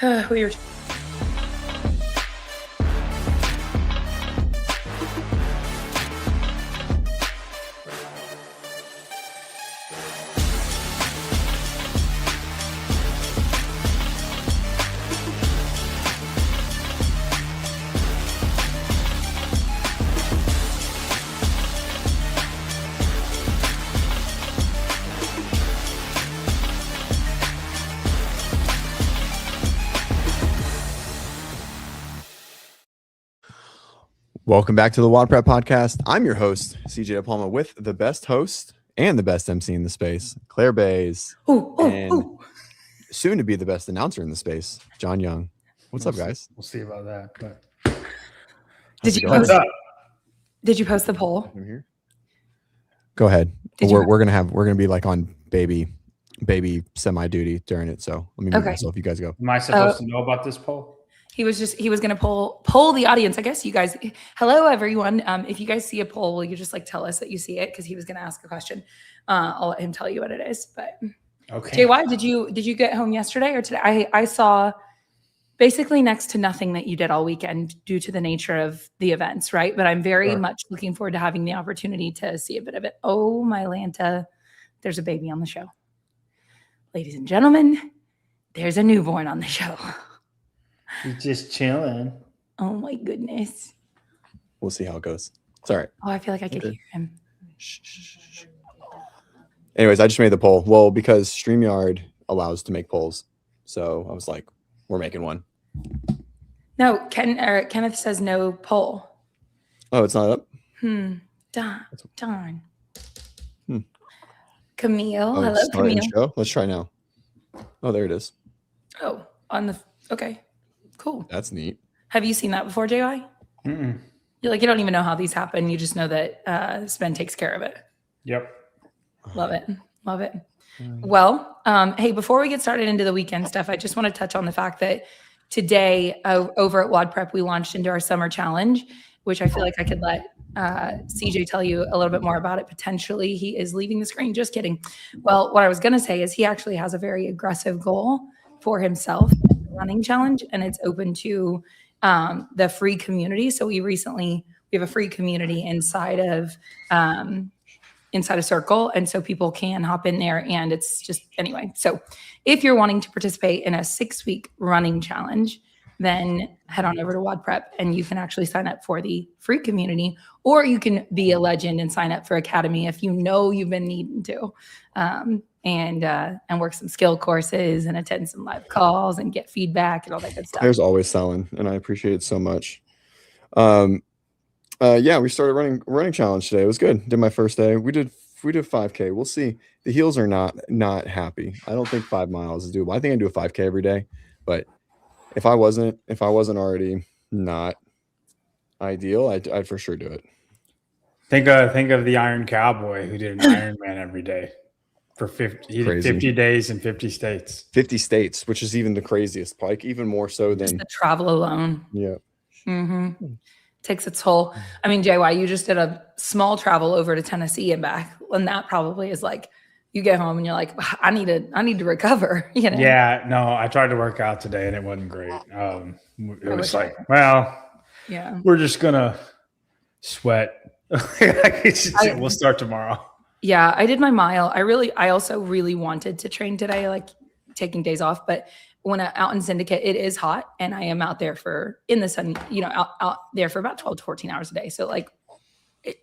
Who you're Welcome back to the WODprep podcast. I'm your host, CJ Palma, with the best host and the best MC in the space, Claire Bays, and soon to be the best announcer in the space, John Young. What's up, guys? We'll see about that. But Did you post the poll? Go ahead. We're gonna be like on baby semi duty during it. So let me mute myself. You guys go. Am I supposed to know about this poll? He was going to poll the audience. I guess you guys, hello everyone. If you guys see a poll, will you just like tell us that you see it? Cause he was going to ask a question. I'll let him tell you what it is, but okay. JY, did you get home yesterday or today? I saw basically next to nothing that you did all weekend due to the nature of the events. Right. But I'm very much looking forward to having the opportunity to see a bit of it. Oh, my Lanta, there's a baby on the show. Ladies and gentlemen, there's a newborn on the show. He's just chilling. Oh my goodness. We'll see how it goes. It's all right. Oh, I feel like I could hear him. Anyways, I just made the poll. Well, because StreamYard allows to make polls. So I was like, we're making one. No, Kenneth says no poll. Oh, it's not up? Darn. Camille. Hello, Camille. Show? Let's try now. Oh, there it is. Oh, okay. Cool. That's neat. Have you seen that before, JY? Mm-mm. You're like, you don't even know how these happen. You just know that Sven takes care of it. Yep. Love it. Well, hey, before we get started into the weekend stuff, I just want to touch on the fact that today over at WODprep, we launched into our summer challenge, which I feel like I could let CJ tell you a little bit more about it. Potentially, he is leaving the screen. Just kidding. Well, what I was going to say is he actually has a very aggressive goal for himself, running challenge, and it's open to the free community. So we have a free community inside of Circle, and so people can hop in there, and it's just anyway. So if you're wanting to participate in a 6-week running challenge, then head on over to WODprep and you can actually sign up for the free community, or you can be a legend and sign up for Academy if you know you've been needing to. And work some skill courses and attend some live calls and get feedback and all that good stuff. Claire's always selling, and I appreciate it so much. Yeah, we started running challenge today. It was good. Did my first day. We did 5K. We'll see. The heels are not happy. I don't think 5 miles is doable. I think I do a 5K every day, but if I wasn't already not ideal, I'd for sure do it. Think of the Iron Cowboy who did an Ironman every day for 50 days in 50 states. 50 states, which is even the craziest. Probably even more so than just the travel alone. Yeah. Mm-hmm. Takes its toll. I mean, JY, you just did a small travel over to Tennessee and back, and that probably is like you get home and you're like, I need to recover. You know? Yeah. No, I tried to work out today and it wasn't great. It was like, well, yeah, we're just gonna sweat. We'll start tomorrow. Yeah, I did my mile. I also really wanted to train today, like taking days off. But when I'm out in Syndicate, it is hot, and I am out there in the sun, out there for about 12 to 14 hours a day. So like, it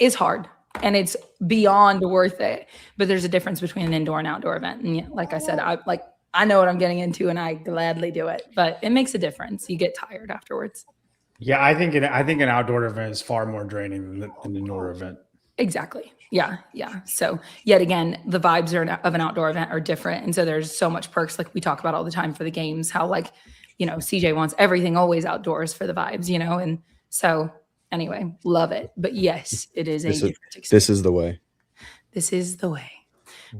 is hard, and it's beyond worth it. But there's a difference between an indoor and outdoor event. And like I said, I know what I'm getting into, and I gladly do it. But it makes a difference. You get tired afterwards. Yeah, I think an outdoor event is far more draining than an indoor event. Exactly. Yeah. So yet again, the vibes of an outdoor event are different. And so there's so much perks, like we talk about all the time for the games, how CJ wants everything always outdoors for the vibes, and so anyway, love it. But yes, it is different experience. This is the way. This is the way.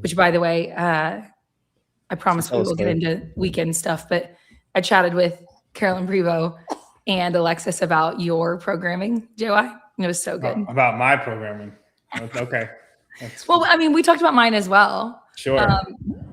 Which, by the way, I promise we will get into weekend stuff, but I chatted with Carolyn Prevost and Alexis about your programming, JY. It was so good. About my programming. Okay. Well, I mean, we talked about mine as well. Sure.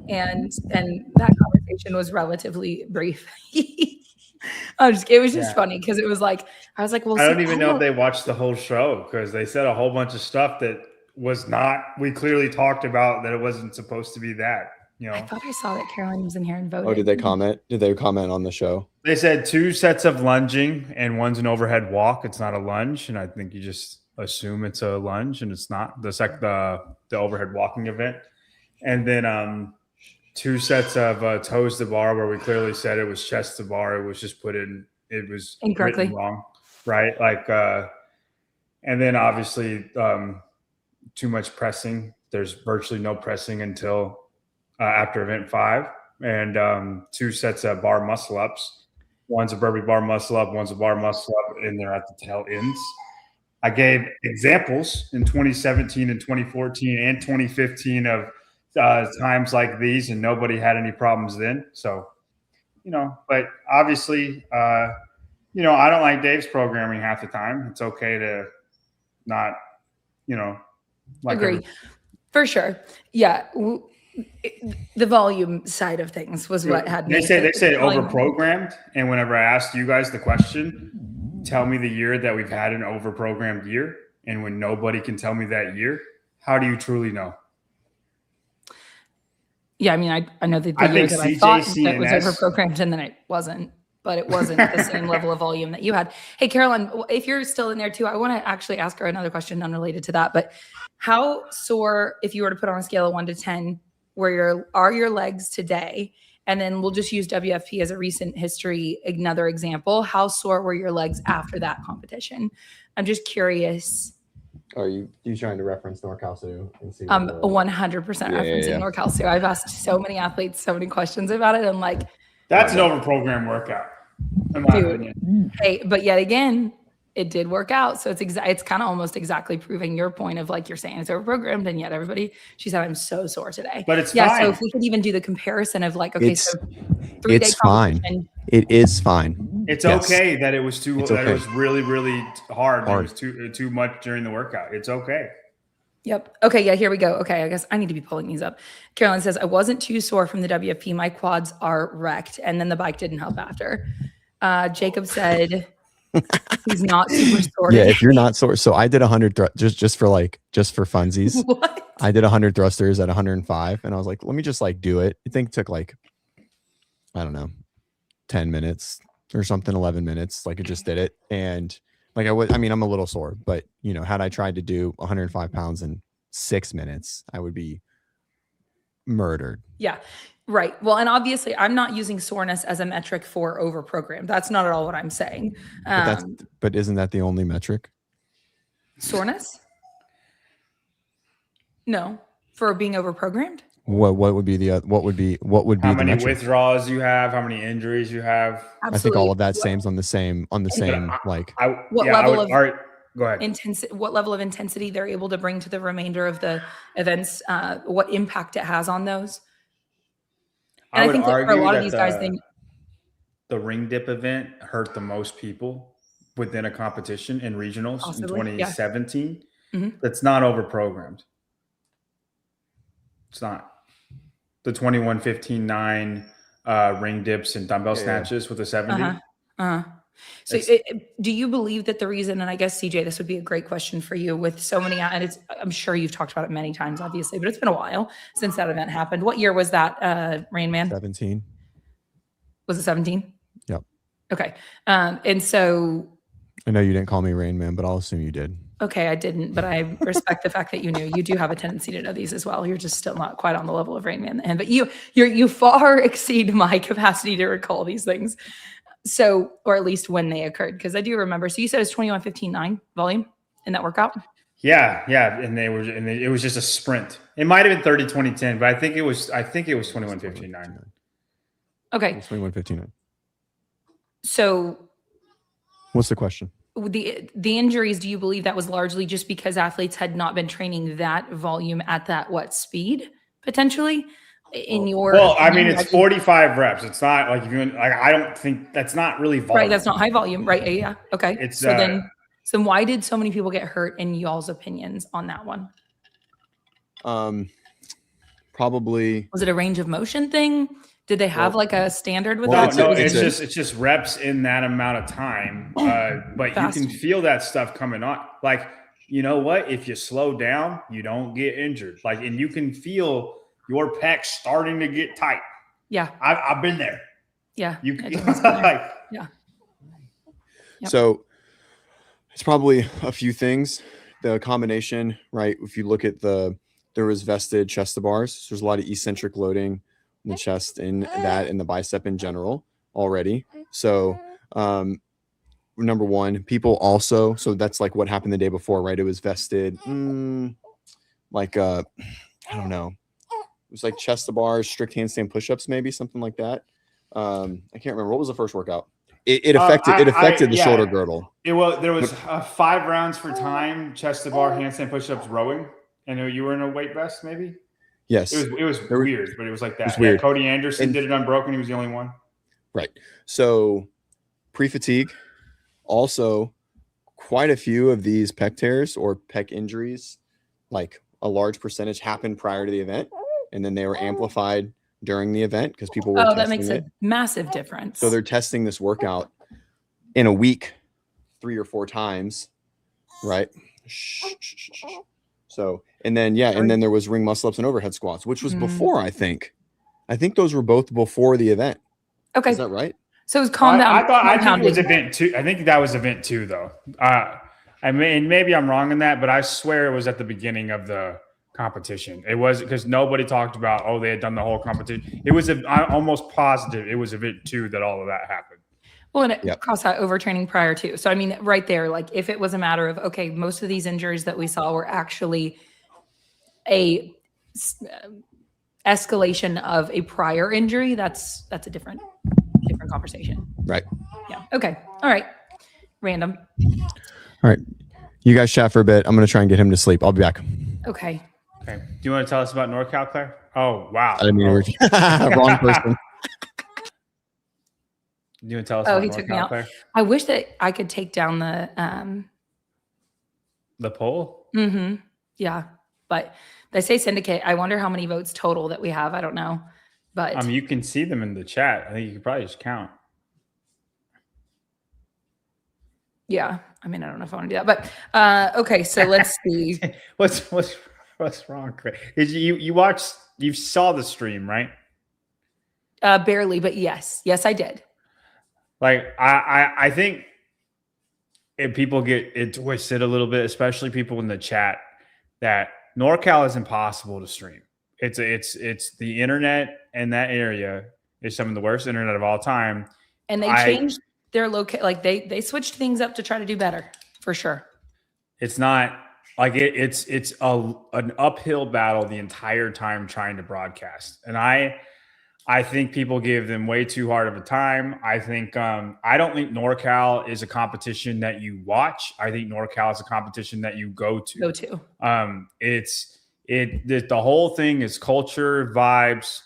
and that conversation was relatively brief. It was just funny because it was like, I was like, well, I don't even know if they watched the whole show because they said a whole bunch of stuff that was not, we clearly talked about that it wasn't supposed to be that, I thought I saw that Caroline was in here and voted. Oh, did they comment? Did they comment on the show? They said 2 sets of lunging and one's an overhead walk. It's not a lunge. And I think you just assume it's a lunge and it's not the overhead walking event. And then 2 sets of toes to bar where we clearly said it was chest to bar. It was just it was incorrectly wrong. Right. And then obviously too much pressing. There's virtually no pressing until after event 5, and 2 sets of bar muscle ups. One's a burpee bar muscle up, one's a bar muscle up, and they're at the tail ends. I gave examples in 2017 and 2014 and 2015 of times like these, and nobody had any problems then. So, but obviously, I don't like Dave's programming half the time. It's okay to not, agree. For sure. Yeah. The volume side of things was what had me. They say overprogrammed. And whenever I asked you guys the question, tell me the year that we've had an overprogrammed year. And when nobody can tell me that year, how do you truly know? Yeah, I mean, I know that the year that I thought that was overprogrammed and then it wasn't, but it wasn't the same level of volume that you had. Hey, Caroline, if you're still in there too, I want to actually ask her another question unrelated to that. But how sore, if you were to put on a scale of 1 to 10, are your legs today? And then we'll just use WFP as a recent history, another example. How sore were your legs after that competition? I'm just curious. Are you trying to reference NorCal Sioux? 100% referencing NorCal Sioux. I've asked so many athletes so many questions about it. I'm like, that's an overprogrammed workout. In my opinion. Hey, but yet again, it did work out. So it's kind of almost exactly proving your point of like you're saying it's overprogrammed, and yet she said I'm so sore today. But it's fine. So if we could even do the comparison of like, okay, so 3-day it's fine. It is fine. It's okay that it was it was really, really hard. It was too much during the workout. It's okay. Yep. Okay. Yeah, here we go. Okay. I guess I need to be pulling these up. Caroline says, I wasn't too sore from the WFP. My quads are wrecked. And then the bike didn't help after. Jacob said he's not super sore. Yeah, if you're not sore. So I did 100 just for funsies. What? I did 100 thrusters at 105. And I was like, let me just do it. I think it took I don't know, 10 minutes or something, 11 minutes. I just did it. And I'm a little sore, but had I tried to do 105 pounds in 6 minutes, I would be murdered. Yeah. Right. Well, and obviously I'm not using soreness as a metric for overprogrammed. That's not at all what I'm saying. But isn't that the only metric? Soreness? No. For being overprogrammed? What would be the how many withdrawals you have, how many injuries you have? Absolutely. I think all of that same's on the same go ahead. What level of intensity they're able to bring to the remainder of the events, what impact it has on those. And I think that for a lot of these guys, the ring dip event hurt the most people within a competition in regionals possibly, in 2017. Yeah. Mm-hmm. That's not overprogrammed. It's not. The 21-15-9 ring dips and dumbbell snatches with a 70. So do you believe that the reason, and I guess CJ, this would be a great question for you with so many, and I'm sure you've talked about it many times, obviously, but it's been a while since that event happened. What year was that, Rain Man? 17. Was it 17? Yep. Okay. And so. I know you didn't call me Rain Man, but I'll assume you did. Okay, I didn't, but I respect the fact that you knew. You do have a tendency to know these as well. You're just still not quite on the level of Rain Man, but you far exceed my capacity to recall these things. So, or at least when they occurred, because I do remember. So you said it's 21-15-9 volume in that workout? Yeah, and it was just a sprint. It might have been 30-20-10, but I think it was 21-15-9. Okay. 21-15-9. So what's the question? The injuries, do you believe that was largely just because athletes had not been training that volume at that speed potentially? It's 45 reps. It's not like I don't think that's not really volume. Right, that's not high volume, right? Yeah. Okay. So why did so many people get hurt in y'all's opinions on that one? probably. Was it a range of motion thing? Did they have like a standard with Well, that? No, Or was it's it just reps in that amount of time. But Fast. you can feel that stuff coming on. Like, you know what? If you slow down, you don't get injured. Like, and you can feel your pecs starting to get tight. Yeah. I've been there. Yeah. You it can doesn't matter. like, Yeah. Yep. So it's probably a few things. The combination, right? If you look at there was vested chest to bars. So there's a lot of eccentric loading in the chest and that and the bicep in general already. So number one, people also, so that's like what happened the day before, right? It was vested, like I don't know. It was like chest to bars, strict handstand push-ups, maybe something like that. I can't remember. What was the first workout? It affected the shoulder girdle. There was 5 rounds for time, chest to bar, handstand push-ups, rowing. And you were in a weight vest, maybe? Yes. It was weird, but it was like that. It was weird. Yeah, Cody Anderson did it unbroken. He was the only one. Right. So pre-fatigue, also quite a few of these pec tears or pec injuries, like a large percentage happened prior to the event, and then they were amplified during the event because people were testing that makes it. a massive difference. So they're testing this workout in a week 3 or 4 times, right? So, and then there was ring muscle ups and overhead squats, which was before, I think those were both before the event. Okay. Is that right? So it was calm down. I think it was event 2. I think that was event 2 though. I mean, maybe I'm wrong in that, but I swear it was at the beginning of the competition. It was because nobody talked about, they had done the whole competition. It was I'm almost positive it was event 2 that all of that happened. Well, and it crossed out overtraining prior to. So, I mean, right there, like if it was a matter of, okay, most of these injuries that we saw were actually a escalation of a prior injury, that's a different conversation. Right. Yeah. Okay. All right. Random. All right. You guys chat for a bit. I'm going to try and get him to sleep. I'll be back. Okay. Okay. Do you want to tell us about NorCal, Claire? Oh, wow. I didn't mean wrong person. You want to tell us about he NorCal, took me out. Claire? I wish that I could take down the poll? Mm-hmm. Yeah. But they say Syndicate. I wonder how many votes total that we have. I don't know. But you can see them in the chat. I think you could probably just count. Yeah. I mean, I don't know if I want to do that. But okay, so let's see. What's wrong, Craig? You saw the stream, right? Barely, but yes. Yes, I did. Like I think if people get it twisted a little bit, especially people in the chat, that NorCal is impossible to stream. It's the internet in that area is some of the worst internet of all time. And they changed their like they switched things up to try to do better, for sure. It's not like it's an uphill battle the entire time trying to broadcast. And I think people give them way too hard of a time. I think I don't think NorCal is a competition that you watch. I think NorCal is a competition that you go to. The whole thing is culture, vibes,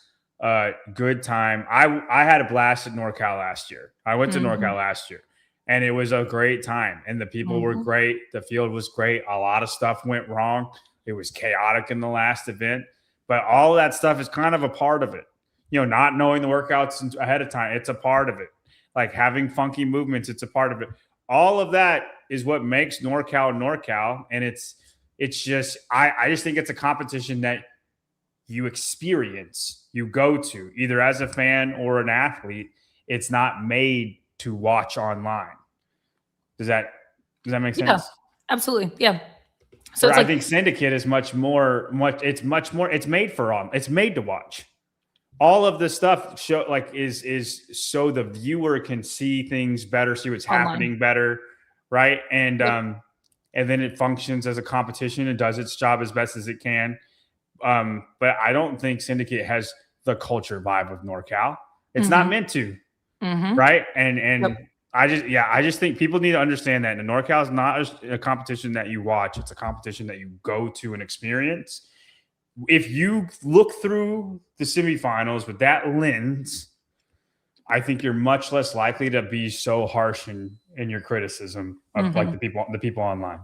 good time. I had a blast at NorCal last year. I went to NorCal last year, and it was a great time. And the people were great. The field was great. A lot of stuff went wrong. It was chaotic in the last event, but all of that stuff is kind of a part of it. You know, not knowing the workouts ahead of time, it's a part of it. Like having funky movements, it's a part of it. All of that is what makes NorCal. And it's just, I just think it's a competition that you experience, you go to either as a fan or an athlete. It's not made to watch online. Does that make sense? Yeah, absolutely. Yeah. So I think Syndicate is it's made to watch. All of this stuff is so the viewer can see things better, see what's happening better, right? And then it functions as a competition and does its job as best as it can. But I don't think Syndicate has the culture vibe of NorCal. It's not meant to, right? And I just think people need to understand that. And NorCal is not a competition that you watch; it's a competition that you go to and experience. If you look through the semifinals with that lens, I think you're much less likely to be so harsh in your criticism of like the people online.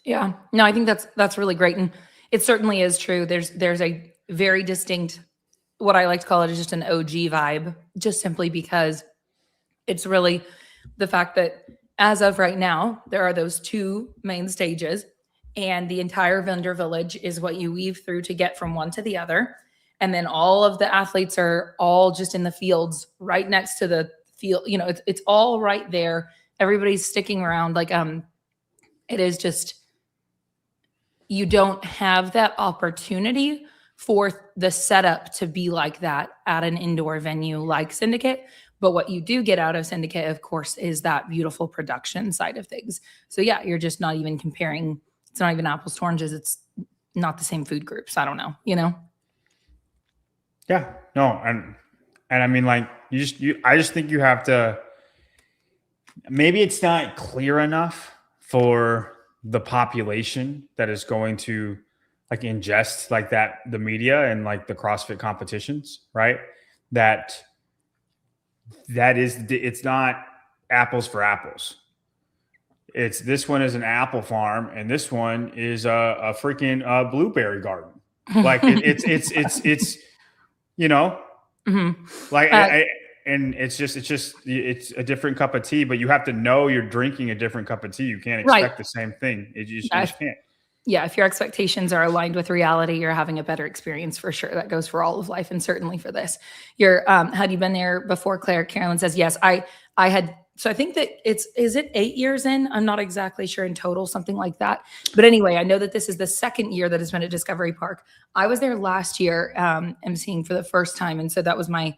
Yeah, no, I think that's really great, and it certainly is true. There's a very distinct, what I like to call it is just an OG vibe, just simply because it's really the fact that as of right now, there are those two main stages, and the entire vendor village is what you weave through to get from one to the other. And then all of the athletes are all just in the fields right next to the field. You know, it's all right there. Everybody's sticking around. Like, it is just, you don't have that opportunity for the setup to be like that at an indoor venue like Syndicate. But what you do get out of Syndicate, of course, is that beautiful production side of things. So yeah, you're just not even comparing. It's not even apples to oranges. It's not the same food groups. I don't know, you know? Yeah, no. And I mean, like I just think you have to, maybe it's not clear enough for the population that is going to like ingest like that, the media and like the CrossFit competitions, right? It's not apples for apples. It's this one is an apple farm and this one is a freaking blueberry garden. Like it's you know, like and it's a different cup of tea, but you have to know you're drinking a different cup of tea. You can't expect the same thing. You just can't. Yeah, if your expectations are aligned with reality, you're having a better experience for sure. That goes for all of life and certainly for this. Had you been there before, Claire? Carolyn says, yes, I had. So I think that is it 8 years in? I'm not exactly sure in total, something like that. But anyway, I know that this is the second year that it's been at Discovery Park. I was there last year, emceeing for the first time. And so that was my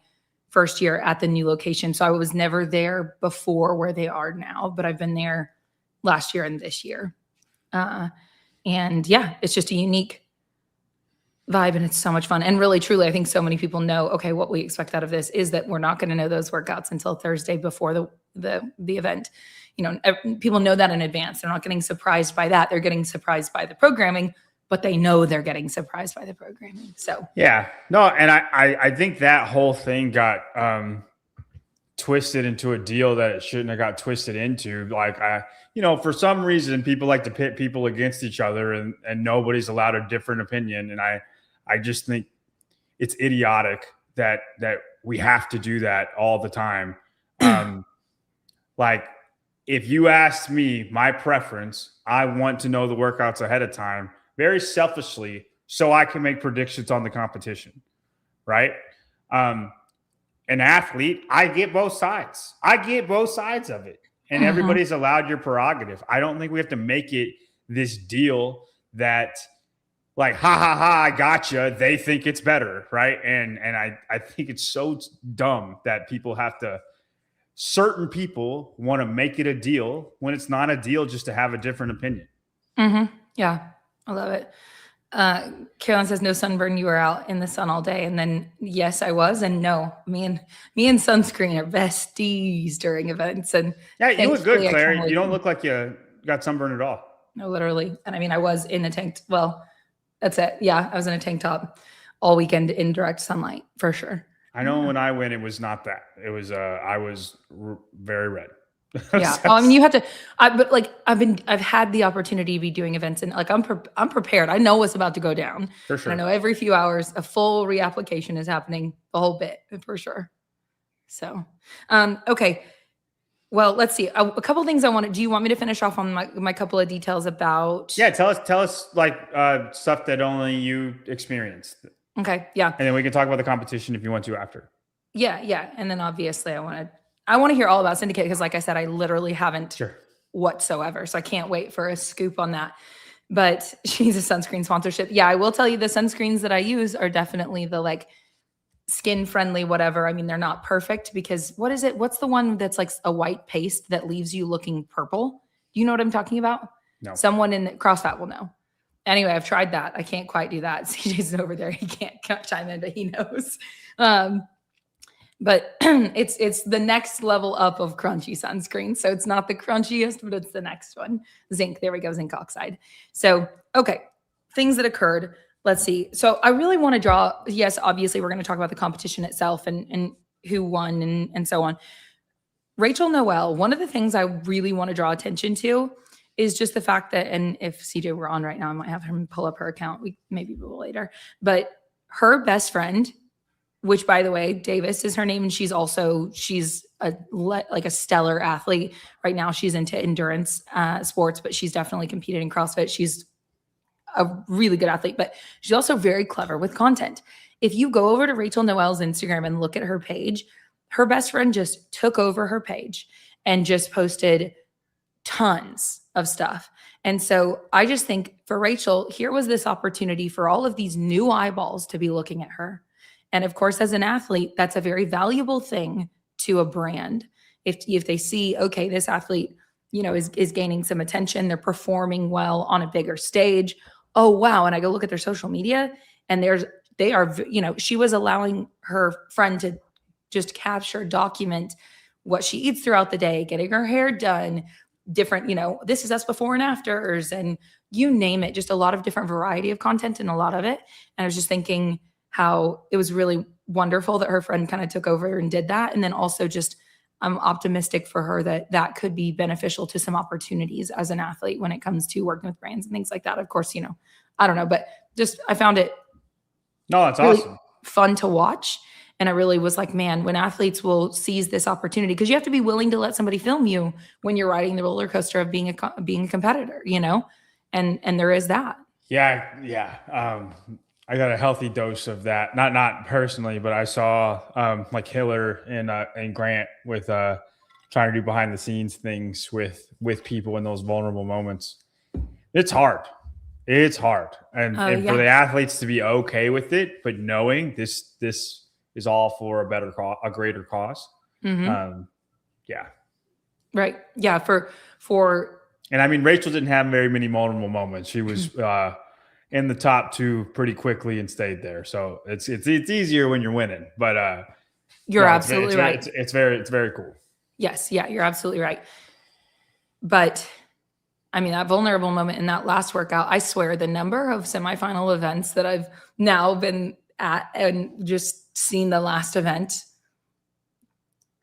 first year at the new location. So I was never there before where they are now, but I've been there last year and this year. And yeah, it's just a unique vibe and it's so much fun. And really, truly, I think so many people know, okay, what we expect out of this is that we're not going to know those workouts until Thursday before the event. You know, people know that in advance. They're not getting surprised by that. They're getting surprised by the programming, but they know they're getting surprised by the programming. So yeah, no. And I think that whole thing got, twisted into a deal that it shouldn't have got twisted into. Like, for some reason, people like to pit people against each other and nobody's allowed a different opinion. And I just think it's idiotic that we have to do that all the time. Like, if you asked me my preference, I want to know the workouts ahead of time, very selfishly, so I can make predictions on the competition, right? An athlete, I get both sides. I get both sides of it. And everybody's allowed your prerogative. I don't think we have to make it this deal that like, ha, ha, ha, I gotcha. They think it's better, right? And I think it's so dumb that certain people want to make it a deal when it's not a deal just to have a different opinion. Yeah, I love it. Carolyn says, no sunburn, you were out in the sun all day. And then, yes, I was. And no, me and sunscreen are besties during events. And yeah, you look good, Claire. You don't look like you got sunburn at all. No, literally. And I mean, I was in a tank. Well, that's it. Yeah, I was in a tank top all weekend in direct sunlight for sure. I know when I went, it was not that. It was, I was very red. Yeah. Well, I mean, you have to, but like I've had the opportunity to be doing events and like, I'm prepared. I know what's about to go down. For sure. I know every few hours, a full reapplication is happening, the whole bit for sure. So, okay. Well, let's see. A couple of things do you want me to finish off on my couple of details about? Yeah. Tell us like stuff that only you experienced. Okay. Yeah. And then we can talk about the competition if you want to after. Yeah. Yeah. And then obviously I want to hear all about Syndicate because like I said, I literally haven't whatsoever. So I can't wait for a scoop on that. But she's a sunscreen sponsorship. Yeah, I will tell you the sunscreens that I use are definitely the like skin friendly, whatever. I mean, they're not perfect because what is it? What's the one that's like a white paste that leaves you looking purple? Do you know what I'm talking about? No. Someone in CrossFit will know. Anyway, I've tried that. I can't quite do that. CJ's over there. He can't chime in, but he knows. But it's the next level up of crunchy sunscreen. So it's not the crunchiest, but it's the next one. Zinc. There we go. Zinc oxide. So, okay. Things that occurred. Let's see. So I really want to draw, yes, obviously we're going to talk about the competition itself and who won and so on. Rachel Noel, one of the things I really want to draw attention to is just the fact that, and if CJ were on right now, I might have him pull up her account. Maybe we will later, but her best friend, which by the way, Davis is her name. And she's like a stellar athlete right now. She's into endurance sports, but she's definitely competed in CrossFit. She's a really good athlete, but she's also very clever with content. If you go over to Rachel Noel's Instagram and look at her page, her best friend just took over her page and just posted tons of stuff. And so I just think for Rachel, here was this opportunity for all of these new eyeballs to be looking at her. And of course, as an athlete, that's a very valuable thing to a brand. If they see, okay, this athlete, is gaining some attention, they're performing well on a bigger stage. Oh, wow. And I go look at their social media and she was allowing her friend to just capture, document what she eats throughout the day, getting her hair done, different, this is us before and afters, and you name it, just a lot of different variety of content and a lot of it. And I was just thinking how it was really wonderful that her friend kind of took over and did that. And then also just, I'm optimistic for her that could be beneficial to some opportunities as an athlete when it comes to working with brands and things like that. Of course, I don't know, but just, I found it it's really awesome, fun to watch. And I really was like, man, when athletes will seize this opportunity, because you have to be willing to let somebody film you when you're riding the roller coaster of being a competitor, and there is that. Yeah. I got a healthy dose of that. Not personally, but I saw like Hiller and Grant with trying to do behind the scenes things with people in those vulnerable moments. It's hard. And for the athletes to be okay with it, but knowing this is all for a greater cause. Mm-hmm. Yeah. Right. Yeah. For and I mean, Rachel didn't have very many vulnerable moments. She was in the top 2 pretty quickly and stayed there. So it's easier when you're winning, but you're absolutely right. It's very cool. Yes. Yeah, you're absolutely right. But I mean, that vulnerable moment in that last workout, I swear the number of semifinal events that I've now been at and just seen the last event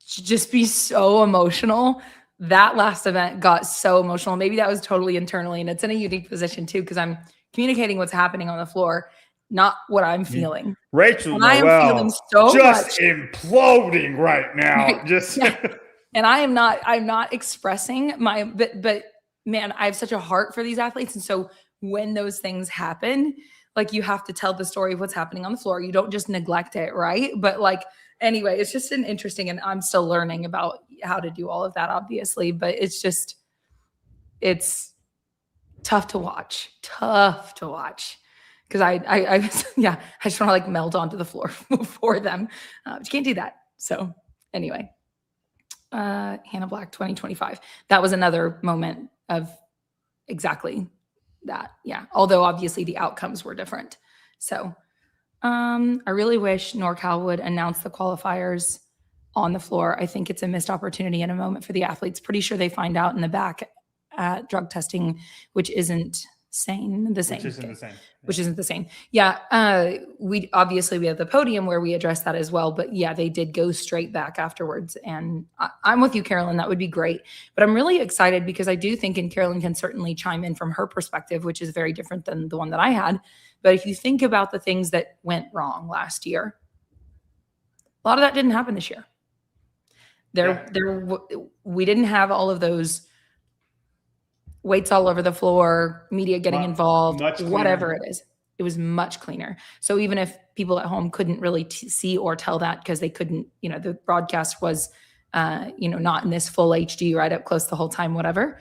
just be so emotional. That last event got so emotional. Maybe that was totally internally, and it's in a unique position too, because I'm communicating what's happening on the floor, not what I'm feeling. Rachel I am feeling so just much. Imploding right now. Right. Just and I'm not expressing but man, I have such a heart for these athletes. And so when those things happen, like, you have to tell the story of what's happening on the floor. You don't just neglect it. Right. But anyway, it's just an interesting, and I'm still learning about how to do all of that, obviously, but it's tough to watch. Cause I just want to melt onto the floor before them. But you can't do that. So anyway, Hannah Black 2025. That was another moment of exactly that. Yeah. Although obviously the outcomes were different. So I really wish NorCal would announce the qualifiers on the floor. I think it's a missed opportunity and a moment for the athletes. Pretty sure they find out in the back at drug testing, which isn't the same. Yeah. We have the podium where we address that as well, but yeah, they did go straight back afterwards. And I'm with you, Carolyn, that would be great. But I'm really excited because I do think, and Carolyn can certainly chime in from her perspective, which is very different than the one that I had. But if you think about the things that went wrong last year, a lot of that didn't happen this year. We didn't have all of those weights all over the floor, media getting involved, whatever it is. It was much cleaner. So even if people at home couldn't really see or tell that because they couldn't, the broadcast was, not in this full HD right up close the whole time, whatever.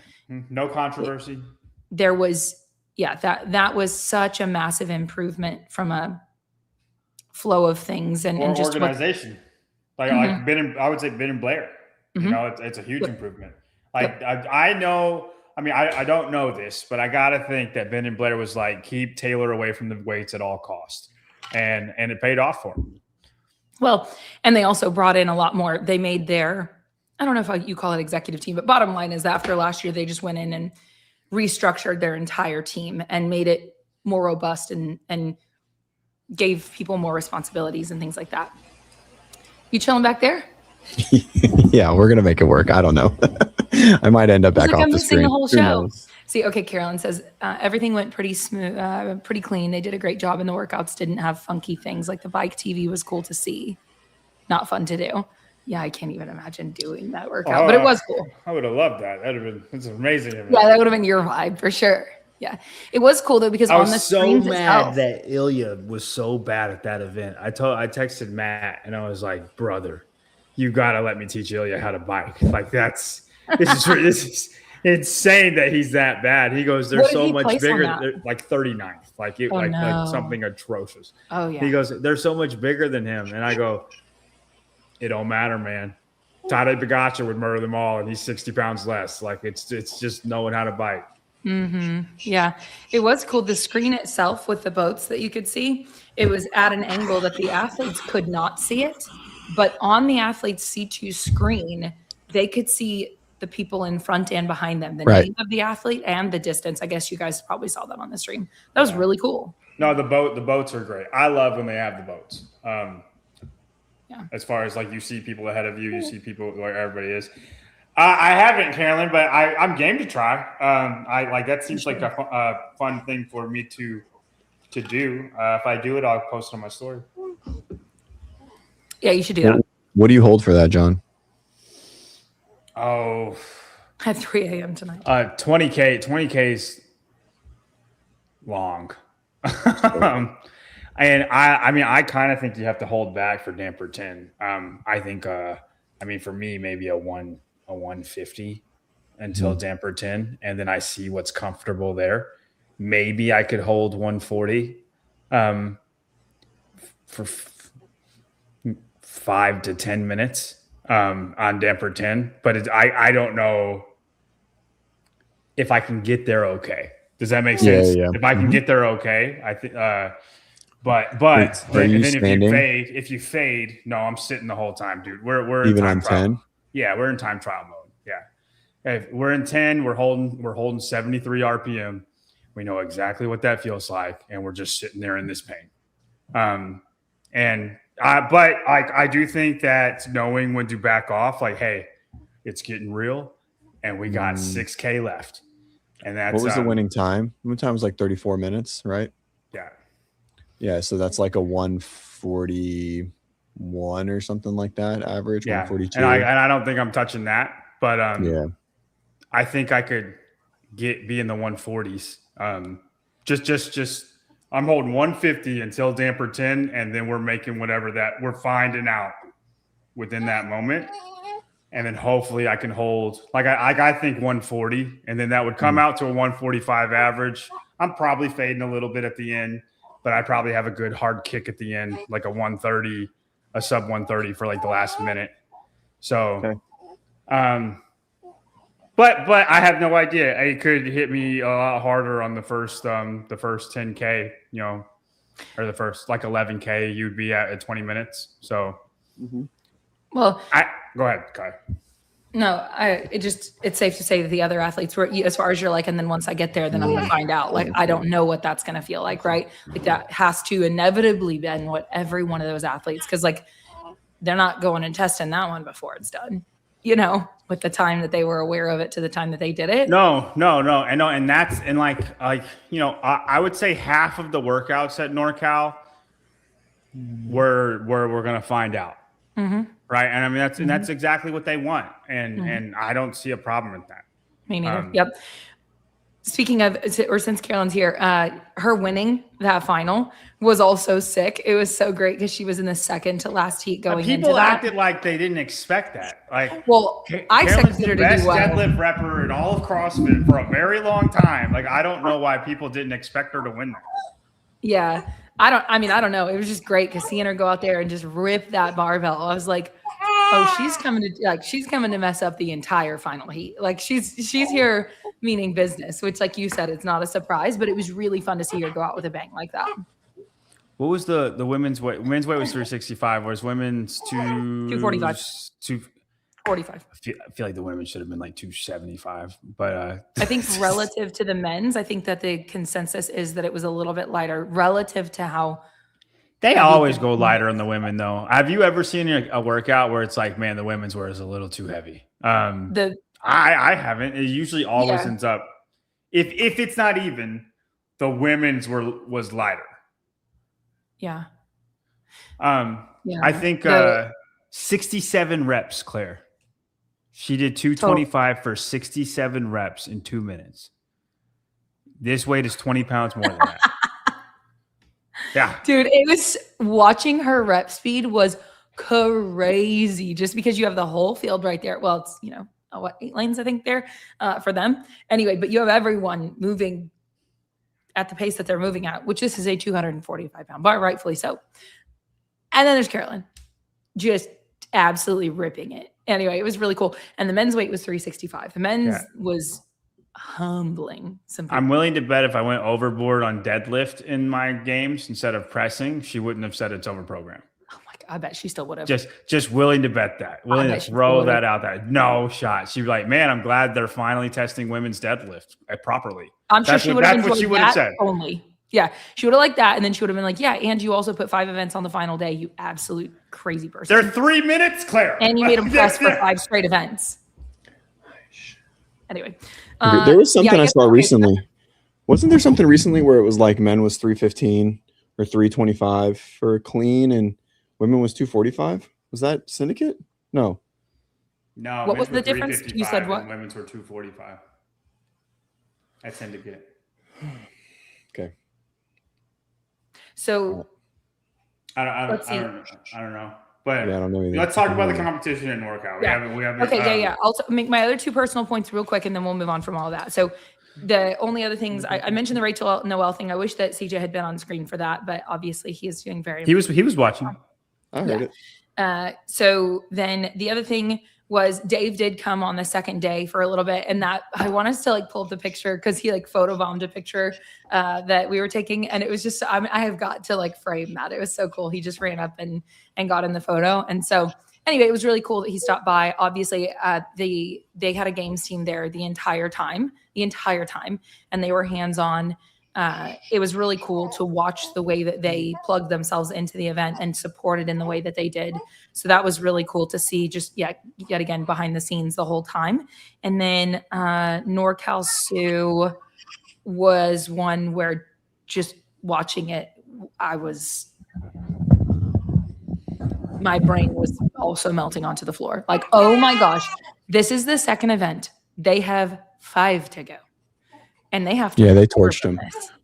No controversy. There was, that was such a massive improvement from a flow of things and just organization. Like Ben I would say Ben and Blair. Mm-hmm. It's a huge improvement. I know. I mean, I don't know this, but I got to think that Ben and Blair was like, keep Taylor away from the weights at all costs. And it paid off for him. Well, and they also brought in a lot more. They made I don't know if you call it executive team, but bottom line is after last year, they just went in and restructured their entire team and made it more robust and gave people more responsibilities and things like that. You chilling back there? Yeah, we're going to make it work. I don't know. I might end up back off the screen. The whole show. See, okay, Carolyn says everything went pretty smooth, pretty clean. They did a great job, and the workouts didn't have funky things. Like the bike TV was cool to see, not fun to do. Yeah, I can't even imagine doing that workout, but it was cool. I would have loved that. That'd have been, it's amazing. Yeah, that would have been your vibe for sure. Yeah, it was cool though because I on was the so screens mad itself, that Ilya was so bad at that event. I texted Matt and I was like, brother, you gotta let me teach Ilya how to bike. Like this is insane that he's that bad. He goes, they're so much bigger, like 39th, like something atrocious. Oh yeah. He goes, they're so much bigger than him, and I go, it don't matter, man. Tadej Pogacar would murder them all, and he's 60 pounds less. Like it's just knowing how to bike. Mm-hmm. Yeah, it was cool. The screen itself with the boats that you could see, it was at an angle that the athletes could not see it, but on the athletes' C2 screen, they could see the people in front and behind them, the name of the athlete and the distance. I guess you guys probably saw that on the stream. That was really cool. No, the boats are great. I love when they have the boats. As far as like you see people ahead of you, you see people where everybody is. I haven't, Carolyn, but I'm game to try. I like that seems like a fun thing for me to do. If I do it, I'll post it on my story. Yeah, you should do that. What do you hold for that, John? Oh, at 3 a.m. tonight. 20K is long. And I kind of think you have to hold back for damper 10. I think, for me, maybe a 150 until damper 10, and then I see what's comfortable there. Maybe I could hold 140 for 5 to 10 minutes on damper 10, but I don't know if I can get there okay. Does that make sense? Yeah. If I can get there okay, I think. But if you fade, no, I'm sitting the whole time, dude. We're even in time on trial. 10. Yeah, we're in time trial mode. Yeah, if we're in 10. We're holding 73 RPM. We know exactly what that feels like, and we're just sitting there in this pain. But I do think that knowing when to back off, like, hey, it's getting real, and we got 6K left, and that's what was the winning time? The winning time was like 34 minutes, right? Yeah. Yeah, so that's like a 141 or something like that average. Yeah, 142. and I don't think I'm touching that, but I think I could be in the 140s. Just I'm holding 150 until damper 10, and then we're making whatever that we're finding out within that moment, and then hopefully I can hold I think 140, and then that would come out to a 145 average. I'm probably fading a little bit at the end, but I probably have a good hard kick at the end, like a 130, a sub 130 for like the last minute. So, but I have no idea. It could hit me a lot harder on the first 10K, or the first like 11K. You'd be at 20 minutes. So, well, go ahead, Kai. No, it's safe to say that the other athletes were, as far as you're like, and then once I get there, then I'm going to find out. Like, I don't know what that's going to feel like, right? Like that has to inevitably been what every one of those athletes, because like they're not going and testing that one before it's done, with the time that they were aware of it to the time that they did it. No. And that's, and I would say half of the workouts at NorCal we're going to find out. Mm-hmm. Right. And that's exactly what they want. And I don't see a problem with that. Me neither. Yep. Speaking of, or since Carolyn's here, her winning that final was also sick. It was so great because she was in the second to last heat going into that. People acted like they didn't expect that. Like, well, I expected her to do well. Deadlift repper in all of CrossFit for a very long time. Like, I don't know why people didn't expect her to win that. Yeah. I don't know. It was just great because seeing her go out there and just rip that barbell. I was like, oh, she's coming to mess up the entire final heat. Like she's here meaning business, which like you said, it's not a surprise, but it was really fun to see her go out with a bang like that. What was the women's weight? Men's weight was 365, whereas women's 245. 245. I feel like the women should have been like 275, but I think relative to the men's, I think that the consensus is that it was a little bit lighter relative to how they always go lighter on the women though. Have you ever seen a workout where it's like, man, the women's wear is a little too heavy? I haven't. It usually always ends up if it's not even, the women's was lighter. Yeah. I think 67 reps, Claire. She did 225 for 67 reps in 2 minutes. This weight is 20 pounds more than that. Yeah. Dude, it was watching her rep speed was crazy just because you have the whole field right there. Well, it's, 8 lanes, I think there for them. Anyway, but you have everyone moving at the pace that they're moving at, which this is a 245-pound bar, rightfully so. And then there's Carolyn just absolutely ripping it. Anyway, it was really cool. And the men's weight was 365. The men's was humbling. I'm willing to bet if I went overboard on deadlift in my games instead of pressing, she wouldn't have said it's overprogrammed. Oh my God, I bet she still would have. Just willing to bet that. Willing to throw that out there. No shot. She'd be like, man, I'm glad they're finally testing women's deadlift properly. I'm sure she would have enjoyed that only. Yeah, she would have liked that. And then she would have been like, yeah, and you also put 5 events on the final day, you absolute crazy person. They're 3 minutes, Claire. And you made them press for 5 straight events. Anyway. There was something I saw recently. Wasn't there something recently where it was like men was 315 or 325 for clean and women was 245? Was that Syndicate? No. No. What was the difference? You said what? Women's were 245. At Syndicate. Okay. So I don't know. But I don't know either. Let's talk about the competition in NorCal. We have Okay, I'll make my other 2 personal points real quick, and then we'll move on from all of that. So the only other things I mentioned the Rachel Noel thing. I wish that CJ had been on screen for that, but obviously he is doing very. He was watching. I heard it. So then the other thing was Dave did come on the second day for a little bit, and that I want us to pull up the picture because he photobombed a picture that we were taking, and it was just I have got to frame that. It was so cool. He just ran up and got in the photo, and so anyway, it was really cool that he stopped by. Obviously, they had a games team there the entire time, and they were hands-on. It was really cool to watch the way that they plugged themselves into the event and supported in the way that they did. So that was really cool to see yet again, behind the scenes the whole time. And then NorCal Sioux was one where just watching it, my brain was also melting onto the floor. Oh my gosh, this is the second event. They have 5 to go. And they have to. Yeah, they torched them.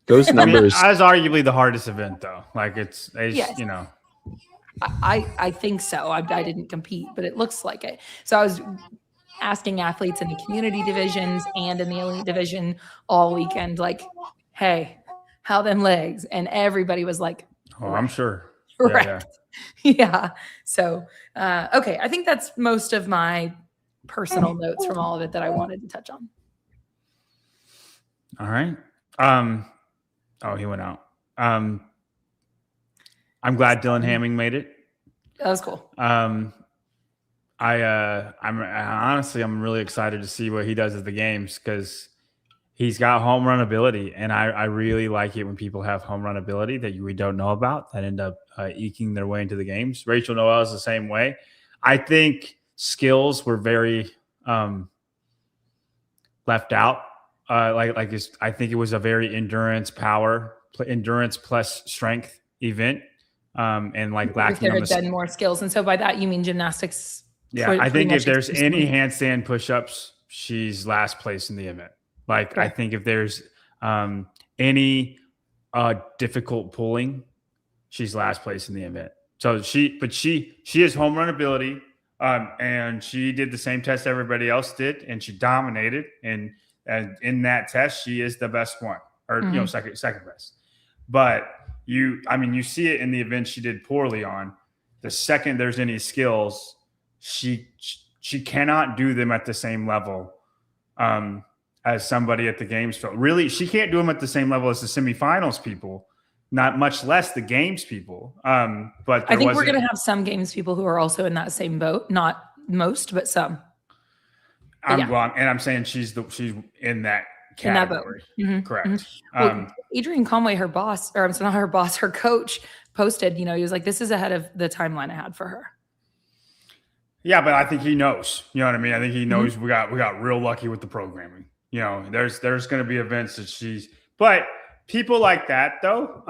Those numbers. That was arguably the hardest event, though. Yes. I think so. I didn't compete, but it looks like it. So I was asking athletes in the community divisions and in the elite division all weekend, hey, how them legs? And everybody was like, oh, I'm sure. Correct. Yeah. So, okay. I think that's most of my personal notes from all of it that I wanted to touch on. All right. Oh, he went out. I'm glad Dylan Hamming made it. That was cool. I'm honestly really excited to see what he does at the games because he's got home run ability, and I really like it when people have home run ability that we don't know about that end up eking their way into the games. Rachel Noel is the same way. I think skills were very left out. I think it was a very endurance plus strength event, and lacking. There had been more skills, and so by that you mean gymnastics. Yeah, I think if there's any handstand push-ups, she's last place in the event. I think if there's any difficult pulling, she's last place in the event. So she has home run ability, and she did the same test everybody else did, and she dominated. And in that test, she is the best one, or second best. But you see it in the event she did poorly on. The second there's any skills, she cannot do them at the same level as somebody at the games field. Really, she can't do them at the same level as the semifinals people, not much less the games people. But I think we're going to have some games people who are also in that same boat. Not most, but some. I'm saying she's in that category. Mm-hmm. Correct. Mm-hmm. Well, Adrian Conway, her boss, or I'm sorry, not her boss, her coach posted, he was like, this is ahead of the timeline I had for her. Yeah, but I think he knows. You know what I mean? I think he knows we got real lucky with the programming. You know, there's going to be events that but people like that though,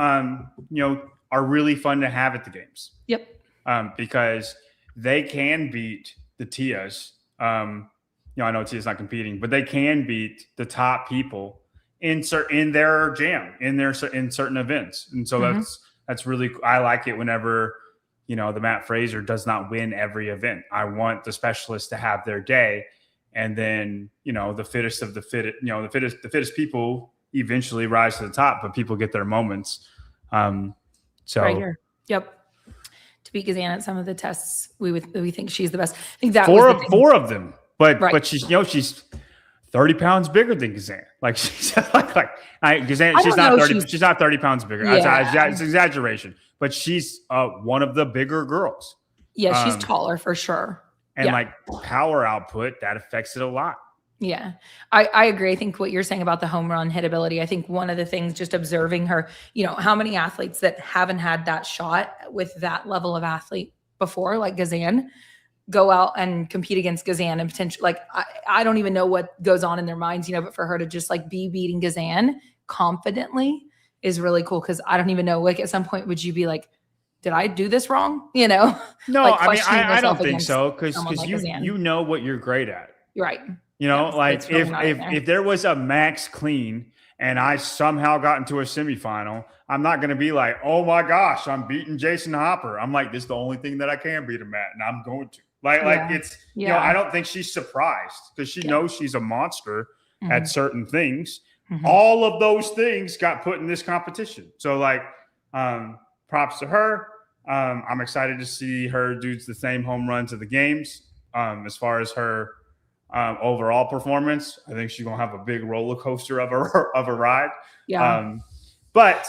you know, are really fun to have at the games. Yep. Because they can beat the Tias. You know, I know Tia's not competing, but they can beat the top people in their jam, in certain events. And so that's really, I like it whenever, you know, the Matt Fraser does not win every event. I want the specialists to have their day. And then, you know, the fittest of the fit, you know, the fittest people eventually rise to the top, but people get their moments. So right here. Yep. To beat Gazan at some of the tests, we think she's the best. I think that four of them, but she's, you know, she's 30 pounds bigger than Gazan. Like she's Gazan, she's not 30 pounds bigger. Yeah. It's exaggeration, but she's one of the bigger girls. Yeah, she's taller for sure. And like power output, that affects it a lot. Yeah, I agree. I think what you're saying about the home run hit ability, I think one of the things, just observing her, you know, how many athletes that haven't had that shot with that level of athlete before, like Gazan, go out and compete against Gazan and potentially, like, I don't even know what goes on in their minds, you know, but for her to just like be beating Gazan confidently is really cool. Cause I don't even know, like at some point, would you be like, did I do this wrong? You know? No, like I mean, I don't think so. Cause like you know what you're great at. You're right. You know, like if there was a max clean and I somehow got into a semifinal, I'm not going to be like, oh my gosh, I'm beating Jason Hopper. I'm like, this is the only thing that I can beat him at, and I'm going to. Like it's, you know, I don't think she's surprised because she knows she's a monster at certain things. All of those things got put in this competition. So like, props to her. I'm excited to see her do the same home runs at the games. As far as her overall performance, I think she's gonna have a big roller coaster of a ride. Yeah. But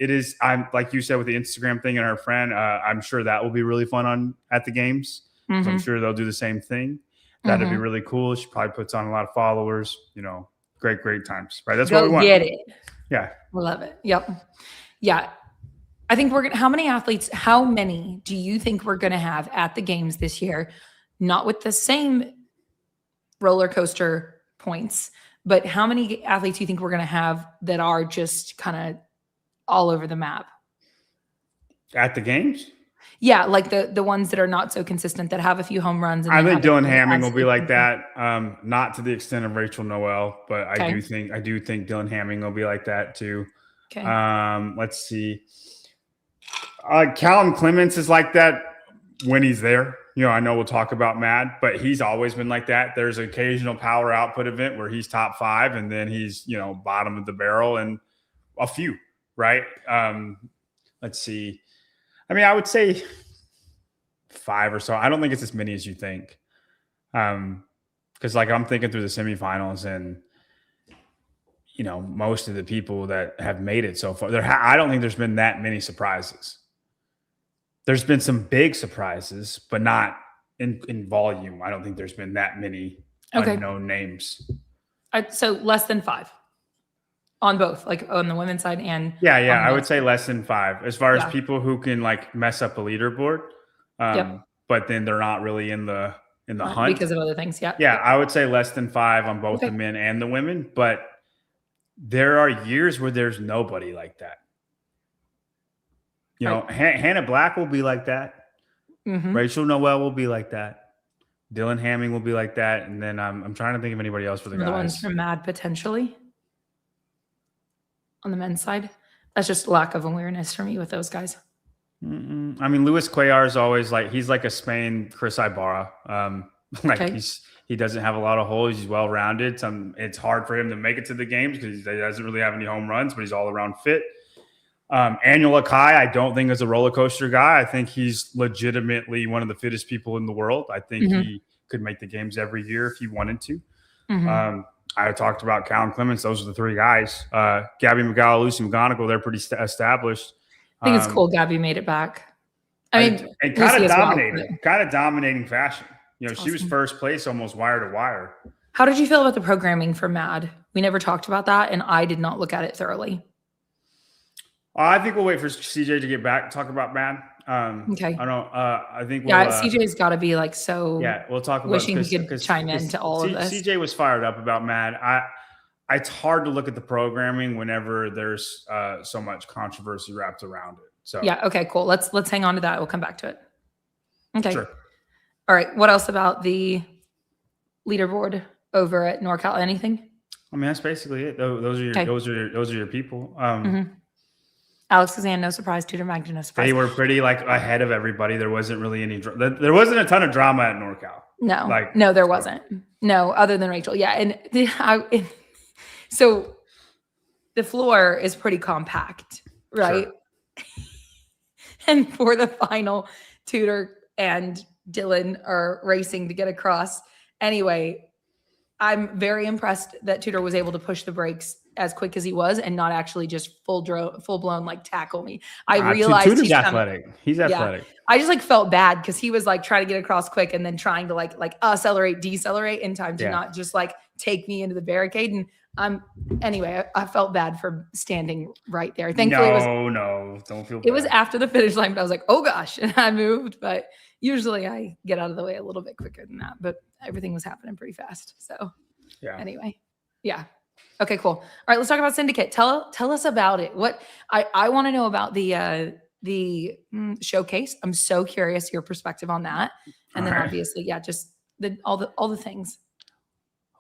it is, I'm like you said with the Instagram thing and her friend, I'm sure that will be really fun at the games. So I'm sure they'll do the same thing. That'd be really cool. She probably puts on a lot of followers. You know, great times. Right? That's what we want. Get it. Yeah. We love it. Yep. Yeah. I think how many do you think we're gonna have at the games this year? Not with the same roller coaster points, but how many athletes do you think we're going to have that are just kind of all over the map at the games? Yeah, like the ones that are not so consistent, that have a few home runs. And I think Dylan Hamming will be like that. Not to the extent of Rachel Noel, but I do think Dylan Hamming will be like that too. Okay. Let's see. Callum Clements is like that when he's there. You know, I know we'll talk about Mad, but he's always been like that. There's an occasional power output event where he's top 5 and then he's, you know, bottom of the barrel and a few, right? Let's see. I mean, I would say 5 or so. I don't think it's as many as you think. Because like I'm thinking through the semifinals and, you know, most of the people that have made it so far, I don't think there's been that many surprises. There's been some big surprises, but not in volume. I don't think there's been that many unknown names. So less than 5 on both, like on the women's side and I would say less than 5 as far as people who can like mess up a leaderboard, but then they're not really in the hunt because of other things. I would say less than 5 on both the men and the women, but there are years where there's nobody like that. You know, Hannah Black will be like that. Rachel Noel will be like that. Dylan Hamming will be like that. And then I'm trying to think of anybody else for the guys. The ones from Mad potentially on the men's side. That's just lack of awareness for me with those guys. I mean, Luis Cuellar is always like, he's like a Spain Chris Ibarra. He doesn't have a lot of holes. He's well-rounded. It's hard for him to make it to the games because he doesn't really have any home runs, but he's all around fit. Annual Akai, I don't think is a roller coaster guy. I think he's legitimately one of the fittest people in the world. I think he could make the games every year if he wanted to. I talked about Callum Clements. Those are the 3 guys. Gabby McGowan, Lucy McGonigal, they're pretty established. I think it's cool Gabby made it back. I mean, and kind of dominating fashion. You know, she was first place almost wire to wire. How did you feel about the programming for Mad? We never talked about that, and I did not look at it thoroughly. I think we'll wait for CJ to get back, talk about Mad. Okay. I don't. I think. Yeah, We'll, CJ's got to be like so. Yeah, we'll talk about wishing he could chime into all of this. CJ was fired up about Matt. It's hard to look at the programming whenever there's so much controversy wrapped around it. So yeah. Okay. Cool. Let's hang on to that. We'll come back to it. Okay. Sure. All right. What else about the leaderboard over at NorCal? Anything? I mean, that's basically it. Those are your Okay. those are your people. Alex Kazan, no surprise. Tudor Magda, no surprise. They were pretty like ahead of everybody. There wasn't really any. There wasn't a ton of drama at NorCal. No, no, there wasn't. No, other than Rachel. Yeah, and so the floor is pretty compact, right? Sure. And for the final, Tudor and Dylan are racing to get across. Anyway, I'm very impressed that Tudor was able to push the brakes as quick as he was and not actually just full blown like tackle me. I realized Tudor's athletic. He's athletic. Yeah, I just like felt bad because he was like trying to get across quick and then trying to like accelerate, decelerate in time to not just like take me into the barricade. And anyway, I felt bad for standing right there. Thankfully, no, don't feel bad. It was after the finish line, but I was like, oh gosh, and I moved. But usually I get out of the way a little bit quicker than that. But everything was happening pretty fast. So anyway, yeah. Okay, cool. All right, let's talk about Syndicate. Tell us about it. What I want to know about the showcase. I'm so curious your perspective on that. And then obviously, just all the things.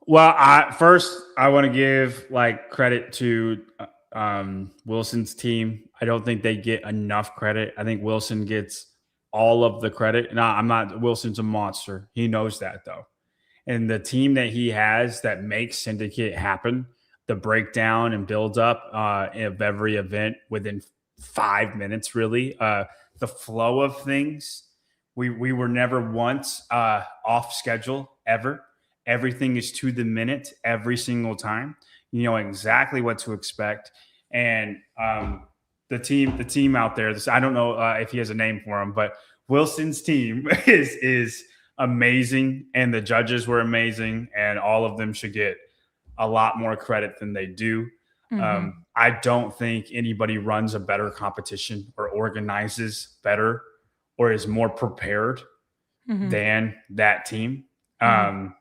Well, I want to give like credit to Wilson's team. I don't think they get enough credit. I think Wilson gets all of the credit. No, Wilson's a monster. He knows that though. And the team that he has that makes Syndicate happen, the breakdown and build up of every event within 5 minutes, really. The flow of things. We were never once off schedule ever. Everything is to the minute every single time. You know exactly what to expect. And the team out there, I don't know if he has a name for him, but Wilson's team is amazing, and the judges were amazing, and all of them should get a lot more credit than they do. Mm-hmm. I don't think anybody runs a better competition or organizes better or is more prepared than that team. Mm-hmm.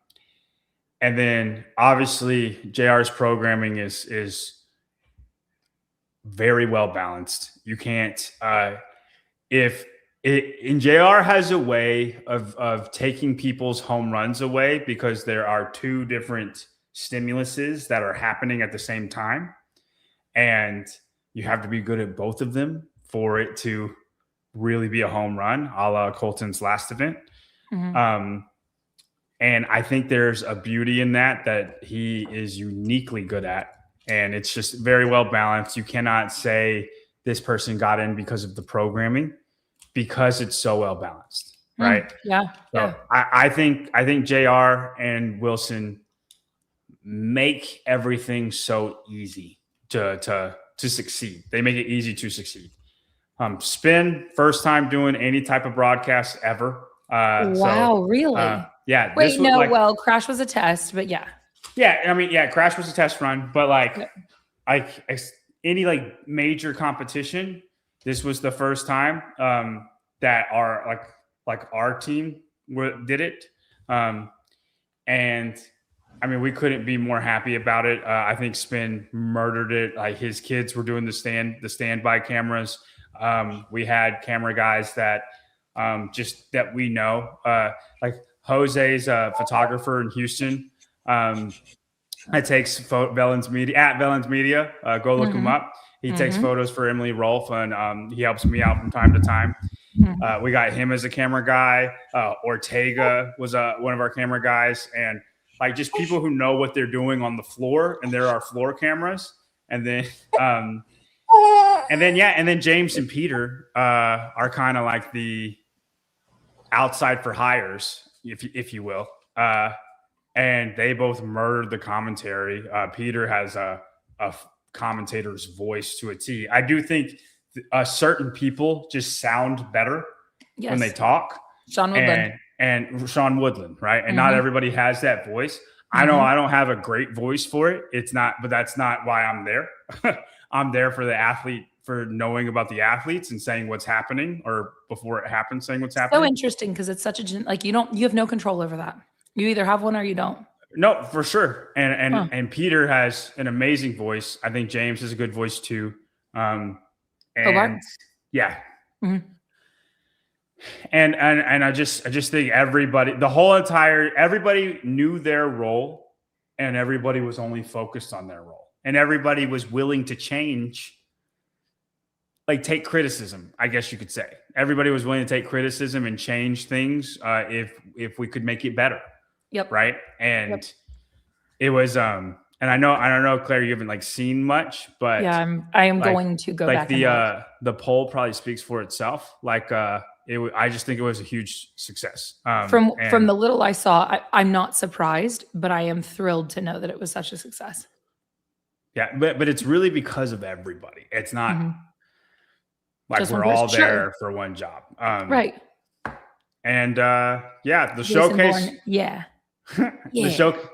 And then obviously JR's programming is very well balanced. You can't and JR has a way of taking people's home runs away because there are two different stimuluses that are happening at the same time. And you have to be good at both of them for it to really be a home run, a la Colton's last event. Mm-hmm. And I think there's a beauty in that he is uniquely good at. And it's just very well balanced. You cannot say this person got in because of the programming, because it's so well balanced, right? So I think JR and Wilson make everything so easy to succeed. They make it easy to succeed. Spin, first time doing any type of broadcast ever. Wow, really? Yeah. Wait, Crash was a test, but yeah. Yeah, I mean, Crash was a test run, but any like major competition, this was the first time that our team did it. And I mean, we couldn't be more happy about it. I think Spin murdered it. Like his kids were doing the standby cameras. We had camera guys that just that we know, like Jose's a photographer in Houston. It takes Velen's Media. Go look him up. He takes photos for Emily Rolfe, and he helps me out from time to time. We got him as a camera guy. Ortega was one of our camera guys, and like just people who know what they're doing on the floor. And there are floor cameras, and then James and Peter are kind of like the outside for hires, if you will. And they both murdered the commentary. Peter has a commentator's voice to a T. I do think certain people just sound better when they talk. Sean Woodland. And Sean Woodland, right? And not everybody has that voice. I know I don't have a great voice for it. But that's not why I'm there. I'm there for the athlete for knowing about the athletes and saying what's happening, or before it happens, saying what's So happening. interesting because it's such a like you have no control over that. You either have one or you don't. No, for sure. And Peter has an amazing voice. I think James has a good voice too. And yeah. Mm-hmm. And I just think everybody knew their role, and everybody was only focused on their role, and everybody was willing to change, like take criticism, I guess you could say. Everybody was willing to take criticism and change things if we could make it better. Yep. Right. And it was and I don't know, Claire, you haven't like seen much, but yeah, I am like, going to go back. The poll probably speaks for itself. Like I just think it was a huge success. From the little I saw, I'm not surprised, but I am thrilled to know that it was such a success. Yeah, but it's really because of everybody. It's not like just we're all there for one job. Right. And the showcase. The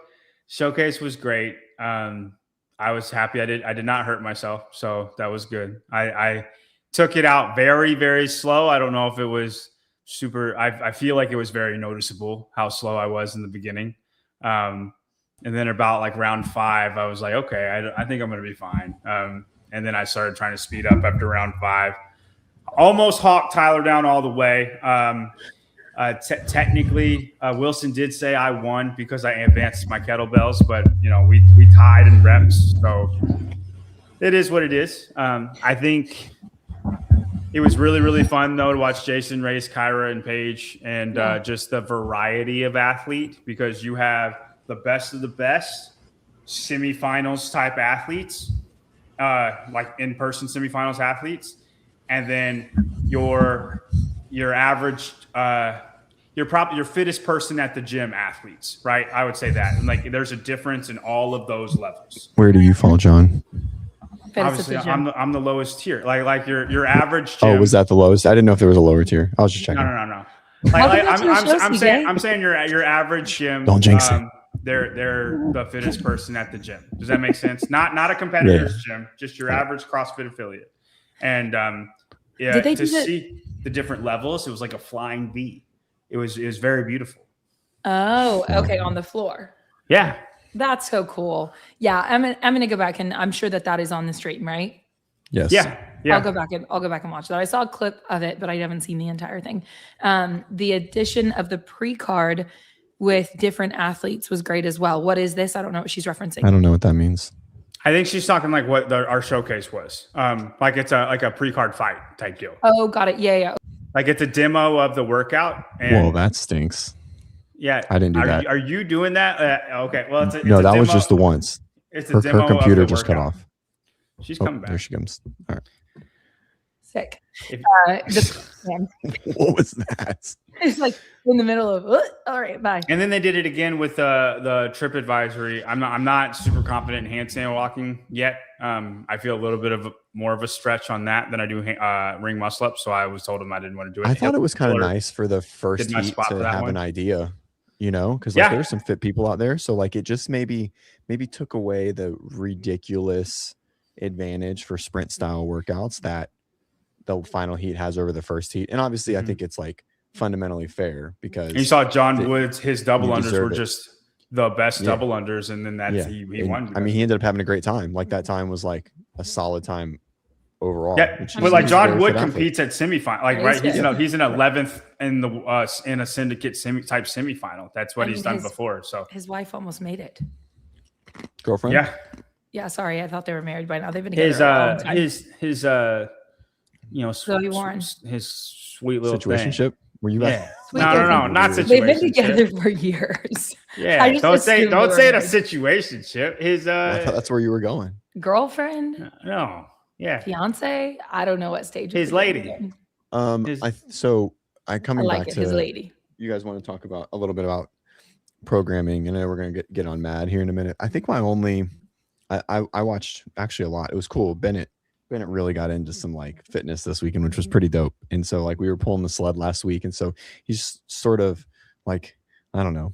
showcase was great. I was happy. I did not hurt myself, so that was good. I took it out very, very slow. I don't know if it was super. I feel like it was very noticeable how slow I was in the beginning. And then about like round 5, I was like, okay, I think I'm going to be fine. And then I started trying to speed up after round 5. Almost hawked Tyler down all the way. Technically, Wilson did say I won because I advanced my kettlebells, but we tied in reps, so it is what it is. I think it was really, really fun though to watch Jason race Kyra and Paige, and just the variety of athlete, because you have the best of the best semifinals type athletes, like in-person semifinals athletes, and then your average your fittest person at the gym athletes, right? I would say that. And like there's a difference in all of those levels. Where do you fall, John? Obviously, I'm the lowest tier. Like your average gym. Oh, was that the lowest? I didn't know if there was a lower tier. I was just checking. No. Like I'm saying your average gym. Don't jinx it. They're the fittest person at the gym. Does that make sense? Not a competitor's gym, just your average CrossFit affiliate. And see the different levels, it was like a flying V. It was very beautiful. Oh, okay, on the floor. Yeah. That's so cool. Yeah, I'm gonna go back, and I'm sure that is on the stream, right? Yes. Yeah. I'll go back and watch that. I saw a clip of it, but I haven't seen the entire thing. The addition of the pre-card with different athletes was great as well. What is this? I don't know what she's referencing. I don't know what that means. I think she's talking like what our showcase was. Like it's a pre-card fight type deal. Oh, got it. Yeah. Like it's a demo of the workout. And well, that stinks. Yeah, I didn't do that. Are you doing that? Okay, well, it's a that demo. Was just the once. It's a demo. Her computer of the just cut workout. off. She's coming back. There she comes. All right. Sick. What was that? It's like in the middle of. All right, bye. And then they did it again with the trip advisory. I'm not super confident in handstand walking yet. I feel a little bit of more of a stretch on that than I do ring muscle up. So I was told him I didn't want to do it. I thought it was kind of nice for the first heat to have an idea, because like there's some fit people out there. So like it just maybe took away the ridiculous advantage for sprint style workouts that the final heat has over the first heat. And obviously I think it's like fundamentally fair because you saw John Woods, his double unders were just the best double unders. And then he won. I mean, he ended up having a great time. Like that time was like a solid time overall. Yeah. But like John Wood competes at semifinal, like, right. He's in 11th in the, in a Syndicate type semifinal. That's what he's done before. So his wife almost made it. Girlfriend. Yeah. Yeah. Sorry. I thought they were married by now. They've been together a long time. His Zoe Warren. His sweet little situationship. Were you? Yeah. No, not situationship. They've been together for years. Yeah. Don't say it a situationship. His I thought that's where you were going. Girlfriend. No. Yeah. Fiance. I don't know what stage. His lady. I coming back to his lady. You guys want to talk about a little bit about programming, and then we're gonna get on Mad here in a minute. I think I watched actually a lot. It was cool. Bennett really got into some like fitness this weekend, which was pretty dope. And so like we were pulling the sled last week, and so he's sort of like, I don't know,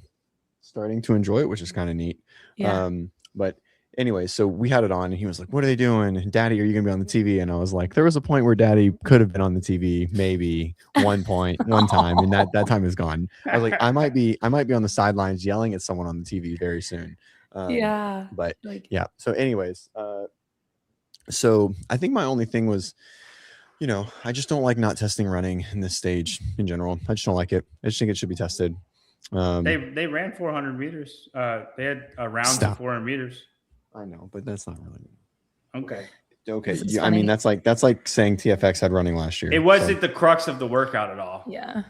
starting to enjoy it, which is kind of neat. Yeah. But anyway, so we had it on, and he was like, "What are they doing? And Daddy, are you gonna be on the TV?" And I was like, "There was a point where Daddy could have been on the TV, maybe one time, and that time is gone." I was like, I might be on the sidelines yelling at someone on the TV very soon. Yeah. But Like, yeah. So, anyways, so I think my only thing was, I just don't like not testing running in this stage in general. I just don't like it. I just think it should be tested. They ran 400 meters. They had rounds of 400 meters. I know, but that's not really okay. Okay. This is I mean, funny. that's like saying TFX had running last year. It wasn't the crux of the workout at all. yeah.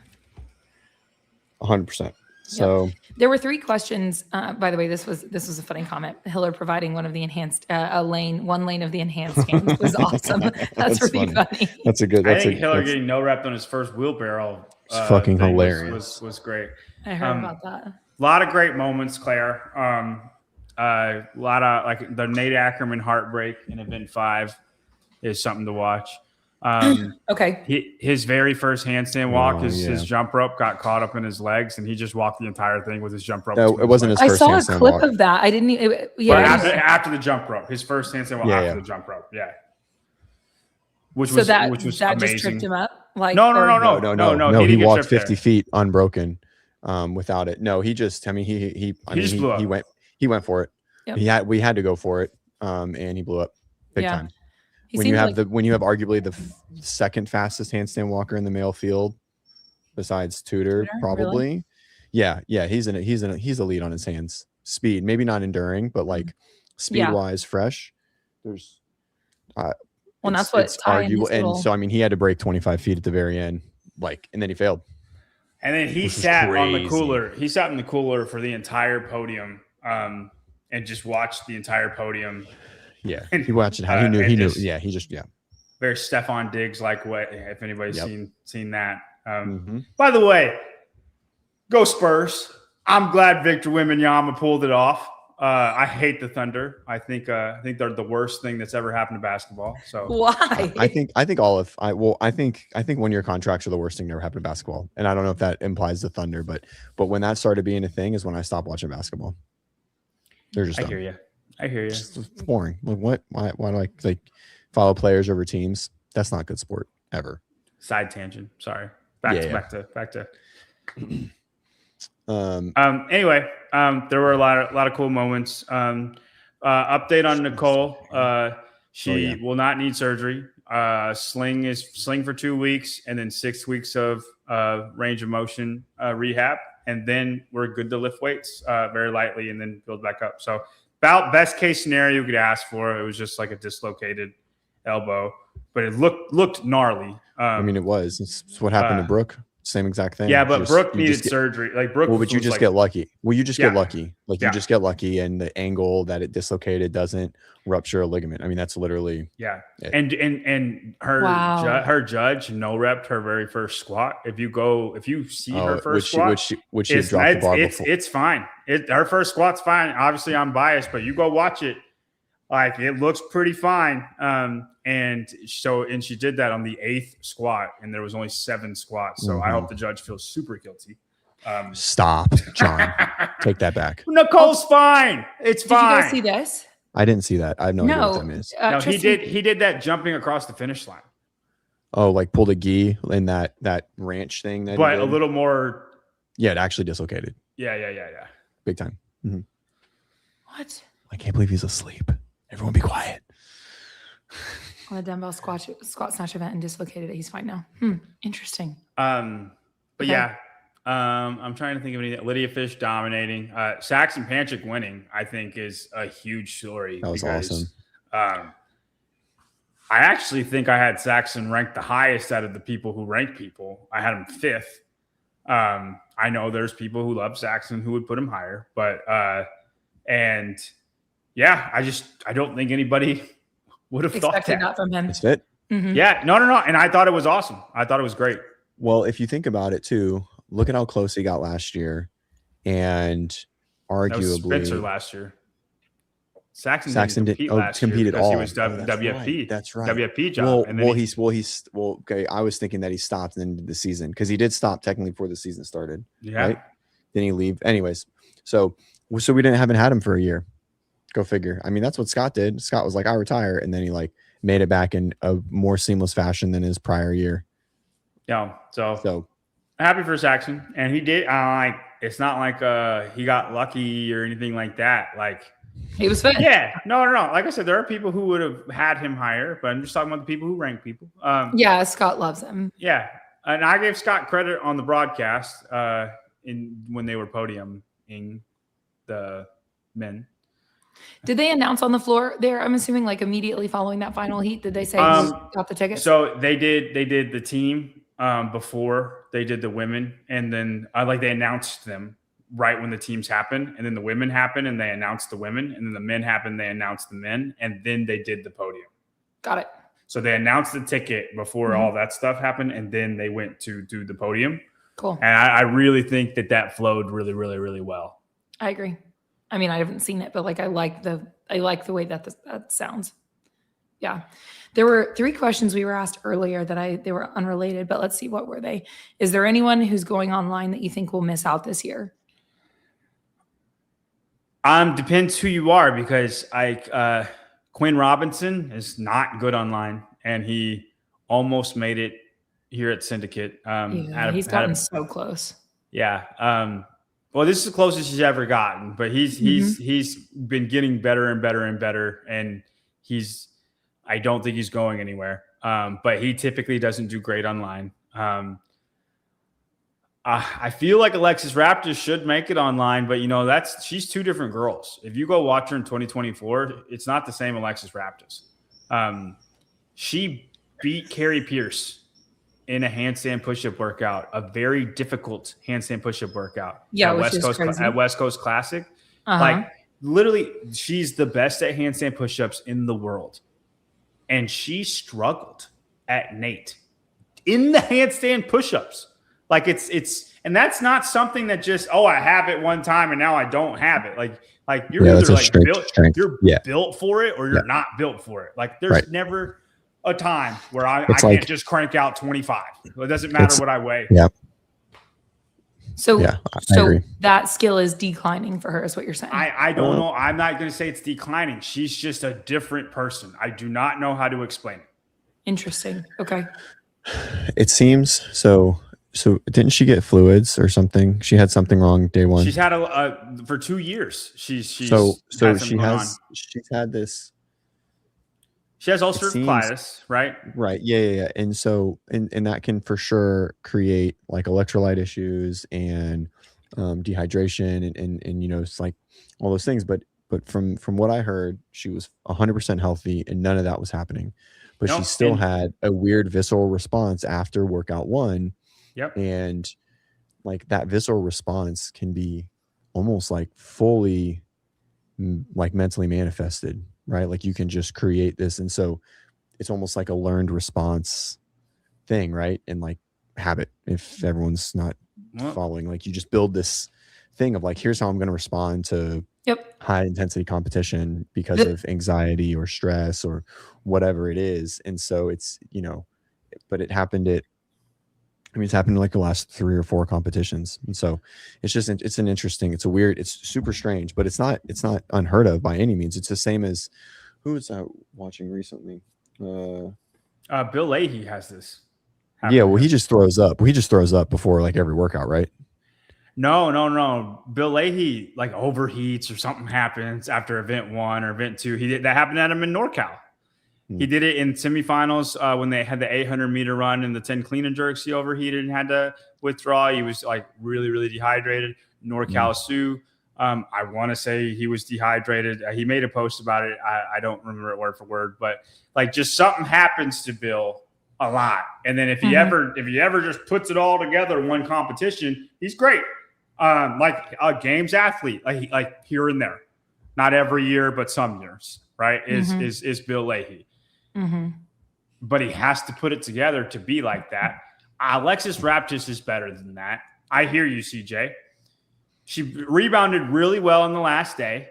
100%. So There were 3 questions. By the way, this was a funny comment. Hiller providing one of the enhanced one lane of the enhanced hands was awesome. That's really funny. That's a good. I think Hiller getting no rep on his first wheelbarrow. It's fucking hilarious. Was great. I heard about that. A lot of great moments, Claire. A lot of like the Nate Ackerman heartbreak in event 5 is something to watch. Okay. His very first handstand walk, his jump rope got caught up in his legs, and he just walked the entire thing with his jump rope. No, it wasn't his I first saw a handstand clip walk. of that. I didn't. After the jump rope, his first handstand walk after the jump rope. Yeah. Which was amazing. Just tripped him up. Like No. He walked 50 feet unbroken, without it. No, he just. I mean, he blew up. He went for it. Yep. We had to go for it, and he blew up big time. When you have arguably the second fastest handstand walker in the male field, besides Tudor, probably. Really? Yeah. He's elite on his hands. Speed, maybe not enduring, but like speed wise, fresh. There's. That's what it's arguable, and so I mean, he had to break 25 feet at the very end, and then he failed. And then he sat on the cooler. He sat in the cooler for the entire podium, and just watched the entire podium. Yeah, he watched it. How he knew. Yeah, very Stefan Diggs like way. If anybody's seen that. By the way, go Spurs! I'm glad Victor Wembanyama pulled it off. I hate the Thunder. I think they're the worst thing that's ever happened to basketball. So why? I think 1-year contracts are the worst thing that ever happened to basketball. And I don't know if that implies the Thunder, but when that started being a thing is when I stopped watching basketball. They're just dumb. I hear you. It's boring. Like what? Why do I like follow players over teams? That's not good sport ever. Side tangent. Sorry. Back to. Anyway, there were a lot of cool moments. Update on Nicole. She will not need surgery. Sling for 2 weeks and then 6 weeks of range of motion rehab, and then we're good to lift weights very lightly and then build back up. So about best case scenario you could ask for. It was just like a dislocated elbow, but it looked gnarly. I mean, it was. It's what happened to Brooke. Same exact thing. Yeah, but Brooke needed surgery. Like Brooke. Well, but you just get lucky. Well, you just get lucky. Like you just get lucky, and the angle that it dislocated doesn't rupture a ligament. I mean, that's literally. Yeah, and her judge no repped her very first squat. If you see her first squat, would she have dropped the bar before? It's fine. Her first squat's fine. Obviously, I'm biased, but you go watch it. Like it looks pretty fine. And she did that on the 8th squat, and there was only 7 squats. So I hope the judge feels super guilty. Stop, John. Take that back. Nicole's fine. It's fine. Did you guys see this? I didn't see that. I have no idea what that means. No, he did that jumping across the finish line. Oh, like pulled a gi in that ranch thing. But a little more. Yeah, it actually dislocated. Yeah. Big time. Mm-hmm. What? I can't believe he's asleep. Everyone be quiet. On a dumbbell squat snatch event and dislocated it. He's fine now. Interesting. But yeah, I'm trying to think of anything. Lydia Fish dominating. Saxon Panchik winning, I think, is a huge story. That was awesome. I actually think I had Saxon ranked the highest out of the people who rank people. I had him 5th. I know there's people who love Saxon who would put him higher, but and yeah, I don't think anybody would have thought that from him. It's fit. Mm-hmm. Yeah, no. And I thought it was awesome. I thought it was great. Well, if you think about it too, look at how close he got last year, and arguably that was Spencer last year. Saxon didn't compete compete at all. He was WFP. That's right. WFP job. Okay. I was thinking that he stopped and then did the season because he did stop technically before the season started. Yeah. Right? Then he leave. Anyways, so we haven't had him for a year. Go figure. I mean, that's what Scott did. Scott was like, I retire. And then he like made it back in a more seamless fashion than his prior year. Yeah. So happy for Saxon. And he did. It's not like he got lucky or anything like that. Like, He was fit. yeah, no. Like I said, there are people who would have had him higher, but I'm just talking about the people who rank people. Yeah, Scott loves him. Yeah, and I gave Scott credit on the broadcast when they were podiuming the men. Did they announce on the floor there? I'm assuming like immediately following that final heat, did they say who got the tickets? So they did the team before they did the women, and then they announced them right when the teams happened, and then the women happened and they announced the women, and then the men happened, they announced the men, and then they did the podium. Got it. So they announced the ticket before all that stuff happened, and then they went to do the podium. Cool. And I really think that flowed really, really, really well. I agree. I mean, I haven't seen it, but like I like the way that that sounds. Yeah. There were 3 questions we were asked earlier that they were unrelated, but let's see, what were they? Is there anyone who's going online that you think will miss out this year? Depends who you are, because Quinn Robinson is not good online, and he almost made it here at Syndicate. He's gotten so close. Yeah. Well, this is the closest he's ever gotten, but he's been getting better and better and better, and I don't think he's going anywhere. But he typically doesn't do great online. I feel like Alexis Raptors should make it online, but she's 2 different girls. If you go watch her in 2024, it's not the same Alexis Raptors. She beat Carrie Pierce in a handstand push-up workout, a very difficult handstand push-up workout. Yeah, at West Coast Classic. Uh-huh. Like literally, she's the best at handstand push-ups in the world, and she struggled at Nate in the handstand push-ups. Like and that's not something that just, I have it one time and now I don't have it. Like you're either like built for it or you're not built for it. Like there's never a time where I can't just crank out 25. It doesn't matter what I weigh. Yeah. So agree. That skill is declining for her, is what you're saying. I don't know. I'm not going to say it's declining. She's just a different person. I do not know how to explain it. Interesting. Okay. It seems so. So didn't she get fluids or something? She had something wrong day one. She's had for 2 years. She's had this. She has ulcerative colitis, right? Right. Yeah. And so, and that can for sure create like electrolyte issues and dehydration and it's like all those things. But from what I heard, she was 100% healthy and none of that was happening. But she still had a weird visceral response after workout 1. Yep. And like that visceral response can be almost like fully like mentally manifested, right? Like you can just create this. And so it's almost like a learned response thing, right? And like habit, if everyone's not following, like you just build this thing of like, here's how I'm going to respond to high intensity competition because of anxiety or stress or whatever it is. And so it's, but it happened it's happened in like the last 3 or 4 competitions. And so it's super strange, but it's not unheard of by any means. It's the same as who was I watching recently? Bill Leahy has this. Yeah. Well, he just throws up before like every workout, right? No. Bill Leahy like overheats or something happens after event 1 or event 2. That happened at him in NorCal. He did it in semifinals when they had the 800-meter run and the 10 clean and jerks. He overheated and had to withdraw. He was like really, really dehydrated. NorCal Sioux, I want to say he was dehydrated. He made a post about it. I don't remember it word for word, but like just something happens to Bill a lot. And then if he ever just puts it all together in one competition, he's great. Like a games athlete, like here and there, not every year, but some years, right? Is Bill Leahy. But he has to put it together to be like that. Alexis Raptors is better than that. I hear you, CJ. She rebounded really well in the last day,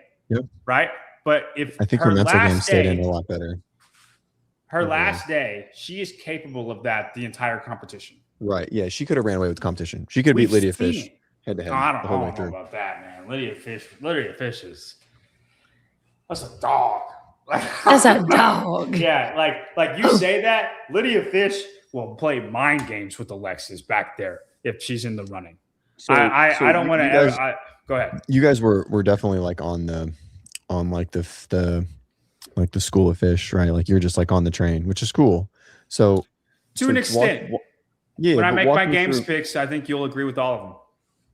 right? But if I think her mental game stayed in a lot better. Her last day, she is capable of that the entire competition. Right. Yeah, she could have ran away with competition. She could beat Lydia Fish head to head. I don't know about that, man. Lydia Fish is. That's a dog. That's a dog. Yeah, like you say that, Lydia Fish will play mind games with Alexis back there if she's in the running. So, I don't want to ever. Go ahead. You guys were definitely like on the school of fish, right? Like you're just like on the train, which is cool. So to an extent, yeah. When I make my games picks, I think you'll agree with all of them.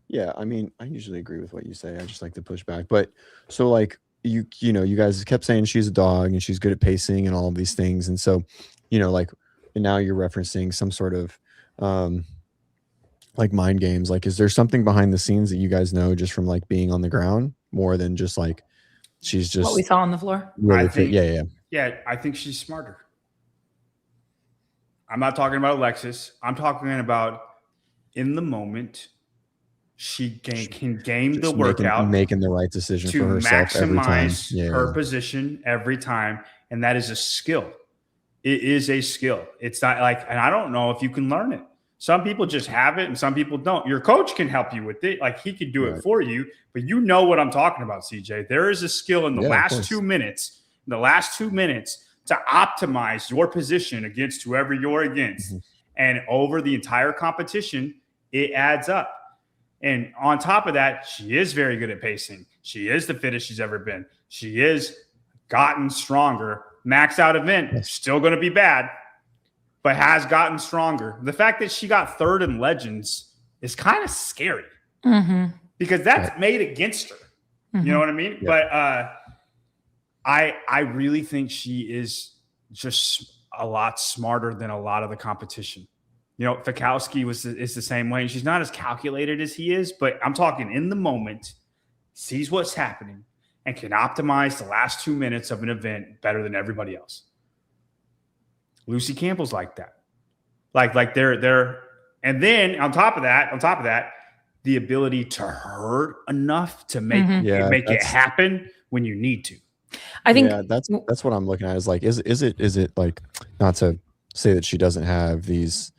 Yeah, I mean, I usually agree with what you say. I just like to push back. But so like you guys kept saying she's a dog and she's good at pacing and all of these things. And so, like, and now you're referencing some sort of like mind games. Like, is there something behind the scenes that you guys know just from like being on the ground more than just like she's just what we saw on the floor? Really fit? Yeah, I think she's smarter. I'm not talking about Alexis. I'm talking about in the moment. She can game the workout, making the right decision to for herself every time. maximize her position every time, and that is a skill. It is a skill. It's not like, and I don't know if you can learn it. Some people just have it, and some people don't. Your coach can help you with it, like he can do it for you. But you know what I'm talking about, CJ. There is a skill in the last 2 minutes. In the last 2 minutes to optimize your position against whoever you're against, and over the entire competition, it adds up. And on top of that, she is very good at pacing. She is the fittest she's ever been. She is gotten stronger. Max out event, still going to be bad, but has gotten stronger. The fact that she got third in Legends is kind of scary because that's made against her. You know what I mean? Yeah. But I really think she is just a lot smarter than a lot of the competition. Fikowski is the same way. She's not as calculated as he is, but I'm talking in the moment, sees what's happening, and can optimize the last 2 minutes of an event better than everybody else. Lucy Campbell's like that. Like they're, and then on top of that, the ability to hurt enough to make it happen when you need to. I think that's what I'm looking at. Is like, is it like, not to say that she doesn't have these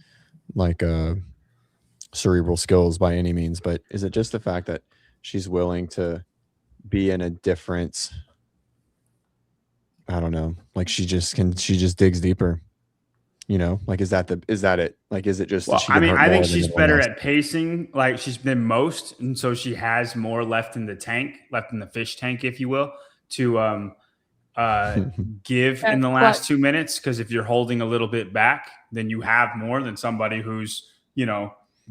like cerebral skills by any means, but is it just the fact that she's willing to be in a different, I don't know, like she just digs deeper, like is that it? Like, is it just, I think she's better at pacing. Like she's been most, and so she has more left in the fish tank, if you will, to give in the last 2 minutes. Because if you're holding a little bit back, then you have more than somebody who's,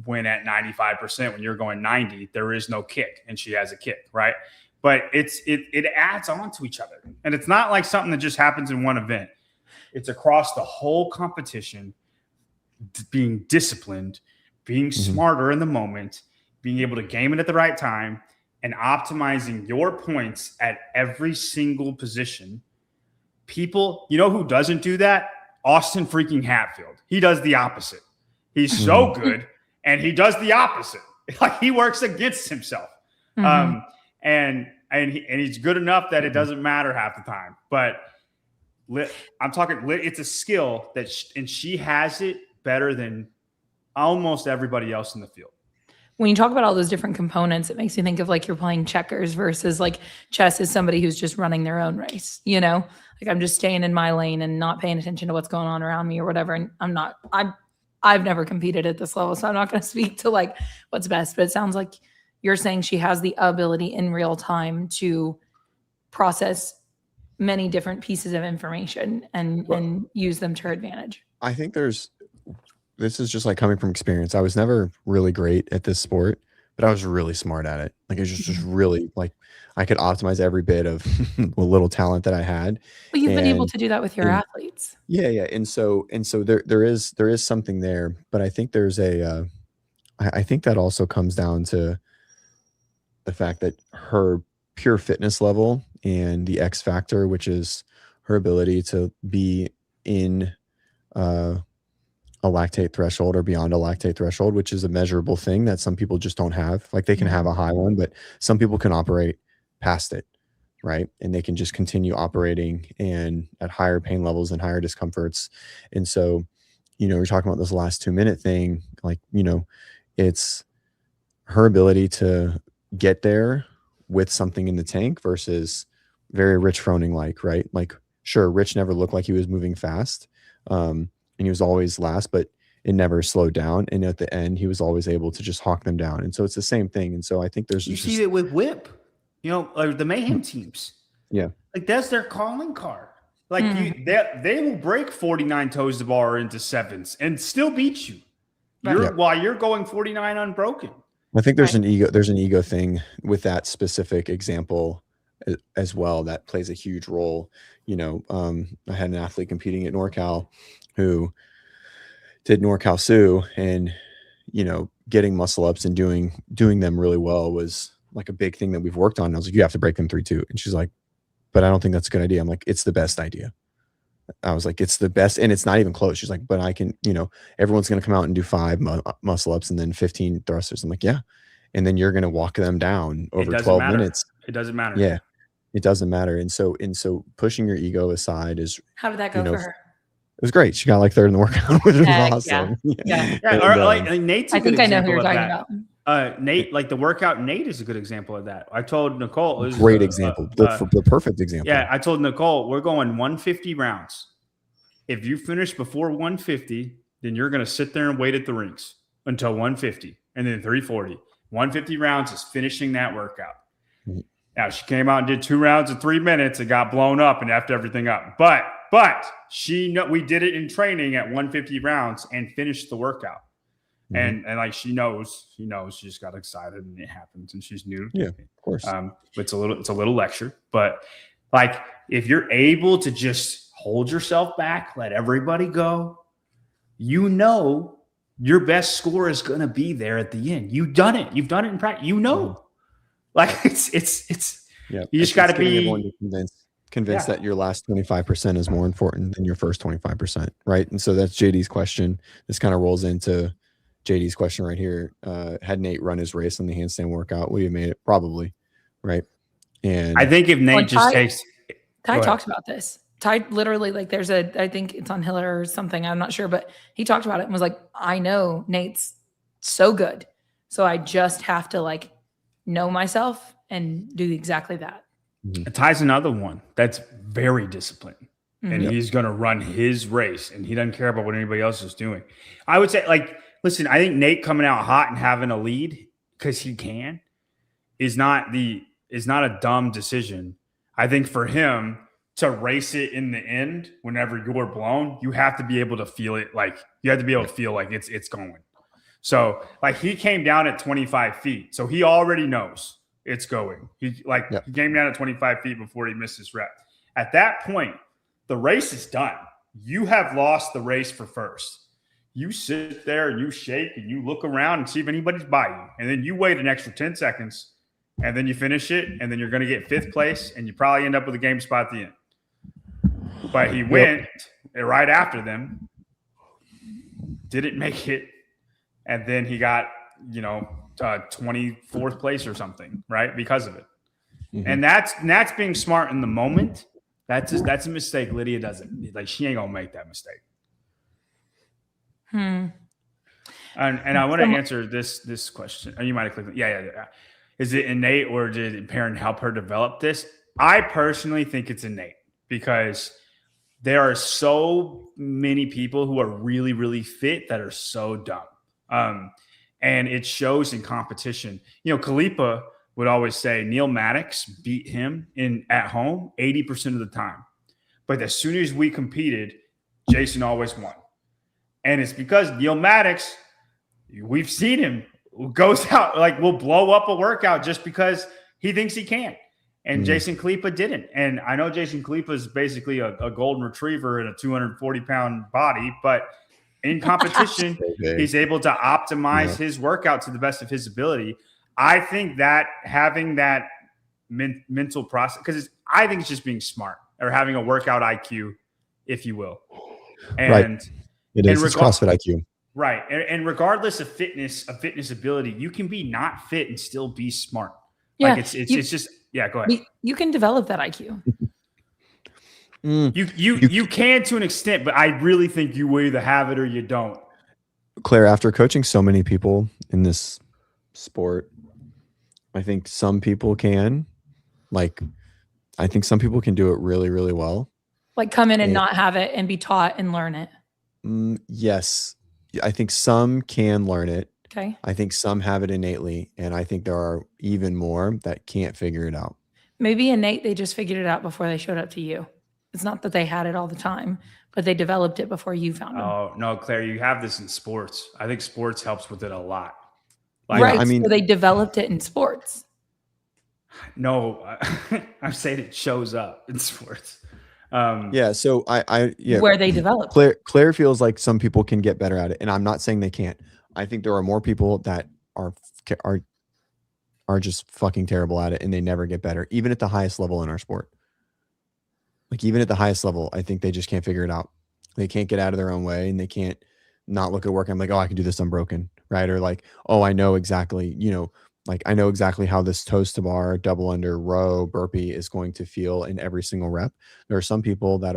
win at 95% when you're going 90. There is no kick, and she has a kick, right? But it adds on to each other, and it's not like something that just happens in one event. It's across the whole competition, being disciplined, being smarter in the moment, being able to game it at the right time, and optimizing your points at every single position. People, who doesn't do that? Austin freaking Hatfield. He does the opposite. He's so good, and he does the opposite. Like he works against himself. And he's good enough that it doesn't matter half the time. But I'm talking, it's a skill that she has it better than almost everybody else in the field. When you talk about all those different components, it makes me think of like you're playing checkers versus like chess is somebody who's just running their own race, like I'm just staying in my lane and not paying attention to what's going on around me or whatever. And I've never competed at this level, so I'm not going to speak to like what's best, but it sounds like you're saying she has the ability in real time to process many different pieces of information and use them to her advantage. I think this is just like coming from experience. I was never really great at this sport, but I was really smart at it. Like it was just really like I could optimize every bit of a little talent that I had. Well, you've been able to do that with your athletes. Yeah. And so there is something there, but I think there's I think that also comes down to the fact that her pure fitness level and the X factor, which is her ability to be in a lactate threshold or beyond a lactate threshold, which is a measurable thing that some people just don't have. Like they can have a high one, but some people can operate past it, right? And they can just continue operating and at higher pain levels and higher discomforts. And so, we're talking about this last 2 minute thing, like, it's her ability to get there with something in the tank versus very Rich Froning like, right? Like, sure, Rich never looked like he was moving fast, and he was always last, but it never slowed down. And at the end, he was always able to just hawk them down. And so it's the same thing. And so I think there's You just, see it with Whip, like the Mayhem teams. yeah, Like that's their calling card. Like Mhm. they will break 49 toes to bar into sevens and still beat you. Right. While you're going 49 unbroken. I think there's Right. an ego thing with that specific example as well that plays a huge role. I had an athlete competing at NorCal who did NorCal Sioux, and getting muscle ups and doing them really well was like a big thing that we've worked on. And I was like, you have to break them 3-2, and she's like, but I don't think that's a good idea. I'm like, it's the best idea. I was like, it's the best, and it's not even close. She's like, but I can, everyone's going to come out and do 5 muscle ups and then 15 thrusters. I'm like, yeah. And then you're going to walk them down over 12 minutes. It doesn't matter. Yeah, it doesn't matter. And so pushing your ego aside is, How did that go for her? it was great. She got like 3rd in the workout, which was awesome. Yeah. Or like Nate's. I think I know who you're talking about. Nate, like the workout. Nate is a good example of that. I told Nicole. Great example. The perfect example. Yeah, I told Nicole we're going 150 rounds. If you finish before 150, then you're going to sit there and wait at the rinks until 150, and then 340. 150 rounds is finishing that workout. Mm-hmm. Now she came out and did 2 rounds of 3 minutes and got blown up and effed everything up. But we did it in training at 150 rounds and finished the workout. Mm-hmm. And like she knows, she just got excited and it happens, and she's new. Yeah, of course. It's a little lecture, but like if you're able to just hold yourself back, let everybody go, your best score is going to be there at the end. You've done it in practice. Like it's yeah. You just got to be convinced that your last 25% is more important than your first 25%, right? And so that's JD's question. This kind of rolls into JD's question right here. Had Nate run his race on the handstand workout, would he have made it? Probably, right? And I think if Nate takes Ty talked about this. Ty literally, like, I think it's on Hiller or something, I'm not sure, but he talked about it and was like, I know Nate's so good, so I just have to like know myself and do exactly that. Ty's another one that's very disciplined, and Yep. he's going to run his race, and he doesn't care about what anybody else is doing. I would say, like, listen, I think Nate coming out hot and having a lead because he can is not a dumb decision. I think for him to race it in the end, whenever you're blown, you have to be able to feel it. Like you have to be able to feel like it's going. So like he came down at 25 feet. So he already knows it's going. He came down at 25 feet before he missed his rep. At that point, the race is done. You have lost the race for first. You sit there and you shake and you look around and see if anybody's by you. And then you wait an extra 10 seconds and then you finish it. And then you're going to get 5th place and you probably end up with a game spot at the end. But he went right after them, didn't make it, and then he got 24th place or something, right? Because of it. Mm-hmm. And that's being smart in the moment. That's a mistake Lydia doesn't like. She ain't gonna make that mistake. And I want to answer this question. Oh, you might have clicked. Yeah. Is it innate or did a parent help her develop this? I personally think it's innate because there are so many people who are really, really fit that are so dumb. And it shows in competition. Khalipa would always say Neil Maddox beat him at home 80% of the time. But as soon as we competed, Jason always won. And it's because Neil Maddox, we've seen him, goes out, like will blow up a workout just because he thinks he can. And Jason Khalipa didn't. And I know Jason Khalipa is basically a golden retriever in a 240-pound body, but in competition, he's able to optimize his workout to the best of his ability. I think that having that mental process, because I think it's just being smart or having a workout IQ, if you will. And right. It's CrossFit IQ. Right. And regardless of fitness ability, you can be not fit and still be smart. Yeah. Like it's just, yeah, go ahead. You can develop that IQ. You can to an extent, but I really think you will either have it or you don't. Claire, after coaching so many people in this sport, I think some people can, like I think some people can do it really, really well. Like come in and And- not have it and be taught and learn it. Yes. I think some can learn it. Okay. I think some have it innately. And I think there are even more that can't figure it out. Maybe innate, they just figured it out before they showed up to you. It's not that they had it all the time, but they developed it before you found them. Oh no, Claire, you have this in sports. I think sports helps with it a lot. Right. I mean- so they developed it in sports. No, I'm saying it shows up in sports. Yeah. So Where they developed. Claire feels like some people can get better at it, and I'm not saying they can't. I think there are more people that are just fucking terrible at it, and they never get better, even at the highest level in our sport. Like even at the highest level, I think they just can't figure it out. They can't get out of their own way, and they can't not look at work. I'm like, oh, I can do this unbroken, right? Or like, oh, I know exactly, like I know exactly how this toes to bar, double under, row, burpee is going to feel in every single rep. There are some people that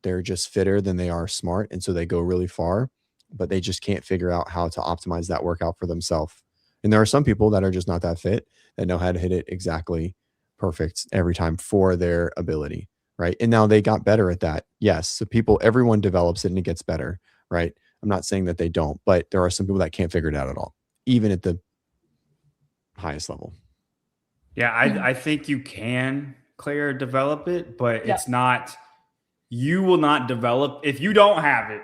they're just fitter than they are smart. And so they go really far, but they just can't figure out how to optimize that workout for themselves. And there are some people that are just not that fit that know how to hit it exactly perfect every time for their ability. Right. And now they got better at that. Yes. So everyone develops it and it gets better. Right. I'm not saying that they don't, but there are some people that can't figure it out at all, even at the highest level. Yeah, I think you can, Claire, develop it, but it's not, you will not develop, if you don't have it,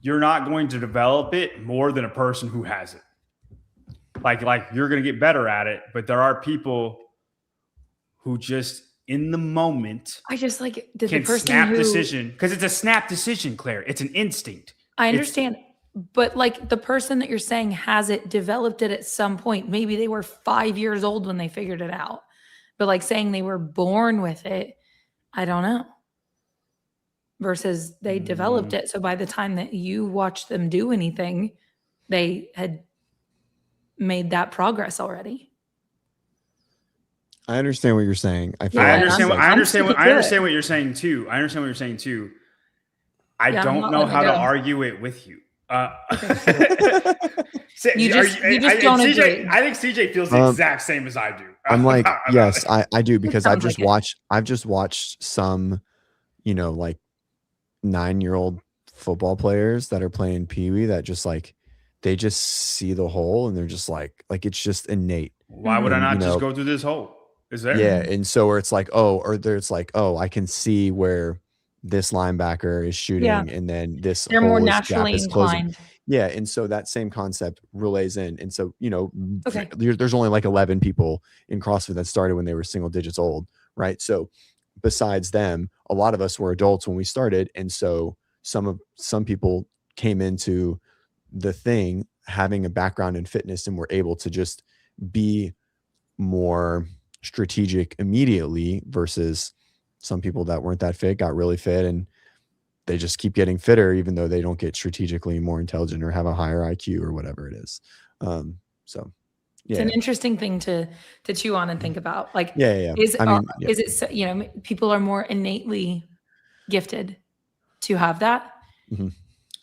you're not going to develop it more than a person who has it. Like you're going to get better at it, but there are people who just in the moment I just like the can person snap who, decision, because it's a snap decision, Claire. It's an instinct. I understand, but like the person that you're saying has it, developed it at some point. Maybe they were 5 years old when they figured it out, but like saying they were born with it, I don't know. Versus they developed it. So by the time that you watched them do anything, they had made that progress already. I understand what you're saying. I I understand what you're saying too. I don't know how to argue it with you. You just don't agree. I think CJ feels the exact same as I do. I'm like, yes, I do, because I've just watched some, like 9-year-old football players that are playing Pee Wee that just like, they just see the hole and they're just like it's just innate. Why would I not just go through this hole? Is there? Yeah. And so where it's like, I can see where this linebacker is shooting and then this they're more naturally inclined. Yeah. And so that same concept relays in. And so, there's only like 11 people in CrossFit that started when they were single digits old. Right. So besides them, a lot of us were adults when we started. And so some people came into the thing having a background in fitness and were able to just be more strategic immediately, versus some people that weren't that fit got really fit and they just keep getting fitter even though they don't get strategically more intelligent or have a higher IQ or whatever it is. So yeah, it's an interesting thing to chew on and think about. Like, is it, people are more innately gifted to have that. Mm-hmm.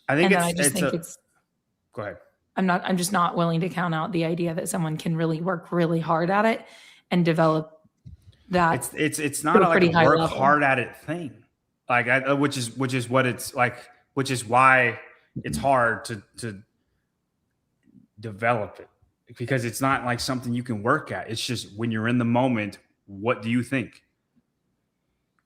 I think it's go ahead. I'm just not willing to count out the idea that someone can really work really hard at it and develop that. It's not like a work hard at it thing. Like which is what it's like, which is why it's hard to develop it, because it's not like something you can work at. It's just when you're in the moment, what do you think?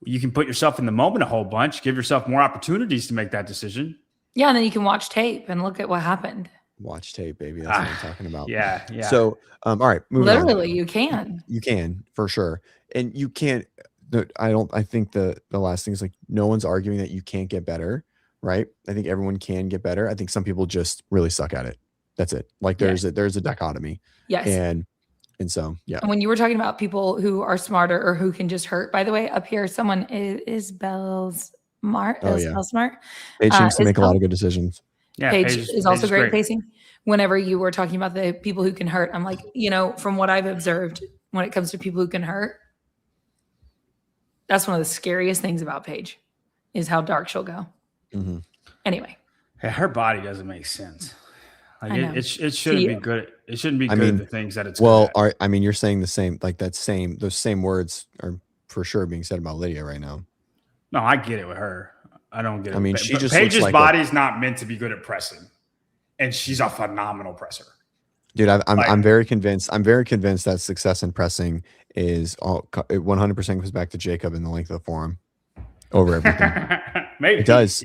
You can put yourself in the moment a whole bunch, give yourself more opportunities to make that decision. Yeah, and then you can watch tape and look at what happened. Watch tape, baby. That's what I'm talking about. Yeah. So, all right. Literally, you can. You can, for sure. And you can't, I think the last thing is like, no one's arguing that you can't get better, right? I think everyone can get better. I think some people just really suck at it. That's it. Like there's a dichotomy. Yes. And so, yeah. And when you were talking about people who are smarter or who can just hurt, by the way, up here, someone is Bell's smart. Smart. Paige seems to make a lot of good decisions. Yeah, Paige is also great at pacing. Whenever you were talking about the people who can hurt, I'm like, from what I've observed, when it comes to people who can hurt, that's one of the scariest things about Paige, is how dark she'll go. Mm-hmm. Anyway, her body doesn't make sense. Like it shouldn't be good. It shouldn't be good at the things that it's. Well, you're saying the same, like those same words are for sure being said about Lydia right now. No, I get it with her. I don't get it. I mean, with she but just Paige's looks like body's not meant to be good at pressing, and she's a phenomenal presser. Dude, I'm very convinced. I'm very convinced that success in pressing is all. It 100% comes back to Jacob and the length of the forearm over everything. Maybe It does.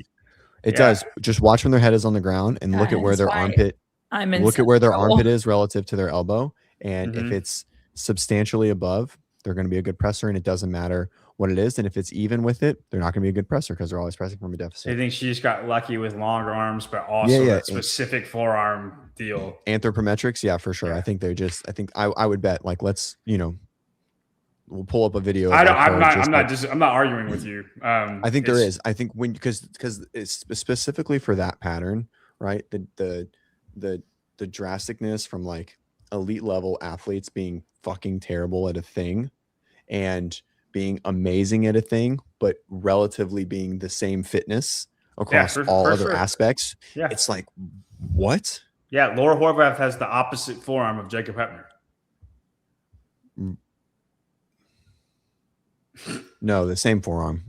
It Yeah. does. Just watch when their head is on the ground and look at where That's their why armpit. I'm in Look at some where their trouble. armpit is relative to their elbow, and if Mhm. it's substantially above, they're going to be a good presser, and it doesn't matter what it is. And if it's even with it, they're not going to be a good presser because they're always pressing from a I deficit. think she just got lucky with longer arms, but also Yeah. that specific forearm deal. Anthropometrics, yeah, for sure. Yeah. I think they're just. I think I would bet like let's we'll pull up a video. Of I'm not arguing with you. I think there is. I think because it's specifically for that pattern, right? The drasticness from like elite level athletes being fucking terrible at a thing and being amazing at a thing, but relatively being the same fitness across all other aspects. Yeah. It's like, what? Yeah, Laura Horvath has the opposite forearm of Jacob Hepner. No, the same forearm.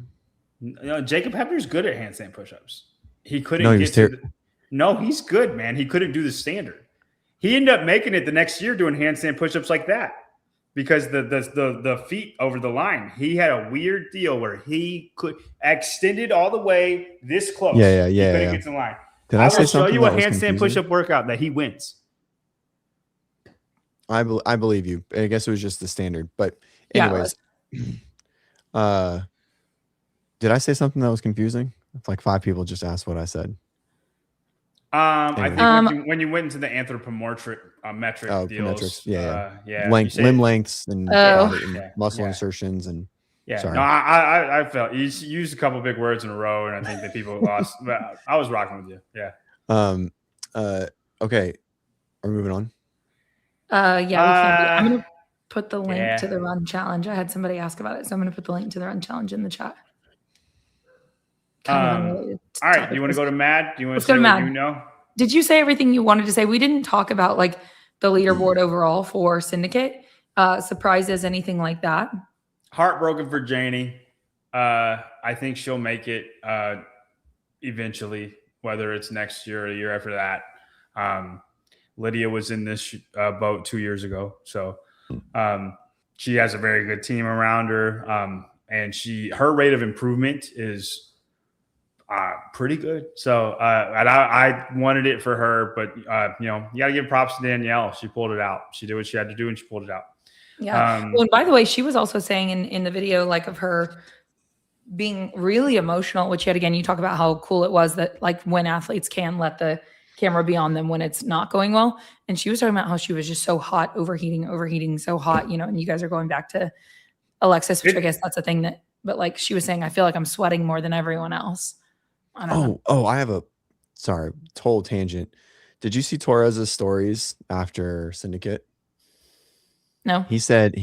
No, Jacob Hepner's good at handstand push-ups. He couldn't No, he get was to No, he's good, man. He couldn't do the standard. He ended up making it the next year doing handstand push-ups like that because the feet over the line. He had a weird deal where he could extended all the way this close. Yeah. He couldn't get to the line. Did I I say will show something you a that was handstand confusing? push-up workout that he wins. I believe you. I guess it was just the standard. But Yeah, anyways, did I say something that was confusing? It's like 5 people just asked what I said. I Anyway. think when you went into the anthropometric metric deals, metrics. Yeah. yeah, Length, limb lengths and, body and Yeah. muscle Yeah. insertions and yeah. sorry. No, I felt you used a couple big words in a row, and I think that people lost. But I was rocking with you. Yeah. Okay. Are we moving on? Yeah, we can be. I'm gonna put the link yeah. to the run challenge. I had somebody ask about it, so I'm gonna put the link to the run challenge in the chat. Kind of unrelated All right. topic. Do you want to go to Mad? Do you want Let's to go say to what Mad. you know? Did you say everything you wanted to say? We didn't talk about like the leaderboard overall for Syndicate. Surprises, anything like that? Heartbroken for Janie. I think she'll make it eventually, whether it's next year or the year after that. Lydia was in this boat 2 years ago. So she has a very good team around her. And her rate of improvement is pretty good. So and I wanted it for her, but you got to give props to Danielle. She pulled it out. She did what she had to do and she pulled it out. Yeah. Well, and by the way, she was also saying in the video, like of her being really emotional, which yet again, you talk about how cool it was that like when athletes can let the camera be on them when it's not going well. And she was talking about how she was just so hot, overheating, so hot, and you guys are going back to Alexis, which I guess that's a thing but like she was saying, I feel like I'm sweating more than everyone else. I don't know. I have total tangent. Did you see Torres's stories after Syndicate? No. He said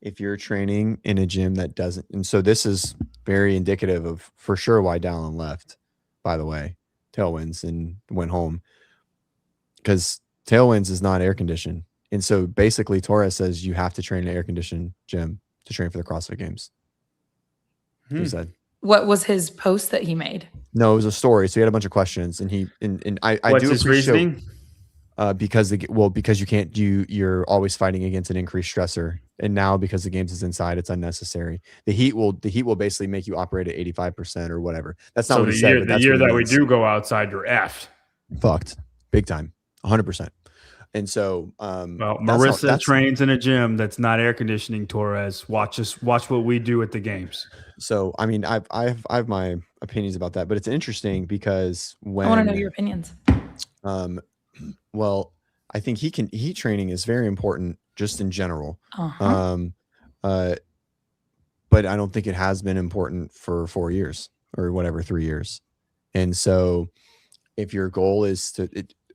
if you're training in a gym that doesn't, and so this is very indicative of for sure why Dallin left, by the way, Tailwinds and went home because Tailwinds is not air conditioned. And so basically Torres says you have to train in an air conditioned gym to train for the CrossFit Games. He said. What was his post that he made? No, it was a story. So he had a bunch of questions, and I What's do his appreciate reasoning? because you can't you're always fighting against an increased stressor, and now because the Games is inside, it's unnecessary. The heat will basically make you operate at 85% or whatever. That's not So what the he said. year but the that's year what he that we means. do go outside, you're effed. Fucked big time, 100%. And so, Well, Marissa trains in a gym that's not air conditioning. Torres, watch what we do at the Games. So, I mean, I have my opinions about that, but it's interesting because when I want to know your opinions. Well, I think heat training is very important just in general. But I don't think it has been important for 4 years or whatever, 3 years. And so if your goal is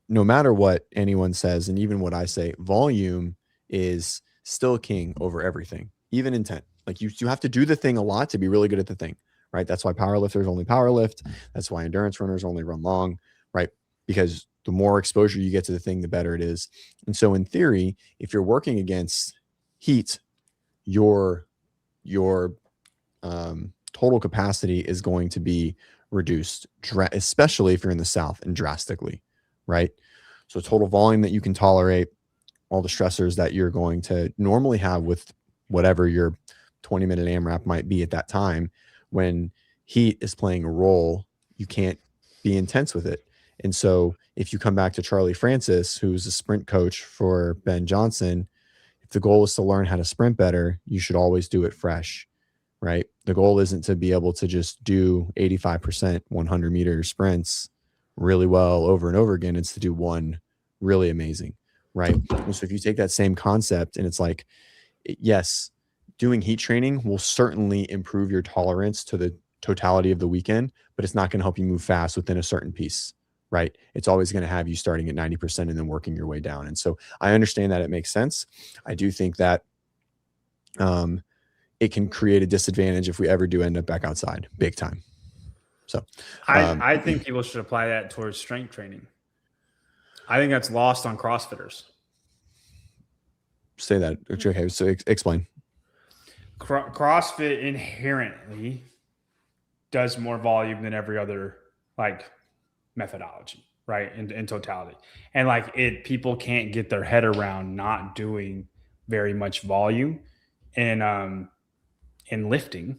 no matter what anyone says, and even what I say, volume is still king over everything, even intent. Like you have to do the thing a lot to be really good at the thing, right? That's why powerlifters only powerlift. That's why endurance runners only run long, right? Because the more exposure you get to the thing, the better it is. And so in theory, if you're working against heat, your your total capacity is going to be reduced, especially if you're in the South, and drastically, right? So total volume that you can tolerate, all the stressors that you're going to normally have with whatever your 20-minute AMRAP might be at that time, when heat is playing a role, you can't be intense with it. And so if you come back to Charlie Francis, who's a sprint coach for Ben Johnson, if the goal is to learn how to sprint better, you should always do it fresh, right? The goal isn't to be able to just do 85% 100-meter sprints really well over and over again. It's to do one really amazing, right? And so if you take that same concept and it's like, yes, doing heat training will certainly improve your tolerance to the totality of the weekend, but it's not going to help you move fast within a certain piece, right? It's always going to have you starting at 90% and then working your way down. And so I understand that it makes sense. I do think that it can create a disadvantage if we ever do end up back outside big time. So I think people should apply that towards strength training. I think that's lost on CrossFitters. Say that. Okay. So explain. CrossFit inherently does more volume than every other like methodology, right? In totality. And like people can't get their head around not doing very much volume in lifting.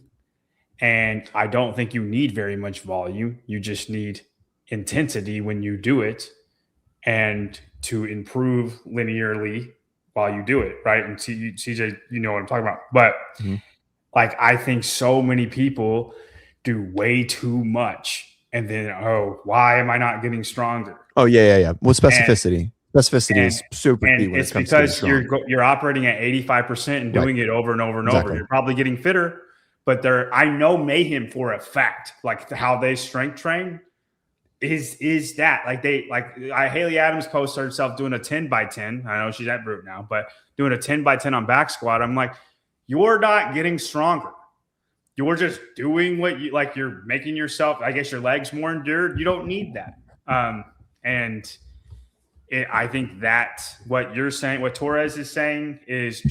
And I don't think you need very much volume. You just need intensity when you do it and to improve linearly while you do it, right? And CJ, you know what I'm talking about. But like, I think so many people do way too much, and then why am I not getting stronger? Oh yeah. Well, specificity is super key when it's it comes because to you're operating at 85% and doing it over and over and over. You're probably getting fitter, but I know Mayhem for a fact, like how they strength train is that Haley Adams posted herself doing a 10 by 10. I know she's at Brute now, but doing a 10 by 10 on back squat. I'm like, you're not getting stronger. You're just doing what you like. You're making yourself, I guess, your legs more endured. You don't need that. I think that what you're saying, what Torres is saying,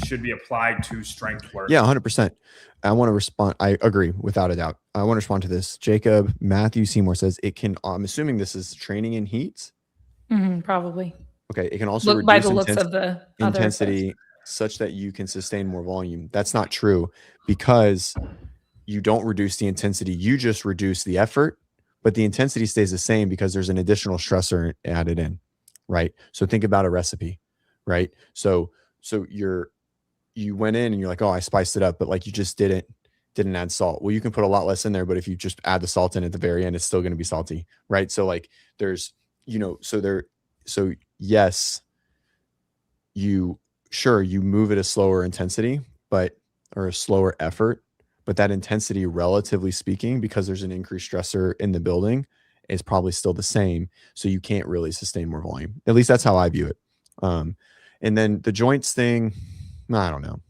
should be applied to strength work. Yeah, 100%. I want to respond. I agree without a doubt. I want to respond to this. Jacob Matthew Seymour says it can. I'm assuming this is training in heat. Probably. Okay. It can also reduce by the looks of the intensity such that you can sustain more volume. That's not true, because you don't reduce the intensity. You just reduce the effort, but the intensity stays the same because there's an additional stressor added in, right? So think about a recipe, right? So you went in and you're like, oh, I spiced it up, but like you just didn't add salt. Well, you can put a lot less in there, but if you just add the salt in at the very end, it's still going to be salty, right? So like there's, so yes, you move at a slower intensity, or a slower effort, but that intensity, relatively speaking, because there's an increased stressor in the building, is probably still the same. So you can't really sustain more volume. At least that's how I view it. And then the joints thing, I don't know.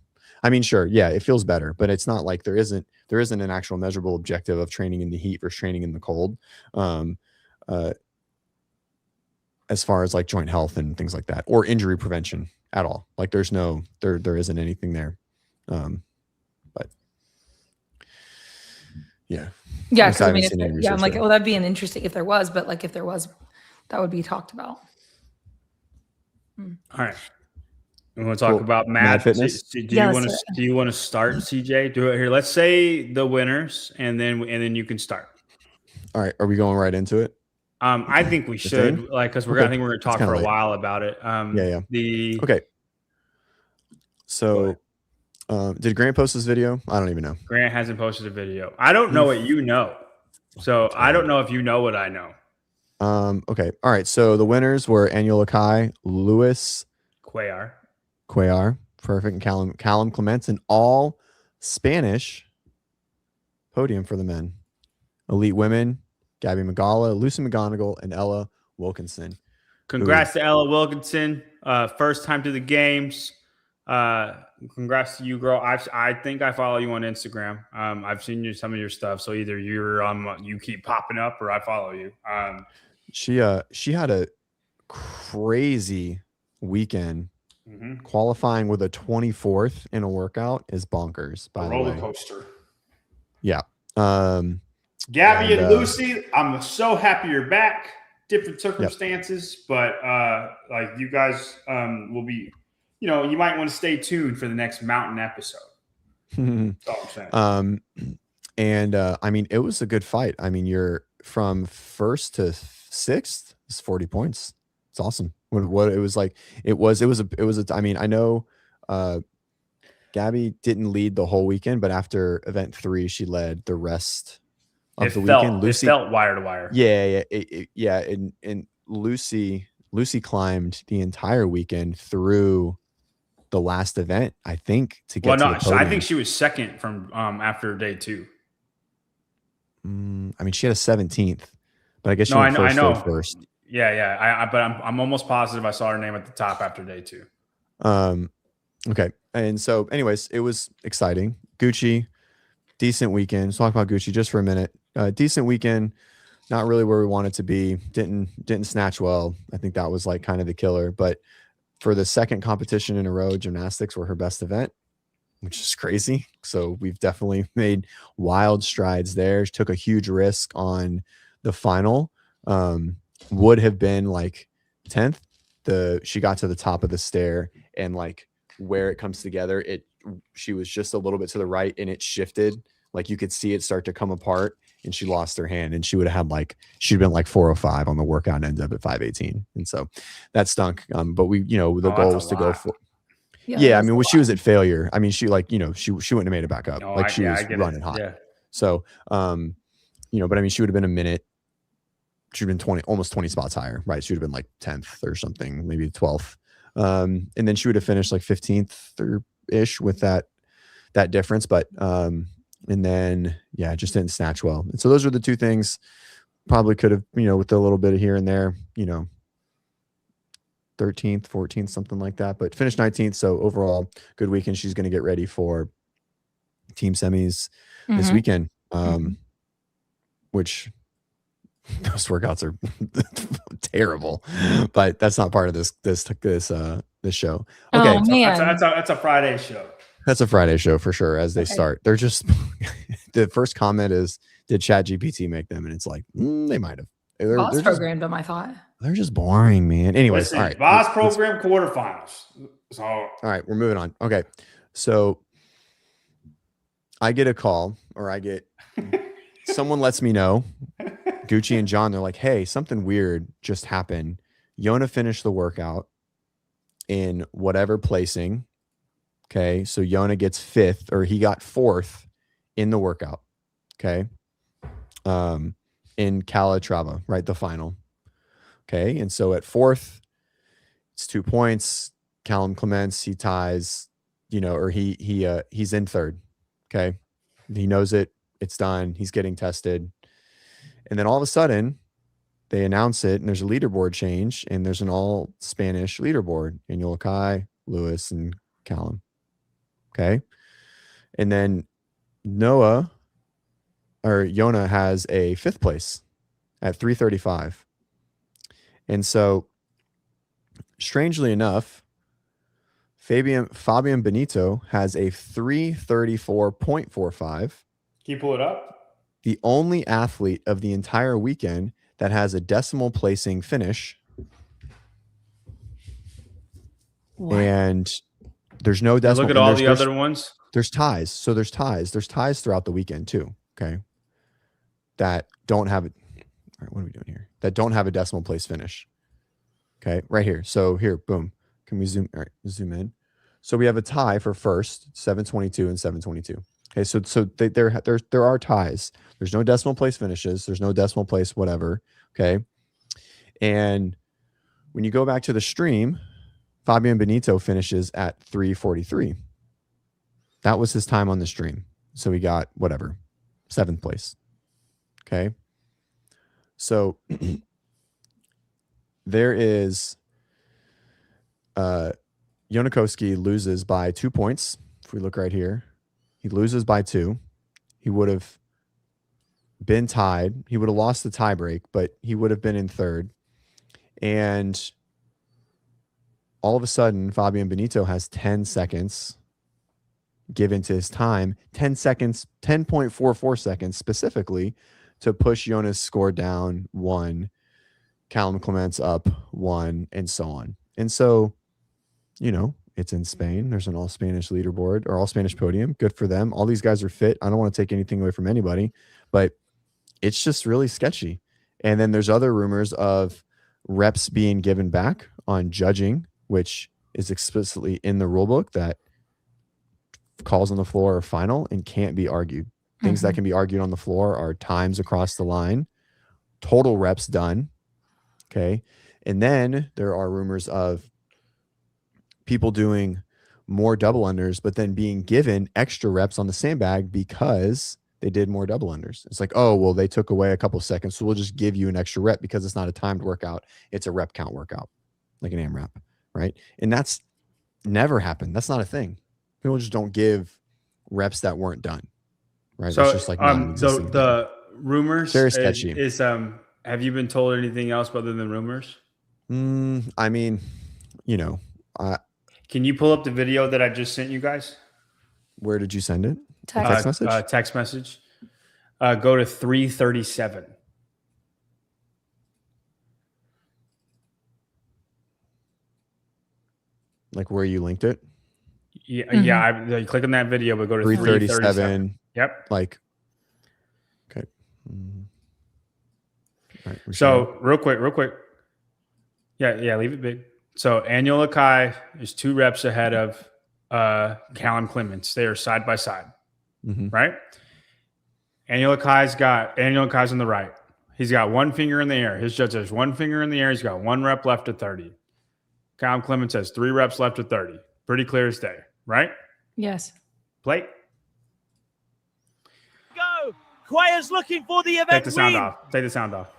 I mean, sure, yeah, it feels better, but it's not like there isn't an actual measurable objective of training in the heat versus training in the cold. As far as like joint health and things like that, or injury prevention at all. Like there isn't anything there. But yeah. Yeah. Cause I mean, I'm like, that'd be an interesting if there was, but like if there was, that would be talked about. All right. We want to talk about Mad Fitness. Do you want to start, CJ? Do it here. Let's say the winners, and then you can start. All right. Are we going right into it? I think we should, because I think we're going to talk for a while about it. Yeah. Okay. So, did Grant post this video? I don't even know. Grant hasn't posted a video. I don't know what you know, so I don't know if you know what I know. Okay. All right. So the winners were Annual Akai, Luis Cuellar, perfect, and Callum Clements, an all Spanish podium for the men. Elite women, Gabby Magala, Lucy McGonigal, and Ella Wilkinson. Congrats to Ella Wilkinson. First time to the games. Congrats to you, girl. I think I follow you on Instagram. I've seen some of your stuff. So either you keep popping up, or I follow you. She had a crazy weekend Qualifying with a 24th in a workout is bonkers, by A the roller way. coaster. Yeah. Gabby and Lucy, I'm so happy you're back. Different circumstances, but like you guys will be, you know, you might want to stay tuned for the next mountain episode. That's all I'm saying. And I mean, it was a good fight. I mean, you're from first to sixth, it's 40 points. It's awesome. What it was like, I mean, I know Gabby didn't lead the whole weekend, but after event 3, she led the rest of the weekend. Lucy, it felt wire to wire. Yeah. And Lucy climbed the entire weekend through the last event, I think, to get to the podium. I think she was second from after day 2. I mean, she had a 17th, but I guess she went first. I know. First. Yeah. But I'm almost positive I saw her name at the top after day 2. Okay. And so, anyways, it was exciting. Gucci, decent weekend. Let's talk about Gucci just for a minute. Decent weekend, not really where we wanted to be. Didn't snatch well. I think that was like kind of the killer. But for the second competition in a row, gymnastics were her best event, which is crazy. So we've definitely made wild strides there. She took a huge risk on the final. Would have been like 10th. She got to the top of the stair, and like where it comes together, she was just a little bit to the right, and it shifted. Like you could see it start to come apart, and she lost her hand, and she would have had she'd been like 405 on the workout and ended up at 518. And so that stunk. But we, the goal was to go for. Yeah, I mean, she was at failure. I mean, she she wouldn't have made it back up. She was running hot. Yeah. So, but I mean, she would have been a minute. She'd been almost 20 spots higher, right? She would have been like 10th or something, maybe 12th. And then she would have finished like 15th or ish with that difference. But, and then, it just didn't snatch well. And so those were the two things. Probably could have, with a little bit of here and there, 13th, 14th, something like that, but finished 19th. So overall, good weekend. She's going to get ready for team semis this weekend, which those workouts are terrible, but that's not part of this show. Okay, that's a Friday show. That's a Friday show for sure. As they start, they're just the first comment is, "Did ChatGPT make them?" And it's like they might have. They're programmed them, I thought. They're just boring, man. Anyways, all right. Boss program quarterfinals. So all right, we're moving on. Okay, so I get a call, or I get someone lets me know. Gucci and John, they're like, "Hey, something weird just happened. Yona finished the workout in whatever placing. Okay, so Yona gets 5th, or he got 4th in the workout. Okay, in Calatrava, right, the final. Okay, and so at 4th, it's 2 points. Callum Clements, he ties, or he's in 3rd. Okay, he knows it. It's done. He's getting tested, and then all of a sudden, they announce it, and there's a leaderboard change, and there's an all Spanish leaderboard. Annual Kai, Lewis, and Callum. Okay, and then Yona has a 5th place at 335. And so, strangely enough, Fabian Benito has a 334.45. Can you pull it up? The only athlete of the entire weekend that has a decimal placing finish. What? And there's no decimal. Look at all the other ones. There's ties. So there's ties. There's ties throughout the weekend too. Okay. That don't have it. All right, what are we doing here? That don't have a decimal place finish. Okay, right here. So here, boom. Can we zoom? All right, zoom in. So we have a tie for first, 722 and 722. Okay, so there are ties. There's no decimal place finishes. There's no decimal place whatever. Okay, and when you go back to the stream, Fabian Benito finishes at 343. That was his time on the stream. So he got whatever, 7th place. Okay. So there is Yonakoski loses by 2 points. If we look right here, he loses by 2. He would have been tied. He would have lost the tie break, but he would have been in 3rd. And all of a sudden, Fabian Benito has 10 seconds given to his time, 10 seconds, 10.44 seconds specifically to push Jonas' score down 1, Callum Clements up 1, and so on. And so, you know, it's in Spain. There's an all Spanish leaderboard or all Spanish podium. Good for them. All these guys are fit. I don't want to take anything away from anybody, but it's just really sketchy. And then there's other rumors of reps being given back on judging, which is explicitly in the rule book that calls on the floor are final and can't be argued. Things that can be argued on the floor are times across the line, total reps done. Okay. And then there are rumors of people doing more double unders, but then being given extra reps on the sandbag because they did more double unders. It's like, oh, well, they took away a couple seconds, so we'll just give you an extra rep because it's not a timed workout. It's a rep count workout, like an AMRAP, right? And that's never happened. That's not a thing. People just don't give reps that weren't done, right? So it's just like the rumors very sketchy. Is have you been told anything else other than rumors? I mean, you know, can you pull up the video that I just sent you guys? Where did you send it? Text message? Text message. Go to 337. Like where you linked it? Yeah, I click on that video, but go to 337. Yep. Like, okay. All right, so real quick. Yeah, leave it big. So Annual Akai is 2 reps ahead of Callum Clements. They are side by side, right? Annual Akai's on the right. He's got 1 finger in the air. His judge has 1 finger in the air. He's got 1 rep left at 30. Callum Clements has 3 reps left at 30. Pretty clear as day, right? Yes. Plate. Go. Quayer's looking for the event. Take the sound off.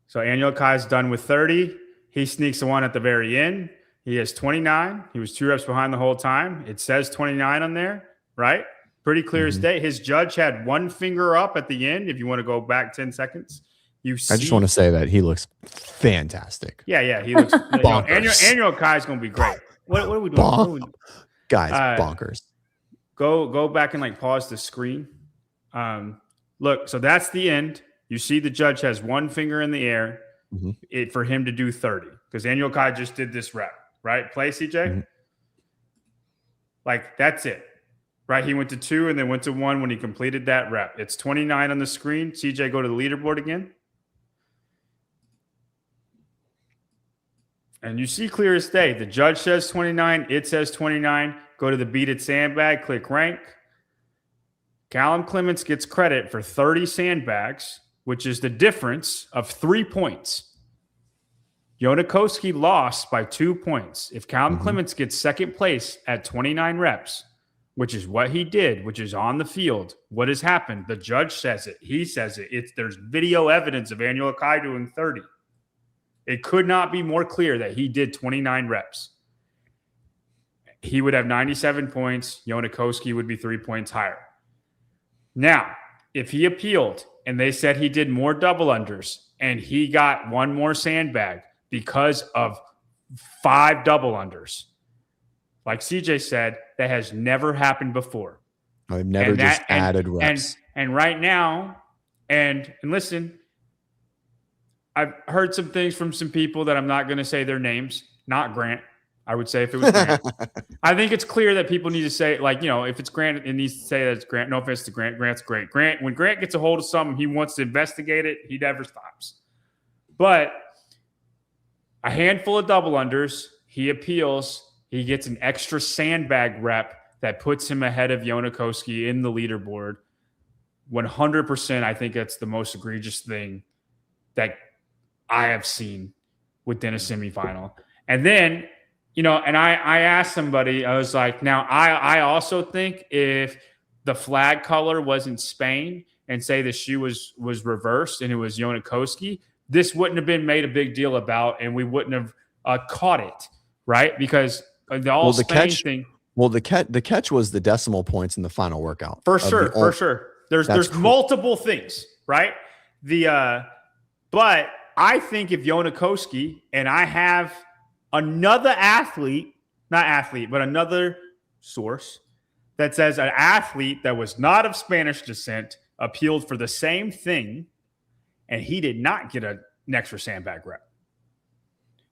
So Annual Akai's done with 30. He sneaks the one at the very end. He has 29. He was 2 reps behind the whole time. It says 29 on there, right? Pretty clear as day. His judge had 1 finger up at the end. If you want to go back 10 seconds, I just want to say that he looks fantastic. Yeah, he looks. Annual Akai's going to be great. What are we doing? Guys, bonkers. Go back and like pause the screen. Look, so that's the end. You see the judge has 1 finger in the air for him to do 30 because Annual Akai just did this rep, right? Play, CJ. Like that's it, right? He went to 2 and then went to 1 when he completed that rep. It's 29 on the screen. CJ, go to the leaderboard again. And you see clear as day. The judge says 29. It says 29. Go to the beaded sandbag. Click rank. Callum Clements gets credit for 30 sandbags, which is the difference of 3 points. Jonakoski lost by 2 points. If Callum Clements gets second place at 29 reps, which is what he did, which is on the field, what has happened? The judge says it. He says it. There's video evidence of Annual Akai doing 30. It could not be more clear that he did 29 reps. He would have 97 points. Jonakoski would be 3 points higher. Now, if he appealed and they said he did more double unders and he got 1 more sandbag because of 5 double unders, like CJ said, that has never happened before. I've never added reps. And right now, and listen, I've heard some things from some people that I'm not going to say their names, not Grant. I would say if it was Grant. I think it's clear that people need to say, like, you know, if it's Grant, it needs to say that it's Grant. No offense to Grant. Grant's great. When Grant gets a hold of something, he wants to investigate it. He never stops. But a handful of double unders, he appeals. He gets an extra sandbag rep that puts him ahead of Jonakoski in the leaderboard. 100%, I think that's the most egregious thing that I have seen within a semifinal. And then, you know, and I asked somebody, I was like, now I also think if the flag color was in Spain and say the shoe was reversed and it was Jonakoski, this wouldn't have been made a big deal about and we wouldn't have caught it, right? Because the Spain thing. Well, the catch was the decimal points in the final workout. For sure. There's multiple things, right? But I think if Jonakoski, and I have another athlete, not athlete, but another source that says an athlete that was not of Spanish descent appealed for the same thing, and he did not get an extra sandbag rep.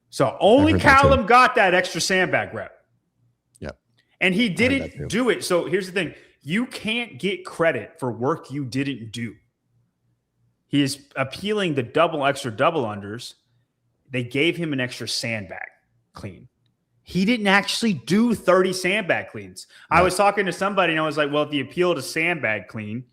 So only Callum got that extra sandbag rep. Yep. And he didn't do it. So here's the thing. You can't get credit for work you didn't do. He is appealing the extra double unders. They gave him an extra sandbag clean. He didn't actually do 30 sandbag cleans. Right. I was talking to somebody and I was like, well, if he appealed a sandbag clean,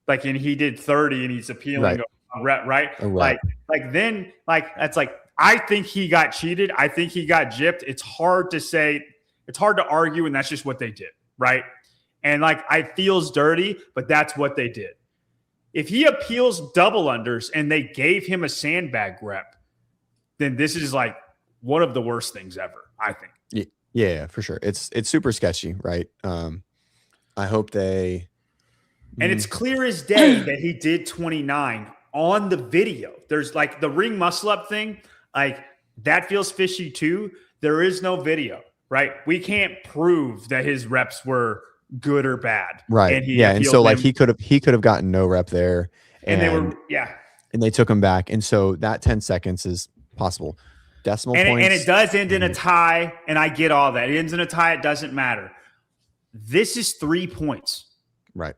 like, and he did 30 and he's appealing a rep, right? Then that's like, I think he got cheated. I think he got gypped. It's hard to argue, and that's just what they did, right? And like, I feels dirty, but that's what they did. If he appeals double unders and they gave him a sandbag rep, then this is like one of the worst things ever, I think. Yeah, for sure. It's super sketchy, right? I hope they. And it's clear as day that he did 29 on the video. There's like the ring muscle up thing. Like, that feels fishy too. There is no video, right? We can't prove that his reps were good or bad. Right. And so like he could have gotten no rep there. And they were, and they took him back. And so that 10 seconds is possible. Decimal points. And it does end in a tie. And I get all that. It ends in a tie. It doesn't matter. This is 3 points. Right.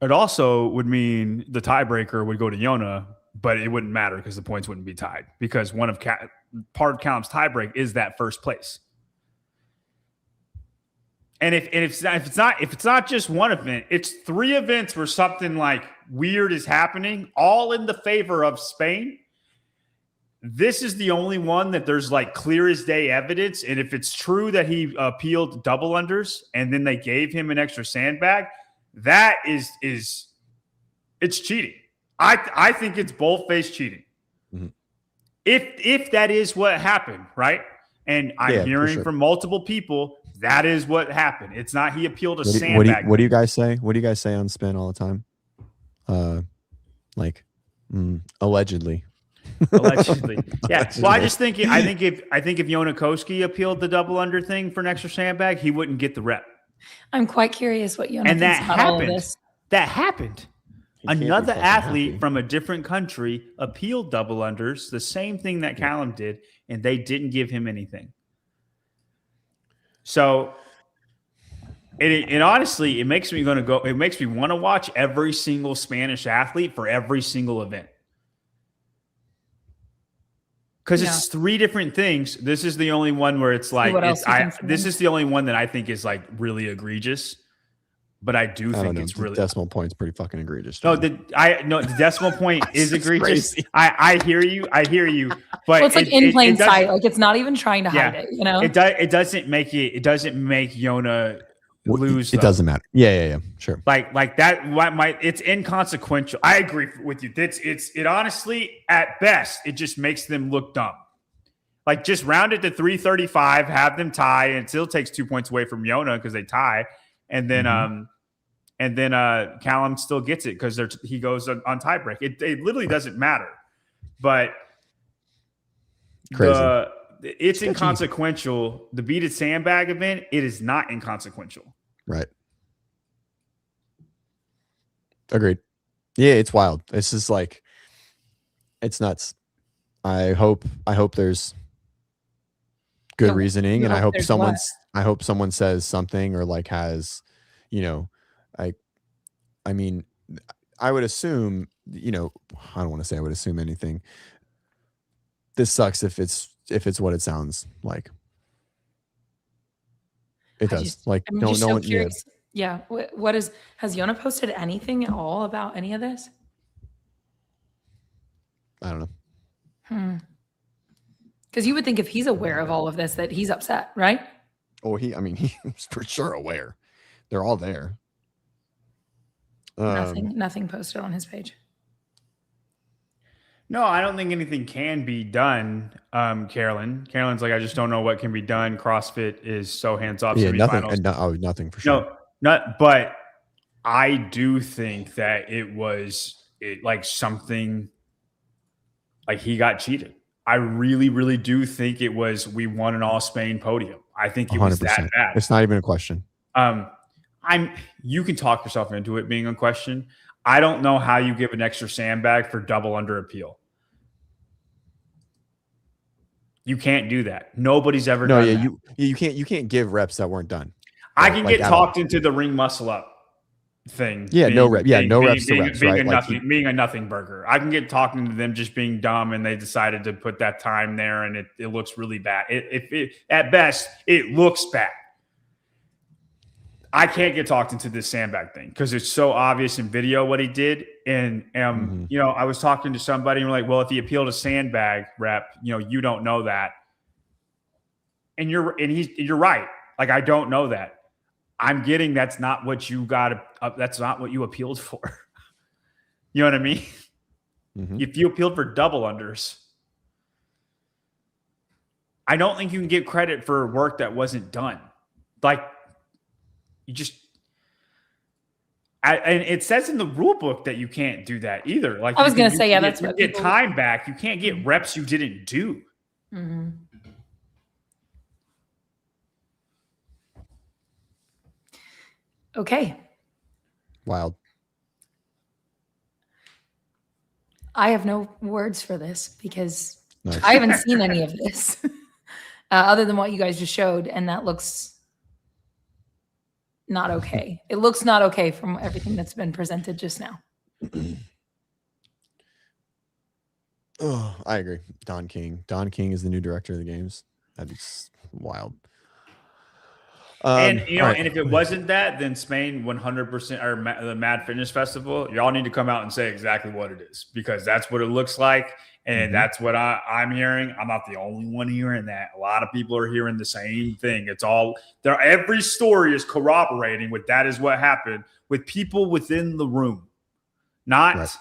It also would mean the tiebreaker would go to Yona, but it wouldn't matter because the points wouldn't be tied, because part of Callum's tiebreak is that first place. And if it's not just one event, it's 3 events where something like weird is happening, all in the favor of Spain. This is the only one that there's like clear as day evidence. And if it's true that he appealed double unders and then they gave him an extra sandbag, that is it's cheating. I think it's bold-faced cheating. Mm-hmm. If that is what happened, right? And I'm hearing from multiple people that is what happened. It's not he appealed a sandbag. What do you guys say? What do you guys say on Spin all the time? Allegedly. Allegedly. Yeah. Well, I think if Yona Koski appealed the double under thing for an extra sandbag, he wouldn't get the rep. I'm quite curious what Yona and thinks about all of this. That happened. Another athlete from a different country appealed double unders, the same thing that Callum did, and they didn't give him anything. So, it honestly, it makes me want to watch every single Spanish athlete for every single event. Because it's 3 different things. This is the only one where it's like, this is the only one that I think is like really egregious. But I think it's really decimal point's pretty fucking egregious. No, the decimal point is egregious. I hear you. But it's like in plain sight. Like, it's not even trying to hide it. You know, it doesn't make Yona lose. It doesn't matter. Yeah. Sure. Like that. It's inconsequential. I agree with you. It honestly, at best, it just makes them look dumb. Like, just round it to 335, have them tie, and it still takes 2 points away from Yona because they tie. And then, Callum still gets it because he goes on tiebreak. It literally doesn't matter, but it's inconsequential. The beaded sandbag event, it is not inconsequential. Right. Agreed. Yeah, it's wild. It's just like, it's nuts. I hope there's good reasoning, and I hope someone says something or like has, I mean, I would assume, I don't want to say I would assume anything. This sucks if it's what it sounds like. It does. I'm so curious. Yeah. Has Yona posted anything at all about any of this? I don't know. Because you would think if he's aware of all of this, that he's upset, right? Oh, he's for sure aware. They're all there. Nothing posted on his page. No, I don't think anything can be done. Carolyn's like, I just don't know what can be done. CrossFit is so hands off. Yeah, nothing for sure. But I do think that it was like something like he got cheated. I really, really do think it was we won an all Spain podium. I think it 100%. was that bad. It's not even a question. You can talk yourself into it being a question. I don't know how you give an extra sandbag for double under appeal. You can't do that. Nobody's ever done that. You can't give reps that weren't done. I can get talked into the ring muscle up thing. Yeah, no reps to reps, right? Being a nothing burger. I can get talking to them just being dumb and they decided to put that time there and it looks really bad. At best, it looks bad. I can't get talked into this sandbag thing because it's so obvious in video what he did. And, I was talking to somebody and we're like, well, if he appealed a sandbag rep, you don't know that. And you're right. Like, I don't know that. I'm getting that's not what you got. That's not what you appealed for. You know what I mean? Mm-hmm. If you appealed for double unders, I don't think you can get credit for work that wasn't done. Like, and it says in the rule book that you can't do that either. Like, I was going to say, that's what get time back. You can't get reps you didn't do. Mm-hmm. Okay. Wild. I have no words for this because Nice. I haven't seen any of this other than what you guys just showed. And that looks not okay. It looks not okay from everything that's been presented just now. Oh, I agree. Don King. Don King is the new director of the games. That'd be wild. And right. and if it wasn't that, then Spain 100% or the Mad Fitness Festival, y'all need to come out and say exactly what it is because that's what it looks like, and that's what I'm hearing. I'm not the only one hearing that. A lot of people are hearing the same thing. It's all there. Every story is corroborating what that is what happened with people within the room, not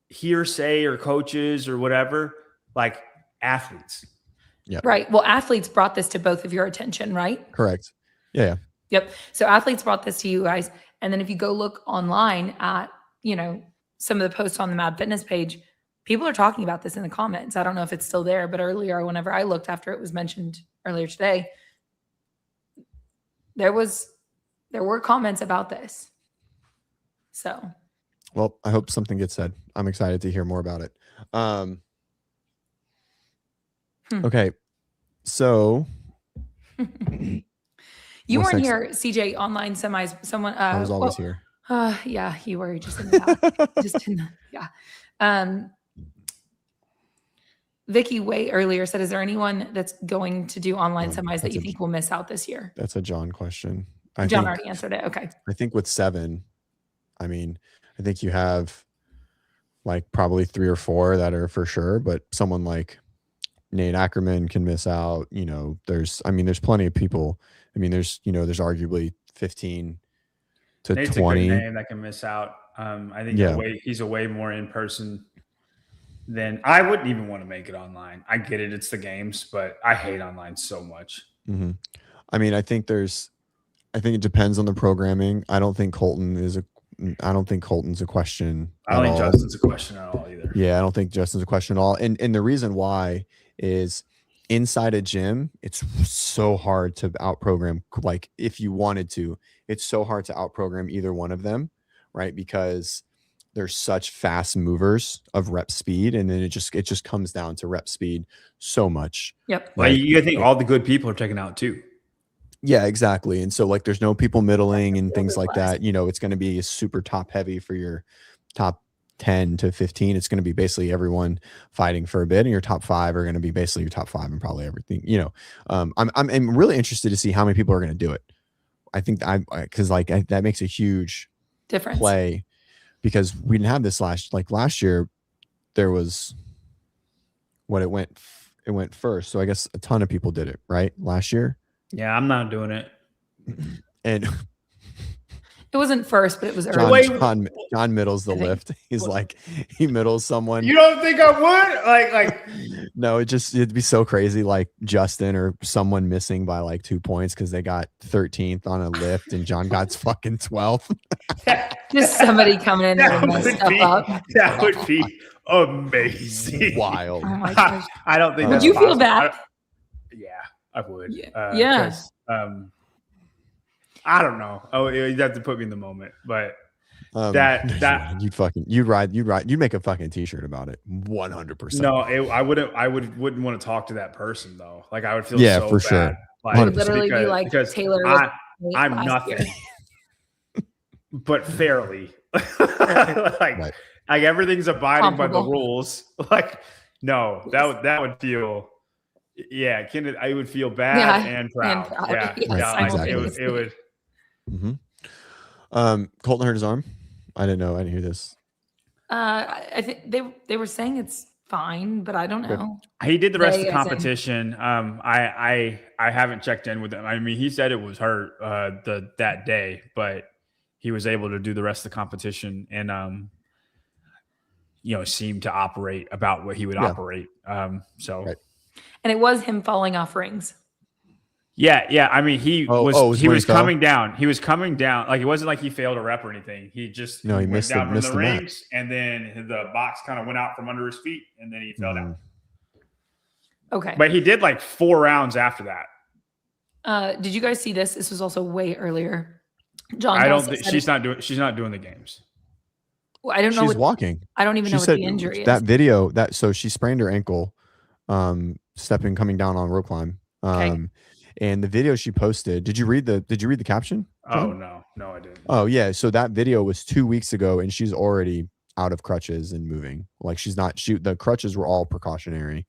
hearsay or coaches or whatever. Like athletes. Yep. Right. Well, athletes brought this to both of your attention, right? Correct. Yeah. Yep. So athletes brought this to you guys. And then if you go look online at, some of the posts on the Mad Fitness page, people are talking about this in the comments. I don't know if it's still there, but earlier, whenever I looked after it was mentioned earlier today, there were comments about this. So. Well, I hope something gets said. I'm excited to hear more about it. Okay. So you weren't here, CJ, online semis. Someone I was always here. Yeah, you were just in the back. Vicky way earlier said, is there anyone that's going to do online semis that you think will miss out this year? That's a John question. John already answered it. Okay. I think with 7, I think you have like probably 3 or 4 that are for sure, but someone like Nate Ackerman can miss out. There's plenty of people. There's arguably 15 to Nate's 20 a good name that can miss out. I think he's a way more in person than I wouldn't even want to make it online. I get it. It's the games, but I hate online so much. Mm-hmm. I think it depends on the programming. I don't think Colton's a question. I don't think Justin's a question at all either. Yeah. I don't think Justin's a question at all. And the reason why is inside a gym, it's so hard to outprogram. Like if you wanted to, it's so hard to outprogram either one of them, right? Because they're such fast movers of rep speed, and then it just comes down to rep speed so much. Yep. Right? You think all the good people are taken out too. Yeah, exactly. And so like there's no people middling and things like that. It's going to be super top heavy for your top 10 to 15. It's going to be basically everyone fighting for a bit, and your top 5 are going to be basically your top 5 and probably everything. I'm really interested to see how many people are going to do it. I think that makes a huge difference play, because we didn't have this last year. There was it went first. So I guess a ton of people did it right last year. Yeah, I'm not doing it. And it wasn't first, but it was early. John middles the lift. He's like, he middles someone. You don't think I would? Like no, it'd be so crazy. Like Justin or someone missing by like 2 points because they got 13th on a lift and John got fucking 12th. Just somebody coming in there and mess stuff up. That would be amazing. Wild. Oh my gosh. I don't think Would that's you feel possible. bad? Yeah, I would. Yeah. Yeah. 'Cause, I don't know. Oh, you'd have to put me in the moment, but you'd make a fucking t-shirt about it 100%. no, I wouldn't want to talk to that person though. Like I would feel Yeah, so for bad. sure. Like, It would literally be like because Taylor was I'm last nothing, year. but fairly. Right. Like everything's abiding by the Comparable. rules. Like no, that would feel. Yeah, I would feel bad Yeah, and proud. and proud. Yeah, Yes, yeah, like, simultaneously. it would. Colton hurt his arm. I didn't know. I didn't hear this. I think they were saying it's fine, but I don't know. He did the rest of They the as in- competition. I haven't checked in with him. I mean, he said it was hurt that day, but he was able to do the rest of the competition and seemed to operate about what he would operate. So. Right. And it was him falling off rings. Yeah. I mean, he was fell? coming down. He was coming down. Like it wasn't like he failed a rep or anything. He just he went missed down from missed the the mat. rings, and then the box kind of went out from under his feet, and then he fell down. Okay. But he did like 4 rounds after that. Did you guys see this? This was also way earlier. John. I don't Dawson think said she's not doing the games. Well, I don't know. She's walking. I don't even She know what said the injury that is. video so she sprained her ankle, coming down on rope climb. Okay. And the video she posted, did you read the caption? John? Oh no, I didn't. Oh yeah. So that video was 2 weeks ago and she's already out of crutches and moving. Like the crutches were all precautionary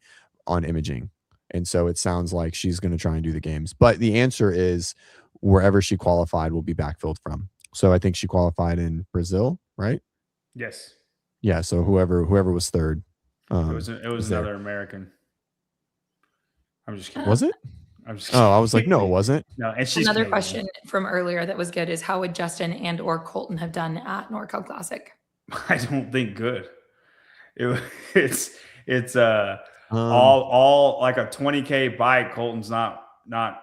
on imaging. And so it sounds like she's going to try and do the games, but the answer is wherever she qualified will be backfilled from. So I think she qualified in Brazil, right? Yes. Yeah. So whoever was third, It was another there. American. I'm just kidding. Was it? I'm just kidding. Oh, I was like, no, it wasn't. No, and she's Another Canadian. question from earlier that was good is how would Justin and or Colton have done at NorCal Classic? I don't think good. It's all like a 20K bike. Colton's not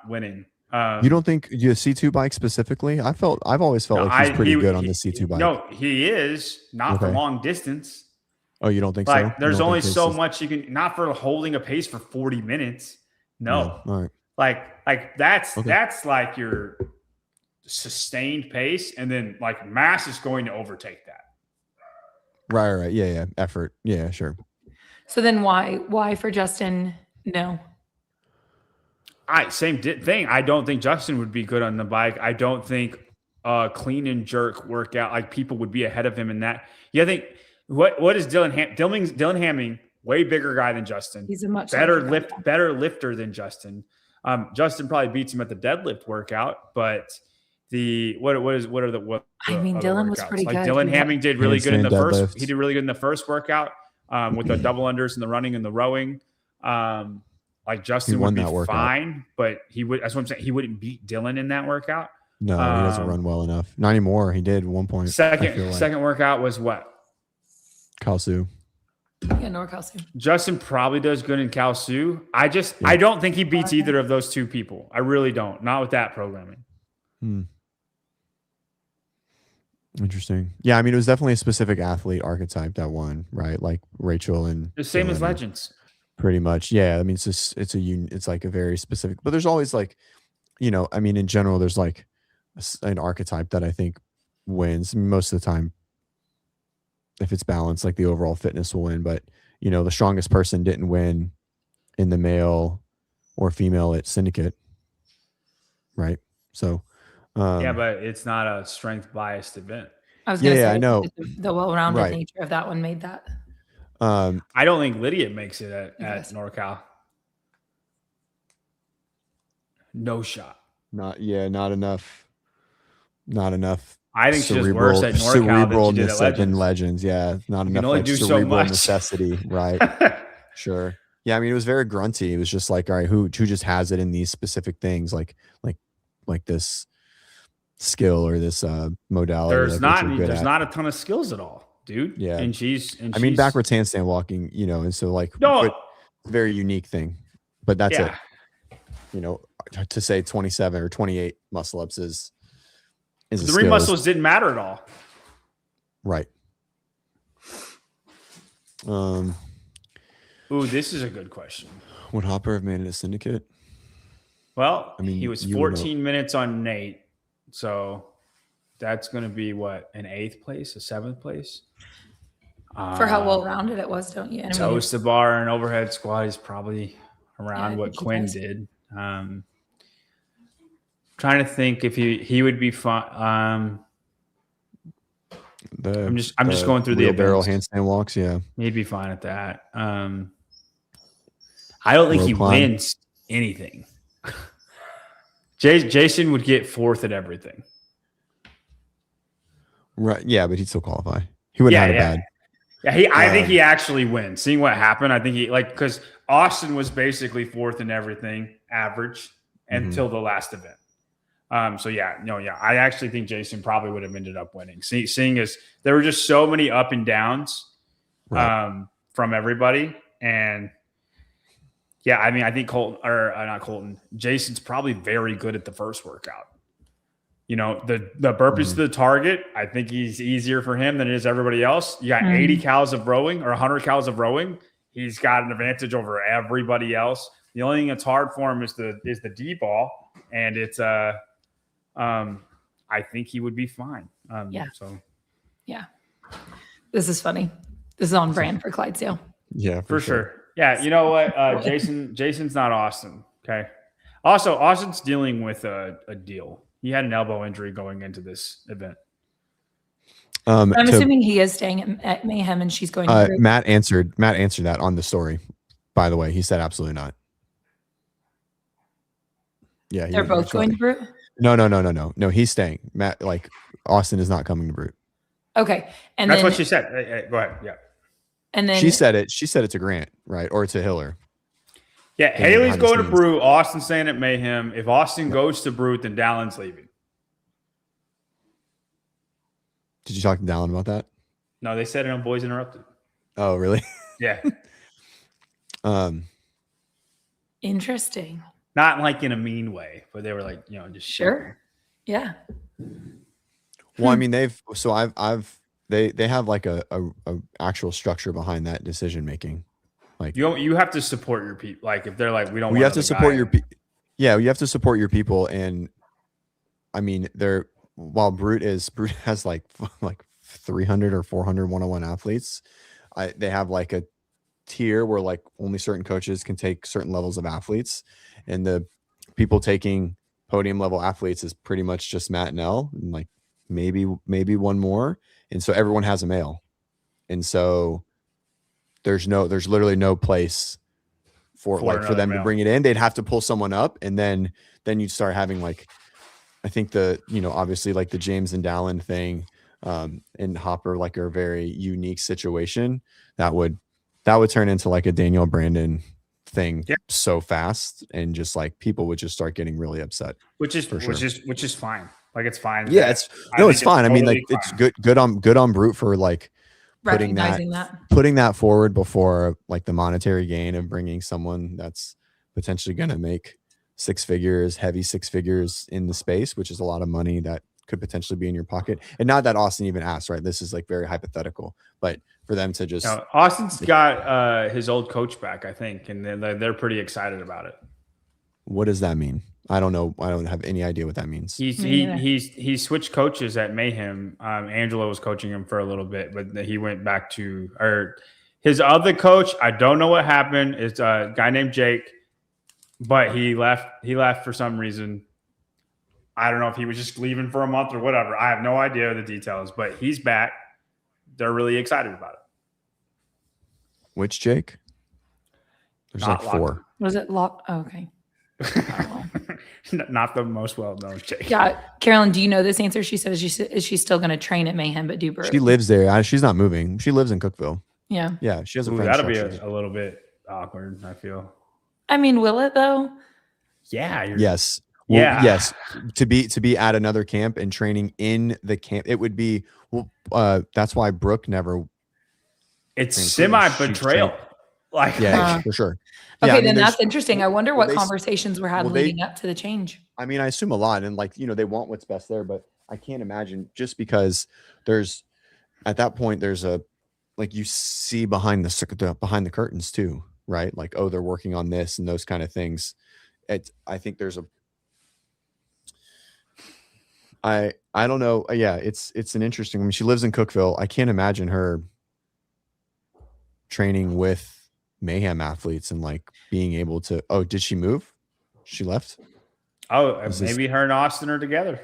winning. You don't think you C2 bike specifically? I've always felt like he's pretty good on the C2 bike. No, he is not for long distance. Oh, you don't think Like so? there's only so much you can, not for holding a pace for 40 minutes. No. All right. Like that's like your sustained pace, and then like mass is going to overtake that. Right. Yeah. Effort. Yeah, sure. So then why for Justin? No. Same thing. I don't think Justin would be good on the bike. I don't think clean and jerk workout, like people would be ahead of him in that. Yeah, I think what is Dylan Hamming, way bigger guy than Justin. He's a much better larger guy. better lifter than Justin. Justin probably beats him at the deadlift workout, but what are the Dylan was pretty like good. Dylan Hamming did really good in the Handstand first. deadlifts. He did really good in the first workout with the double unders and the running and the rowing. Like Justin would be fine, but that's what I'm saying. He wouldn't beat Dylan in that workout. No, he doesn't run well enough. Not anymore. He did at one point. Second workout was what? Kalsu. Yeah, NorCal Sioux. Justin probably does good in Kalsu. I don't think he beats either of those two people. I really don't. Not with that programming. Interesting. Yeah, I mean, it was definitely a specific athlete archetype that won, right? Like Rachel and The same Dylan as Legends. Pretty much. Yeah. I mean, it's like a very specific, but there's always like, I mean, in general, there's like an archetype that I think wins most of the time. If it's balanced, like the overall fitness will win, but the strongest person didn't win in the male or female at Syndicate. Right. So, yeah, but it's not a strength biased event. I was going to say, I know the well-rounded Right. nature of that one made that. I don't think Lydia makes it at NorCal. No shot. Not enough. I think she does worse at NorCal than she did at than Legends. Legends. Yeah, not enough only like do so cerebral much. necessity. Right. Sure. Yeah, I mean, it was very grunty. It was just like, all right, who just has it in these specific things, like this skill or this modality. There's not a ton of skills at all, dude. Yeah. And she's backwards handstand walking, and so like no, very unique thing. But that's yeah. it. To say 27 or 28 muscle ups is the a ring skill. muscles didn't matter at all. Right. Um, Ooh, this is a good question. would Hopper have made it a Syndicate? Well, I mean, he was you would know. 14 minutes on Nate. So that's going to be what, an 8th place, a 7th place? For how well rounded it was, don't you? And I mean, Toast the bar and overhead squat is probably around I what think he Quinn does. did. Trying to think if he would be fine. I'm just going through the wheelbarrow events. handstand walks. Yeah, He'd be fine at that. I don't think Rope he climb. wins anything. Jason would get 4th at everything. right. Yeah, but he'd still qualify. He would have had a bad. Yeah, I think he actually wins. Seeing what happened, I think because Austin was basically 4th in everything, average, until the last event. I actually think Jason probably would have ended up winning. Seeing as there were just so many up and downs from everybody, and I think Jason's probably very good at the first workout. You know, the burpees to the target, I think he's easier for him than it is everybody else. You got 80 cows of rowing or 100 cows of rowing. He's got an advantage over everybody else. The only thing that's hard for him is the D ball, and it's I think he would be fine. Yeah. This is funny. This is on brand for Clydesdale. Yeah, for sure. Yeah, you know what? Jason's not Austin. Okay. Also, Austin's dealing with a deal. He had an elbow injury going into this event. I'm assuming he is staying at Mayhem and she's going to Matt answered that on the story. By the way, he said absolutely not. Yeah, they're both going to Brute? No, he's staying. Matt, Austin is not coming to Brute. Okay. And that's what she said. Hey, go ahead. Yeah. And then she said it to Grant, right? Or to Hiller. Yeah, Haley's going to Brute. Austin's staying at Mayhem. If Austin goes to Brute, then Dallin's leaving. Did you talk to Dallin about that? No, they said it on Boys Interrupted. Oh, really? Yeah. Interesting. Not like in a mean way, but they were like, just sure. Yeah. Well, I mean, they have like a actual structure behind that decision making. Like you have to support your people. Like if they're like, we don't. You have to support your people. Yeah, you have to support your people, and I mean, while Brute has like 300 or 400 one-on-one athletes. They have like a tier where like only certain coaches can take certain levels of athletes, and the people taking podium level athletes is pretty much just Matt and Elle, and like maybe one more, and so everyone has a male, and so there's literally no place for them to bring it in. They'd have to pull someone up, and then you'd start having like, I think obviously like the James and Dallin thing and Hopper like are a very unique situation that would turn into like a Daniel Brandon thing so fast, and just like people would just start getting really upset. Which is fine. Like it's fine. Yeah, it's fine. I mean, like it's good on Brute for like putting that forward before like the monetary gain of bringing someone that's potentially going to make heavy six figures in the space, which is a lot of money that could potentially be in your pocket. And not that Austin even asked, right? This is like very hypothetical, but for them to just Austin's got his old coach back, I think, and they're pretty excited about it. What does that mean? I don't know. I don't have any idea what that means. He switched coaches at Mayhem. Angela was coaching him for a little bit, but he went back to his other coach. I don't know what happened. It's a guy named Jake, but he left. He left for some reason. I don't know if he was just leaving for a month or whatever. I have no idea the details, but he's back. They're really excited about it. Which Jake? There's Not like 4. Was it Lock? Oh, okay. Not the most well-known Jake. Yeah, Carolyn, do you know this answer? She says, is she still going to train at Mayhem but do Brute? She lives there. She's not moving. She lives in Cookville. Yeah. Yeah, she has a friend. That'll be a little bit awkward, I feel. I mean, will it though? Yeah. Yes. Well, yeah. Yes. To be at another camp and training in the camp, it would be. Well, that's why Brooke never. It's semi-betrayal. Like, yeah, for sure. Okay, yeah, then that's interesting. I wonder what conversations were had leading up to the change. I mean, I assume a lot, and like they want what's best there, but I can't imagine just because at that point there's a like you see behind the curtains too, right? Like, oh, they're working on this and those kind of things. I think there's I don't know. Yeah, it's an interesting. I mean, she lives in Cookeville. I can't imagine her training with mayhem athletes and like being able to. Oh, did she move? She left. Oh, maybe her and Austin are together.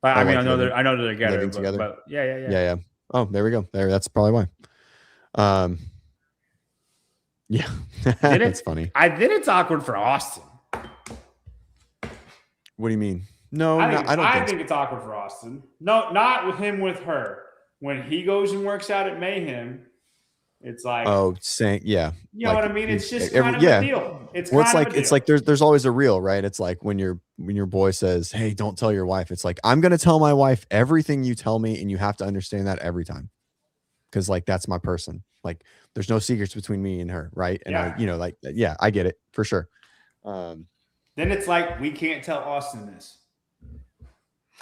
But I mean, like I know they're together. Living together. But yeah. Oh, there we go. That's probably why. Yeah, that's funny. Then it's awkward for Austin. What do you mean? No, I think it's awkward for Austin. No, not with him with her. When he goes and works out at Mayhem, it's like, oh, saying, yeah, you know what I mean? It's just kind of a deal. It's like there's always a reel, right? It's like when your boy says, "Hey, don't tell your wife." It's like, I'm gonna tell my wife everything you tell me, and you have to understand that every time, because like that's my person. Like, there's no secrets between me and her, right? And I get it for sure. Then it's like we can't tell Austin this.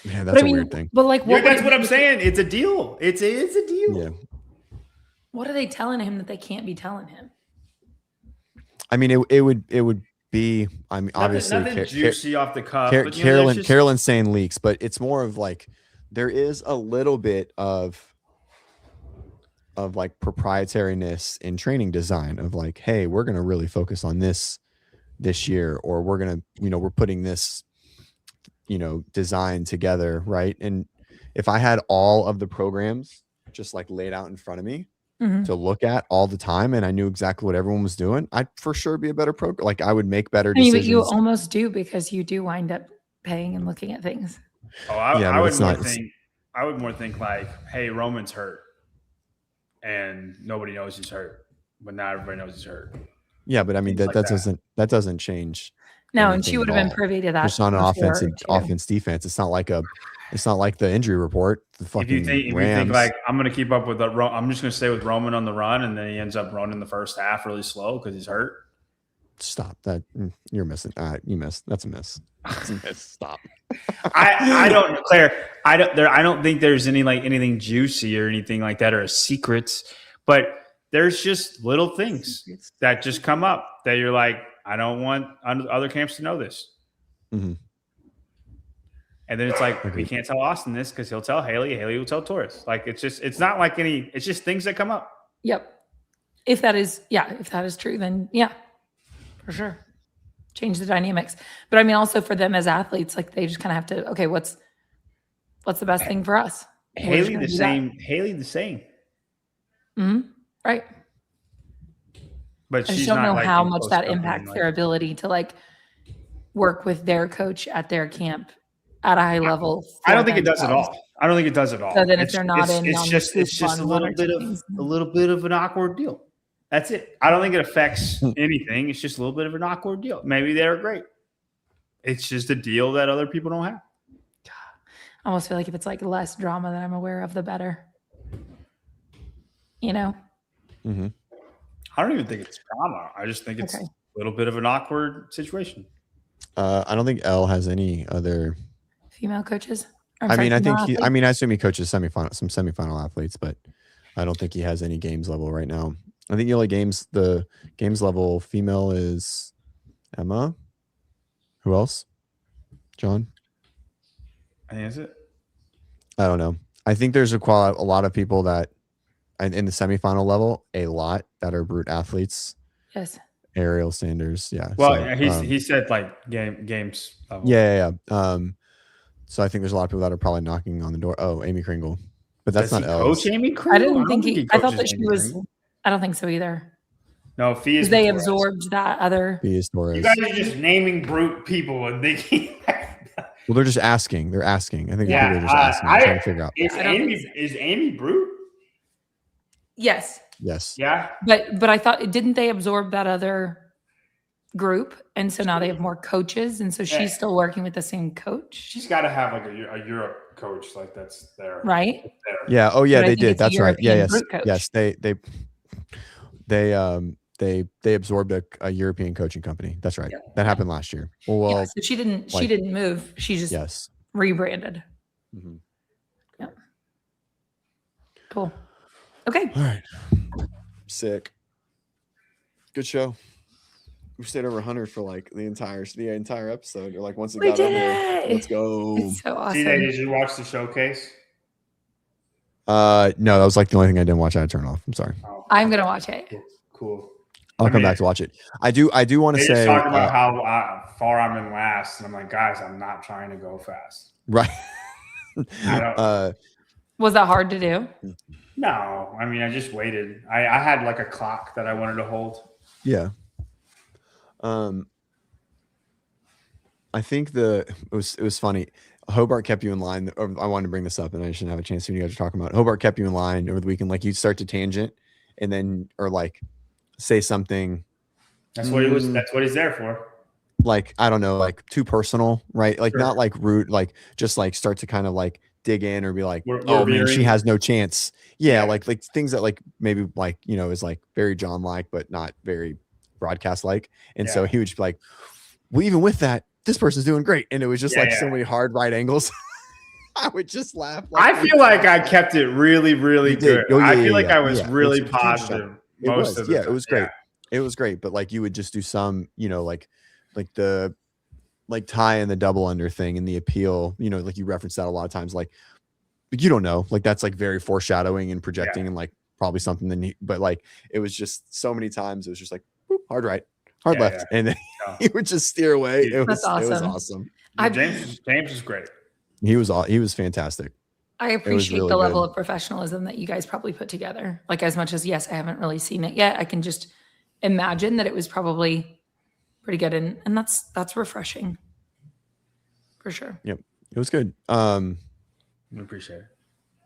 Yeah, that's a weird thing. But like, that's what I'm saying. It's a deal. It's a deal. Yeah. What are they telling him that they can't be telling him? I mean, it would be. I mean, obviously, nothing juicy off the cuff. Carolyn's saying leaks, but it's more of like there is a little bit of like proprietariness in training design of like, hey, we're gonna really focus on this year, or we're gonna, we're putting this, design together, right? And if I had all of the programs just like laid out in front of me to look at all the time, and I knew exactly what everyone was doing, I'd for sure be a better program. Like, I would make better decisions. But you almost do, because you do wind up paying and looking at things. Oh, I would more think like, hey, Roman's hurt, and nobody knows he's hurt, but now everybody knows he's hurt. Yeah, but I mean that doesn't change. No, and she would have been privy to that. It's not an offense defense. It's not like the injury report. The fucking if you think like, I'm going to keep up with I'm just going to stay with Roman on the run, and then he ends up running the first half really slow because he's hurt. Stop that. You're missing. You missed. That's a miss. That's a miss. Stop. I don't, Claire. I don't think there's anything juicy or anything like that, or secrets, but there's just little things that just come up that you're like, I don't want other camps to know this. Mm-hmm. And then it's like, we can't tell Austin this because he'll tell Haley. Haley will tell Torres. Like, it's just things that come up. Yep. If that is true, then yeah, for sure. Change the dynamics. But I mean, also for them as athletes, like, they just kind of have to, okay, what's the best thing for us? Haley the same. Mm-hmm. Right. But I just don't know how much that impacts their ability to like work with their coach at their camp at a high level. I don't think it does at all. So then if they're not it's just a little bit of an awkward deal. That's it. I don't think it affects anything. It's just a little bit of an awkward deal. Maybe they're great. It's just a deal that other people don't have. I almost feel like if it's like less drama that I'm aware of, the better. Mm-hmm. I don't even think it's drama. I just think it's a little bit of an awkward situation. I don't think Elle has any other female coaches. I assume he coaches some semifinal athletes, but I don't think he has any games level right now. I think the only games level female is Emma. Who else? John? I think that's it. I don't know. I think there's a lot of people that in the semifinal level, a lot that are brute athletes. Yes. Ariel Sanders. Yeah. Well, he said like games level. Yeah. So I think there's a lot of people that are probably knocking on the door. Oh, Amy Kringle. But that's not Elle. Coach Amy Kringle? I thought that she was. I don't think so either. No, Fee is. They absorbed that other. Fee is Torres. You guys are just naming brute people and thinking. Well, they're just asking. They're asking. I think people are just asking. Trying to figure out. Is Amy brute? Yes. Yes. Yeah. But I thought, didn't they absorb that other group, and so now they have more coaches, and so she's still working with the same coach? She's got to have like a Europe coach, like that's there, right? There. Yeah. Oh yeah, but they did. That's right. Yeah. Yes. They absorbed a European coaching company. That's right. Yeah. That happened last year. Well, so she didn't move. She just rebranded. Mm-hmm. Yeah. Cool. Okay. All right. Sick. Good show. We stayed over 100 for like the entire episode. Or like once it We got did over, it. let's go. It's so awesome. TJ, did you watch the showcase? No, that was like the only thing I didn't watch. I had to turn off. I'm sorry. Oh, I'm going to watch it. cool. I'll come back to watch it. I do want to They say just talked about how far I'm in last, and I'm like, guys, I'm not trying to go fast. right. I don't. Was that hard to do? No, I mean, I just waited. I had like a clock that I wanted to hold. Yeah. I think it was funny. Hobart kept you in line. I wanted to bring this up, and I shouldn't have a chance when you guys are talking about it. Hobart kept you in line over the weekend. Like you'd start to tangent, and then or like say something. That's what he was. That's what he's there for. Like I don't know, like too personal, right? Like not like rude, like just like start to kind of like dig in or be like, oh man, she has no chance. Yeah, like things that like maybe like is like very John like, but not very broadcast like. And so he would just be like, well, even with that, this person's doing great, and it was just like so many hard right angles. I would just laugh. Like, I feel like I kept it really, really good. I feel like I was really positive. Most of the time. It was great. It was great, but like you would just do some, like the tie and the double under thing and the appeal, like you reference that a lot of times, like you don't know, like that's like very foreshadowing and projecting and like probably something that but like it was just so many times it was just like whoop, hard right, hard left, and then he would just steer away. It was awesome. James is great. He was fantastic. I appreciate the level of professionalism that you guys probably put together. Like as much as I haven't really seen it yet, I can just imagine that it was probably pretty good, and that's refreshing for sure. Yep, it was good. We appreciate it.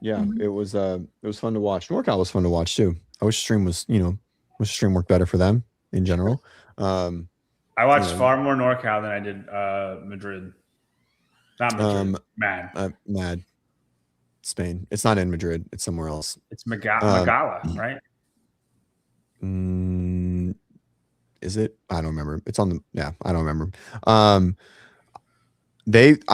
Yeah, it was fun to watch. NorCal was fun to watch too. I wish stream worked better for them in general. I watched far more NorCal than I did Madrid. Not Madrid. Mad. Spain. It's not in Madrid. It's somewhere else. It's Magala, right? Is it? I don't remember. It's on the. I don't remember. I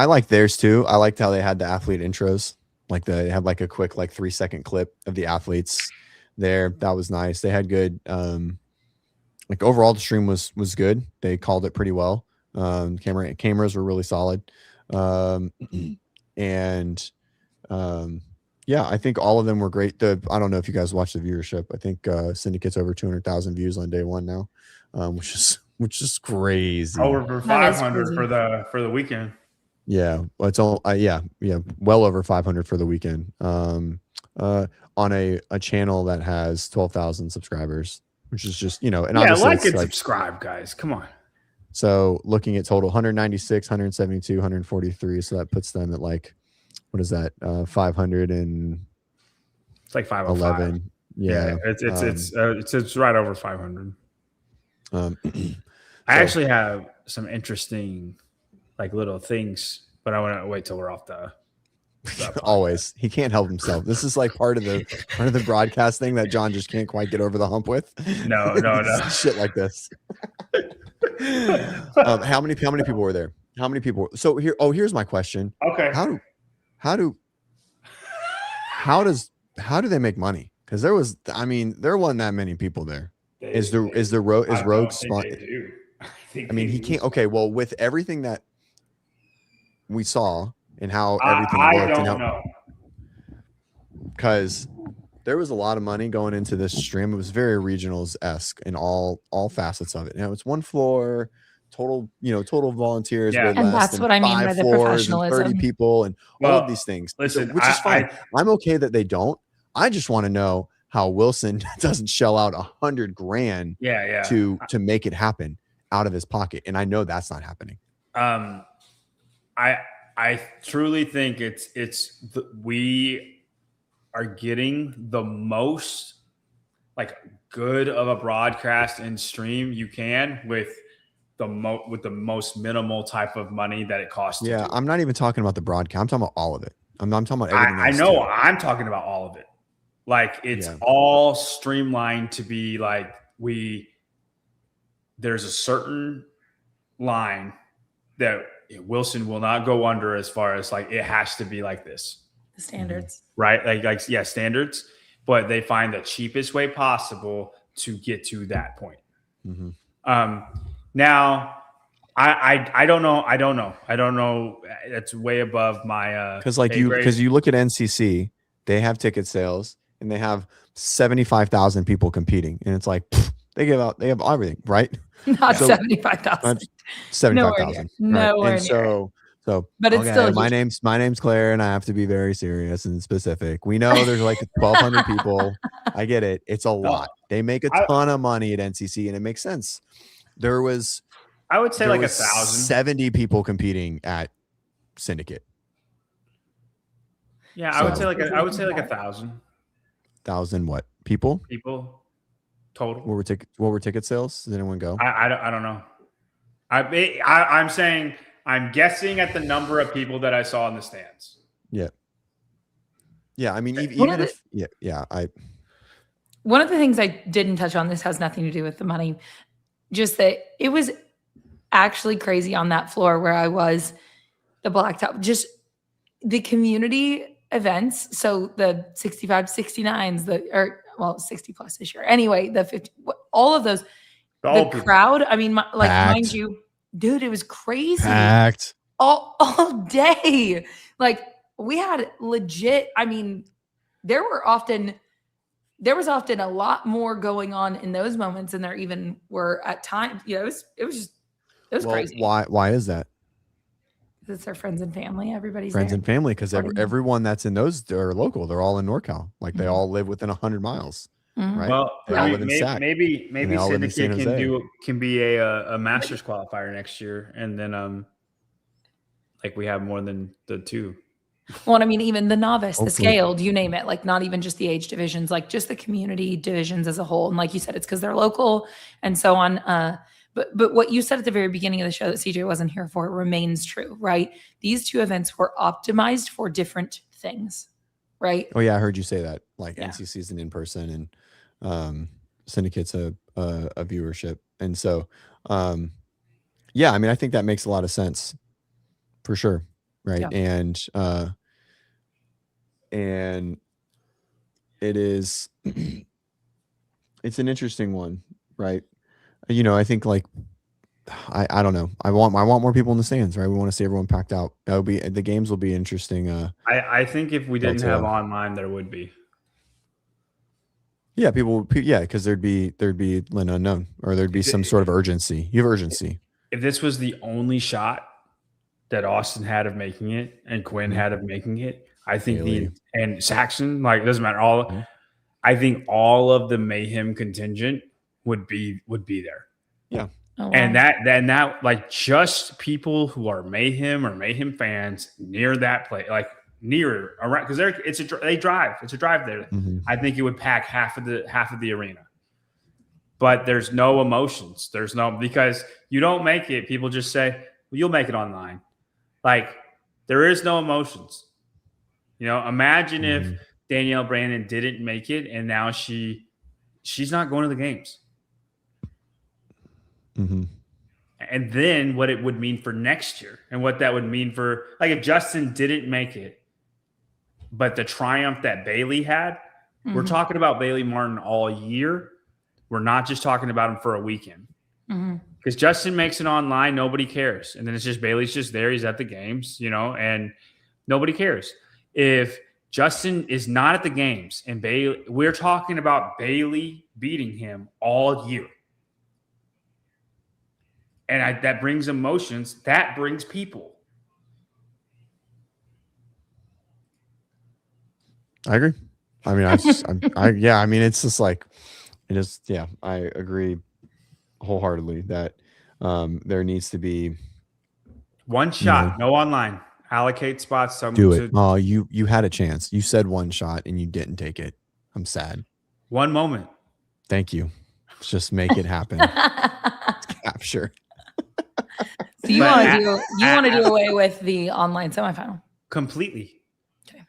like theirs too. I liked how they had the athlete intros. Like they had like a quick 3-second clip of the athletes there. That was nice. They had good. Like overall, the stream was good. They called it pretty well. Cameras were really solid. Yeah, I think all of them were great. I don't know if you guys watched the viewership. I think Syndicate's over 200,000 views on day one now, which is crazy. Over 500 for the weekend. Yeah, well, it's all well over 500 for the weekend. On a channel that has 12,000 subscribers, which is just and like and subscribe, guys. Come on. So looking at total 196, 172, 143. So that puts them at like, what is that? 500 and it's like 511. Yeah. It's right over 500. I actually have some interesting little things, but I want to wait till we're off the always. He can't help himself. This is like part of the broadcast thing that John just can't quite get over the hump with. No. Shit like this. How many people were there? How many people? So here's my question. Okay. How do they make money? Because there wasn't that many people there. Is Rogue spot? I mean, he can't. Okay, well, with everything that we saw and how everything worked, I don't know. Because there was a lot of money going into this stream. It was very regionals-esque in all facets of it. It's one floor, total volunteers. Yeah. And that's what I mean by the professionalism. 30 people and all of these things. Listen, which is fine. I'm okay that they don't. I just want to know how Wilson doesn't shell out $100,000 to make it happen out of his pocket. And I know that's not happening. I truly think we are getting the most good of a broadcast and stream you can with the most minimal type of money that it costs. Yeah, I'm not even talking about the broadcast. I'm talking about all of it. I'm talking about everything. I know. I'm talking about all of it. It's all streamlined to be there's a certain line that Wilson will not go under as far as it has to be like this. The standards. Right? Standards. but they find the cheapest way possible to get to that point. Now, I don't know. That's way above my because you look at NCC, they have ticket sales and they have 75,000 people competing, and it's like they have everything, right? Not 75,000. 75,000. Nowhere and near. So, but it's still my name's Claire, and I have to be very serious and specific. We know there's like 1,200 people. I get it. It's a lot. They make a ton of money at NCC, and it makes sense. I would say like 1,000. 70 people competing at Syndicate. Yeah, I would say like 1,000. 1,000 what? People total. What were ticket sales? Does anyone go? I don't know. I'm saying I'm guessing at the number of people that I saw in the stands. Yeah. I mean, One of the things I didn't touch on, this has nothing to do with the money, just that it was actually crazy on that floor where I was, the blacktop, just the community events. So the 65, 69s, 60 plus this year. Anyway, the 50, all of those, the crowd. I mean, mind you, dude, it was crazy. Packed. All day. Like we had legit, I mean, there was often a lot more going on in those moments than there even were at times. You know, it was crazy. Why is that? It's our friends and family. Everybody's friends there. And family, because everyone that's in those are local. They're all in NorCal. Like they all live within 100 miles. Right? Well, maybe Syndicate can be a Masters qualifier next year, and then like we have more than the two. Well, I mean, even the novice, the scaled, you name it, like not even just the age divisions, like just the community divisions as a whole. And like you said, it's because they're local and so on. But what you said at the very beginning of the show that CJ wasn't here for remains true, right? These two events were optimized for different things, right? Oh yeah, I heard you say that. Like NCC is an in-person, and Syndicate's a viewership, and so yeah, I mean, I think that makes a lot of sense for sure, right? Yeah. And it is, it's an interesting one, right? You know, I think like I don't know. I want more people in the stands, right? We want to see everyone packed out. The games will be interesting. I think if we didn't have online, there would be. Yeah, because there'd be an unknown, or there'd be some sort of urgency. You have urgency. If this was the only shot that Austin had of making it and Quinn had of making it, I think and Saxon, like, it doesn't matter. I think all of the Mayhem contingent would be there. Yeah. Oh, wow. And that like just people who are Mayhem or Mayhem fans near that place, like near around, because they drive. It's a drive there. Mm-hmm. I think it would pack half of the arena. But there's no emotions. Because you don't make it. People just say, well, you'll make it online. Like, there is no emotions. You know, imagine if Danielle Brandon didn't make it and now she's not going to the games. Mm-hmm. And then what it would mean for next year, and what that would mean for, like, if Justin didn't make it, but the triumph that Bailey had, we're talking about Bailey Martin all year. We're not just talking about him for a weekend. Because Justin makes it online, nobody cares. And then it's just Bailey's just there. He's at the games, you know, and nobody cares. If Justin is not at the games and Bailey, we're talking about Bailey beating him all year. And that brings emotions. That brings people. I agree. I mean, I mean, it's just like, I agree wholeheartedly that there needs to be one shot, no online. Allocate spots. Do it. Oh, you had a chance. You said one shot and you didn't take it. I'm sad. One moment. Thank you. Just make it happen. Capture. So you want to do away with the online semifinal completely? Okay.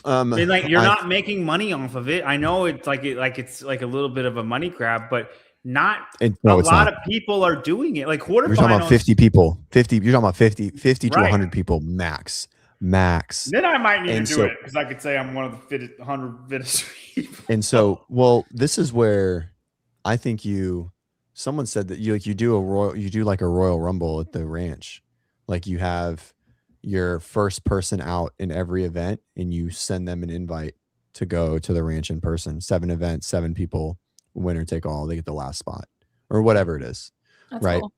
I mean, like, you're not making money off of it. I know it's like a little bit of a money grab, but not a lot of people are doing it. Like quarterfinals. You're talking about 50 people. You're talking about 50 to 100 people max. max. Then I might need And to do it because I could say I'm one of the 100 fittest people. And so, well, this is where I think someone said that you do like a Royal Rumble at the ranch. Like you have your first person out in every event and you send them an invite to go to the ranch in person. 7 events, 7 people, winner take all. They get the last spot or whatever it is. That's right. cool.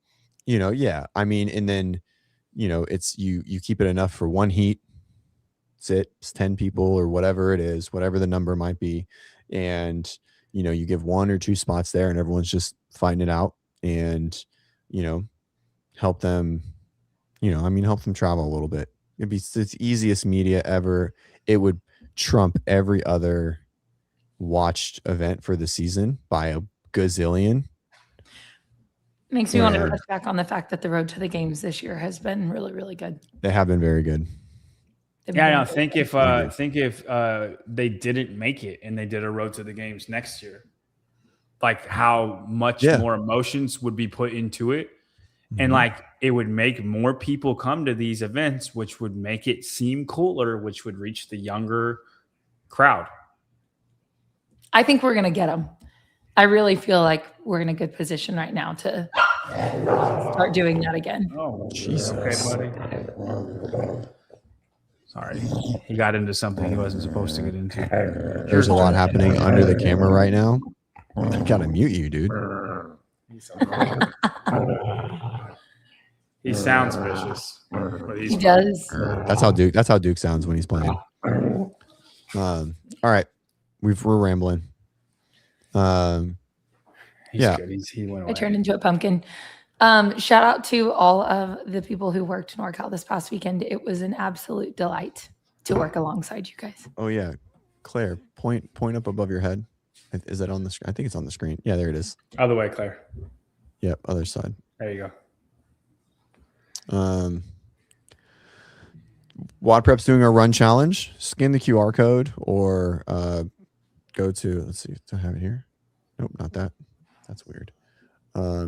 Yeah. I mean, and then, it's you keep it enough for one heat. It's 10 people or whatever it is, whatever the number might be. And, you give 1 or 2 spots there and everyone's just fighting it out and, help them, help them travel a little bit. It'd be the easiest media ever. It would trump every other watched event for the season by a gazillion. Makes me want to touch back on the fact that the road to the games this year has been really, really good. They have been very good. Yeah, no. Think if they didn't make it and they did a road to the games next year, like how much more emotions would be put into it, and like it would make more people come to these events, which would make it seem cooler, which would reach the younger crowd. I think we're gonna get them. I really feel like we're in a good position right now to start doing that again. Oh, Jesus. Okay, buddy. Sorry, he got into something he wasn't supposed to get into. There's a lot happening under the camera right now. I gotta mute you, dude. He sounds vicious. He does. That's how Duke sounds when he's playing. All right, we're rambling. He's good. He went away. I turned into a pumpkin. Shout out to all of the people who worked NorCal this past weekend. It was an absolute delight to work alongside you guys. Oh yeah, Claire, point up above your head. Is that on the screen? I think it's on the screen. Yeah, there it is. Other way, Claire. Yep, other side. There you go. WODprep's doing a run challenge. Scan the QR code or go to. Let's see. Do I have it here? Nope, not that. That's weird.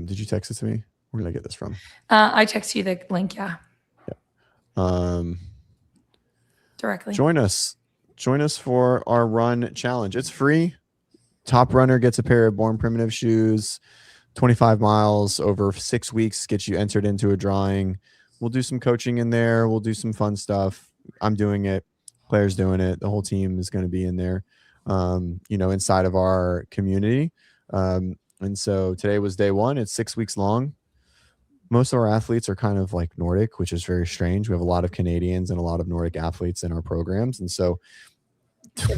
Did you text it to me? Where did I get this from? I text you the link. Yeah. Directly. Join us for our run challenge. It's free. Top runner gets a pair of Born Primitive shoes. 25 miles over 6 weeks gets you entered into a drawing. We'll do some coaching in there. We'll do some fun stuff. I'm doing it. Claire's doing it. The whole team is going to be in there, inside of our community. And so today was day 1. It's 6 weeks long. Most of our athletes are kind of like Nordic, which is very strange. We have a lot of Canadians and a lot of Nordic athletes in our programs. And so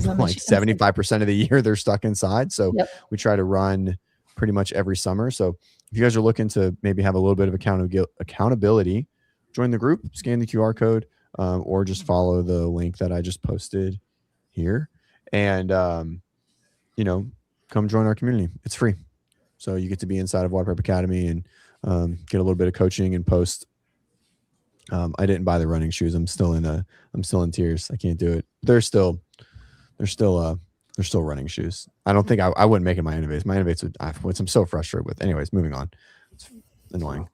like 75% of the year they're stuck inside. So we try to run pretty much every summer. So if you guys are looking to maybe have a little bit of accountability, join the group, scan the QR code, or just follow the link that I just posted here. And, come join our community. It's free. So you get to be inside of WODprep Academy and get a little bit of coaching and post. I didn't buy the running shoes. I'm still in tears. I can't do it. They're still running shoes. I don't think I wouldn't make it my Innovates. My Innovates which I'm so frustrated with. Anyways, moving on. It's annoying.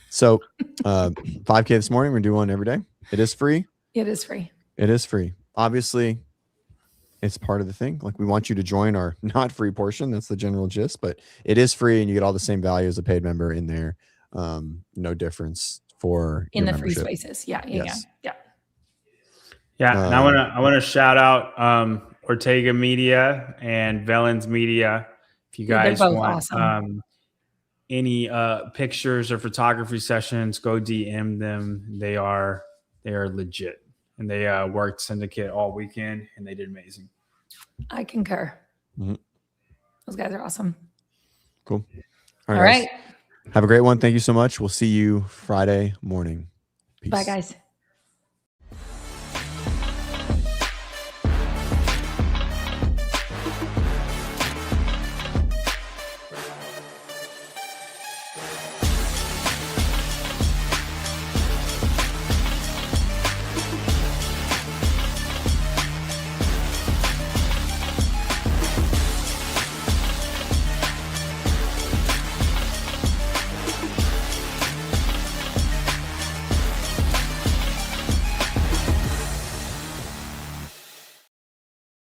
So 5K this morning. We're doing one every day. It is free. It is free. It is free. Obviously, it's part of the thing. Like we want you to join our not free portion. That's the general gist, but it is free and you get all the same value as a paid member in there. No difference for in the membership. Free spaces. Yeah. And I want to shout out Ortega Media and Velen's Media. If you guys want any pictures or photography sessions, go DM them. They are legit. And they worked Syndicate all weekend, and they did amazing. I concur. Mm-hmm. Those guys are awesome. Cool. All right. Have a great one. Thank you so much. We'll see you Friday morning. Peace. Bye, guys.